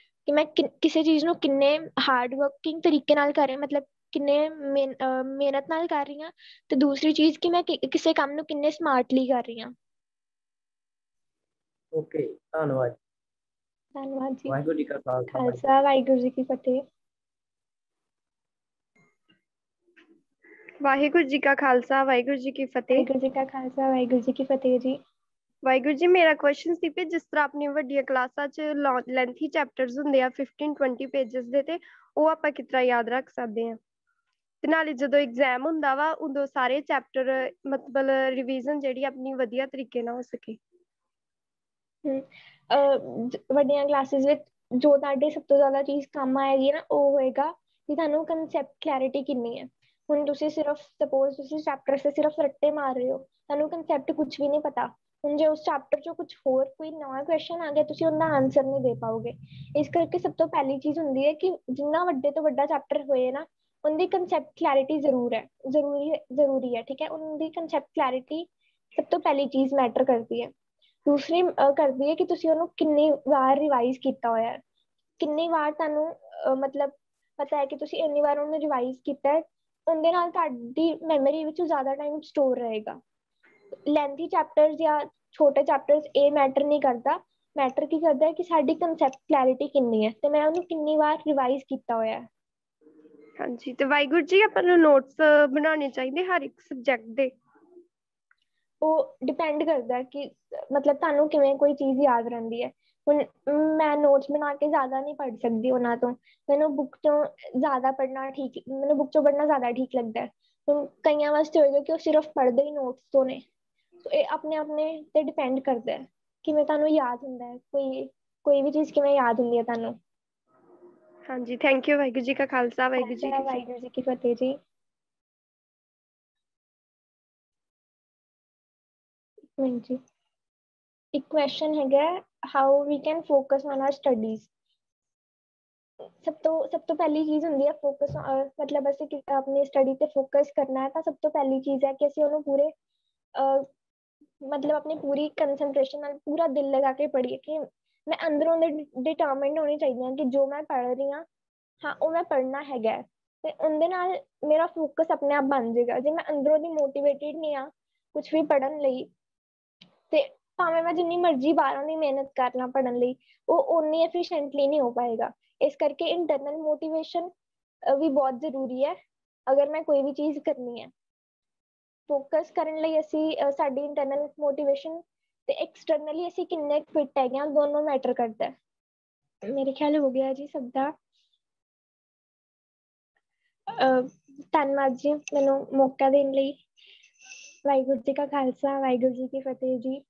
ਕਿ ਮੈਂ ਕਿਸੇ ਚੀਜ਼ ਨੂੰ ਕਿੰਨੇ ਹਾਰਡ ਵਰਕਿੰਗ ਤਰੀਕੇ ਨਾਲ ਕਰ ਰਿਹਾ, ਮਤਲਬ ਕਿੰਨੇ ਮਿਹਨਤ ਨਾਲ ਕਰ ਰਹੀ ਹਾਂ, ਤੇ ਦੂਸਰੀ ਚੀਜ਼ ਕਿ ਮੈਂ ਕਿਸੇ ਕੰਮ ਨੂੰ ਕਿੰਨੇ ਸਮਾਰਟਲੀ ਕਰ ਰਹੀ ਹਾਂ। ਓਕੇ, ਧੰਨਵਾਦ। ਧੰਨਵਾਦ ਜੀ। ਵਾਹਿਗੁਰੂ ਜੀ ਕਾ ਖਾਲਸਾ, ਵਾਹਿਗੁਰੂ ਜੀ ਕੀ ਫਤਿਹ। ਵਾਹਿਗੁਰੂ ਜੀ ਕਾ ਖਾਲਸਾ, ਵਾਹਿਗੁਰੂ ਜੀ ਕੀ ਫਤਿਹ। ਵਾਹਿਗੁਰੂ ਜੀ ਕਾ ਖਾਲਸਾ, ਵਾਹਿਗੁਰੂ ਜੀ ਕੀ ਫਤਿਹ ਜੀ। ਵਾਹਿਗੁਰੂ ਜੀ, ਮੇਰਾ ਕੁਐਸਚਨ ਸੀ ਕਿ ਜਿਸ ਤਰ੍ਹਾਂ ਆਪਣੀ ਵੱਡੀਆਂ ਕਲਾਸਾਂ 'ਚ ਲੈਂਥੀ ਚੈਪਟਰਸ ਹੁੰਦੇ ਆ 15-20 ਪੇਜਸ ਦੇ, ਤੇ ਉਹ ਆਪਾਂ ਕਿਸ ਤਰ੍ਹਾਂ ਯਾਦ ਰੱਖ ਸਕਦੇ ਹਾਂ? ਤੇ ਨਾਲੇ ਜਦੋਂ ਐਗਜ਼ਾਮ ਹੁੰਦਾ ਵਾ ਉਦੋਂ ਸਾਰੇ ਚੈਪਟਰ ਮਤਲਬ ਰਿਵੀਜ਼ਨ ਜਿਹੜੀ ਆਪਣੀ ਵਧੀਆ ਤਰੀਕੇ ਨਾਲ ਹੋ ਸਕੇ। ਵੱਡੀਆਂ ਕਲਾਸਿਸ ਵਿੱਚ ਜੋ ਤੁਹਾਡੇ ਸਭ ਤੋਂ ਜ਼ਿਆਦਾ ਚੀਜ਼ ਕੰਮ ਆਏਗੀ ਨਾ, ਉਹ ਹੋਏਗਾ ਕਿ ਤੁਹਾਨੂੰ ਕਨਸੈਪਟ ਕਲੈਰਿਟੀ ਕਿੰਨੀ ਹੈ। ਹੁਣ ਤੁਸੀਂ ਸਿਰਫ ਸਪੋਜ਼ ਤੁਸੀਂ ਚੈਪਟਰ ਤੇ ਸਿਰਫ ਰੱਟੇ ਮਾਰ ਰਹੇ ਹੋ, ਤੁਹਾਨੂੰ ਕਨਸੈਪਟ ਕੁਝ ਵੀ ਨਹੀਂ ਪਤਾ। ਹੁਣ ਜੇ ਉਸ ਚੈਪਟਰ 'ਚੋਂ ਕੁਝ ਹੋਰ ਕੋਈ ਨਵਾਂ ਕੁਐਸਚਨ ਆ ਗਿਆ, ਤੁਸੀਂ ਉਹਦਾ ਆਨਸਰ ਨਹੀਂ ਦੇ ਪਾਓਗੇ। ਇਸ ਕਰਕੇ ਸਭ ਤੋਂ ਪਹਿਲੀ ਚੀਜ਼ ਹੁੰਦੀ ਹੈ ਕਿ ਜਿੰਨਾ ਵੱਡੇ ਤੋਂ ਵੱਡਾ ਚੈਪਟਰ ਹੋਏ ਨਾ, ਉਹਦੀ ਕਨਸੈਪਟ ਕਲੈਰਿਟੀ ਜ਼ਰੂਰੀ ਹੈ। ਠੀਕ ਹੈ, ਉਹਦੀ ਕਨਸੈਪਟ ਕਲੈਰਿਟੀ ਸਭ ਤੋਂ ਪਹਿਲੀ ਚੀਜ਼ ਮੈਟਰ ਕਰਦੀ ਹੈ। ਦੂਸਰੀ ਕਰਦੀ ਹੈ ਕਿ ਤੁਸੀਂ ਉਹਨੂੰ ਕਿੰਨੀ ਵਾਰ ਰਿਵਾਈਜ਼ ਕੀਤਾ ਹੋਇਆ ਹੈ, ਕਿੰਨੀ ਵਾਰ ਤੁਹਾਨੂੰ ਮਤਲਬ ਪਤਾ ਹੈ ਕਿ ਤੁਸੀਂ ਇੰਨੀ ਵਾਰ ਉਹਨੂੰ ਰਿਵਾਈਜ਼ ਕੀਤਾ ਹੈ। ਉਹਦੇ ਨਾਲ ਤੁਹਾਡੀ ਮੈਮਰੀ ਵਿੱਚ ਜ਼ਿਆਦਾ ਟਾਈਮ ਸਟੋਰ ਰਹੇਗਾ। ਲੈਂਥੀ ਚੈਪਟਰਸ ਜਾਂ ਛੋਟੇ ਚੈਪਟਰਸ ਇਹ ਮੈਟਰ ਨਹੀਂ ਕਰਦਾ। ਮੈਟਰ ਕੀ ਕਰਦਾ ਹੈ ਕਿ ਸਾਡੀ ਕਨਸੈਪਟ ਕਲੈਰਿਟੀ ਕਿੰਨੀ ਹੈ ਤੇ ਮੈਂ ਉਹਨੂੰ ਕਿੰਨੀ ਵਾਰ ਰਿਵਾਈਜ਼ ਕੀਤਾ ਹੋਇਆ ਹੈ। ਹਾਂਜੀ, ਤੇ ਵਾਹਿਗੁਰੂ ਜੀ, ਆਪਾਂ ਨੂੰ ਨੋਟਸ ਬਣਾਉਣੇ ਚਾਹੀਦੇ ਹਰ ਇੱਕ ਸਬਜੈਕਟ ਦੇ? ਉਹ ਡਿਪੈਂਡ ਕਰਦਾ ਕਿ ਮਤਲਬ ਤੁਹਾਨੂੰ ਕਿਵੇਂ ਕੋਈ ਚੀਜ਼ ਯਾਦ ਰਹਿੰਦੀ ਹੈ। ਹੁਣ ਮੈਂ ਨੋਟਸ ਬਣਾ ਕੇ ਜ਼ਿਆਦਾ ਨਹੀਂ ਪੜ੍ਹ ਸਕਦੀ ਉਹਨਾਂ ਤੋਂ, ਮੈਨੂੰ ਬੁੱਕ ਤੋਂ ਜ਼ਿਆਦਾ ਪੜ੍ਹਨਾ ਠੀਕ, ਮੈਨੂੰ ਬੁੱਕ ਤੋਂ ਪੜ੍ਹਨਾ ਜ਼ਿਆਦਾ ਠੀਕ ਲੱਗਦਾ ਹੈ। ਹੁਣ ਕਈਆਂ ਵਾਸਤੇ ਹੋਏਗਾ ਕਿ ਉਹ ਸਿਰਫ ਪੜ੍ਹਦੇ ਹੀ ਨੋਟਸ ਤੋਂ ਨੇ। ਸੋ ਇਹ ਆਪਣੇ ਤੇ ਡਿਪੈਂਡ ਕਰਦਾ ਹੈ ਕਿਵੇਂ ਤੁਹਾਨੂੰ ਯਾਦ ਹੁੰਦਾ ਹੈ, ਕੋਈ ਵੀ ਚੀਜ਼ ਕਿਵੇਂ ਯਾਦ ਹੁੰਦੀ ਹੈ ਤੁਹਾਨੂੰ। ਹਾਂਜੀ, ਥੈਂਕ ਯੂ। ਵਾਹਿਗੁਰੂ ਜੀ ਕਾ ਖਾਲਸਾ, ਵਾਹਿਗੁਰੂ ਜੀ ਕੀ ਫਤਿਹ। ਵਾਹਿਗੁਰੂ ਜੀ ਕੀ ਫਤਿਹ ਜੀ। ਜੀ ਇੱਕ ਕੁਐਸਚਨ ਹੈਗਾ, how we can focus on our studies. ਸਭ ਤੋਂ ਪਹਿਲੀ ਚੀਜ਼ ਹੁੰਦੀ ਹੈ ਫੋਕਸ, ਮਤਲਬ ਅਸੀਂ ਆਪਣੀ ਸਟੱਡੀ ਤੇ ਫੋਕਸ ਕਰਨਾ ਹੈ ਤਾਂ ਸਭ ਤੋਂ ਪਹਿਲੀ ਚੀਜ਼ ਹੈ ਕਿ ਅਸੀਂ ਉਹਨੂੰ ਪੂਰੇ ਮਤਲਬ ਆਪਣੀ ਪੂਰੀ ਕੰਸਨਟ੍ਰੇਸ਼ਨ ਨਾਲ ਪੂਰਾ ਦਿਲ ਲਗਾ ਕੇ ਪੜ੍ਹੀਏ ਕਿ ਮੈਂ ਅੰਦਰੋਂ ਡਿਟਰਮਾਈਂਡ ਹੋਣੀ ਚਾਹੀਦੀ ਹਾਂ ਕਿ ਜੋ ਮੈਂ ਪੜ੍ਹ ਰਹੀ ਹਾਂ ਉਹ ਮੈਂ ਪੜ੍ਹਨਾ ਹੈਗਾ, ਤੇ ਉਹਦੇ ਨਾਲ ਮੇਰਾ ਫੋਕਸ ਆਪਣੇ ਆਪ ਬਣ ਜਾਏਗਾ। ਜੇ ਮੈਂ ਅੰਦਰੋਂ ਦੀ ਮੋਟੀਵੇਟਿਡ ਨਹੀਂ ਆ ਕੁਛ ਵੀ ਪੜ੍ਹਨ ਲਈ, ਤੇ ਭਾਵੇਂ ਮੈਂ ਜਿੰਨੀ ਮਰਜ਼ੀ ਬਾਹਰੋਂ ਦੀ ਮਿਹਨਤ ਕਰ ਲਾਂ ਪੜ੍ਹਨ ਲਈ, ਉਹ ਓਨੀ ਐਫੀਸ਼ੀਐਂਟਲੀ ਨਹੀਂ ਹੋ ਪਾਏਗਾ। ਇਸ ਕਰਕੇ ਇੰਟਰਨਲ ਮੋਟੀਵੇਸ਼ਨ ਵੀ ਬਹੁਤ ਜ਼ਰੂਰੀ ਹੈ ਅਗਰ ਮੈਂ ਕੋਈ ਵੀ ਚੀਜ਼ ਕਰਨੀ ਹੈ। ਫੋਕਸ ਕਰਨ ਲਈ ਅਸੀਂ ਸਾਡੀ ਇੰਟਰਨਲ ਮੋਟੀਵੇਸ਼ਨ ਤੇ ਐਕਸਟਰਨਲੀ ਅਸੀਂ ਕਿੰਨੇ ਫਿਟ ਹੈਗੇ ਹਾਂ, ਦੋਨੋਂ ਮੈਟਰ ਕਰਦਾ ਹੈ। ਮੇਰੇ ਖਿਆਲ ਹੋ ਗਿਆ ਜੀ ਸਭ ਦਾ। ਧੰਨਵਾਦ ਜੀ ਮੈਨੂੰ ਮੌਕਾ ਦੇਣ ਲਈ। ਵਾਹਿਗੁਰੂ ਜੀ ਕਾ ਖਾਲਸਾ ਵਾਹਿਗੁਰੂ ਜੀ ਕੀ ਫਤਿਹ ਜੀ।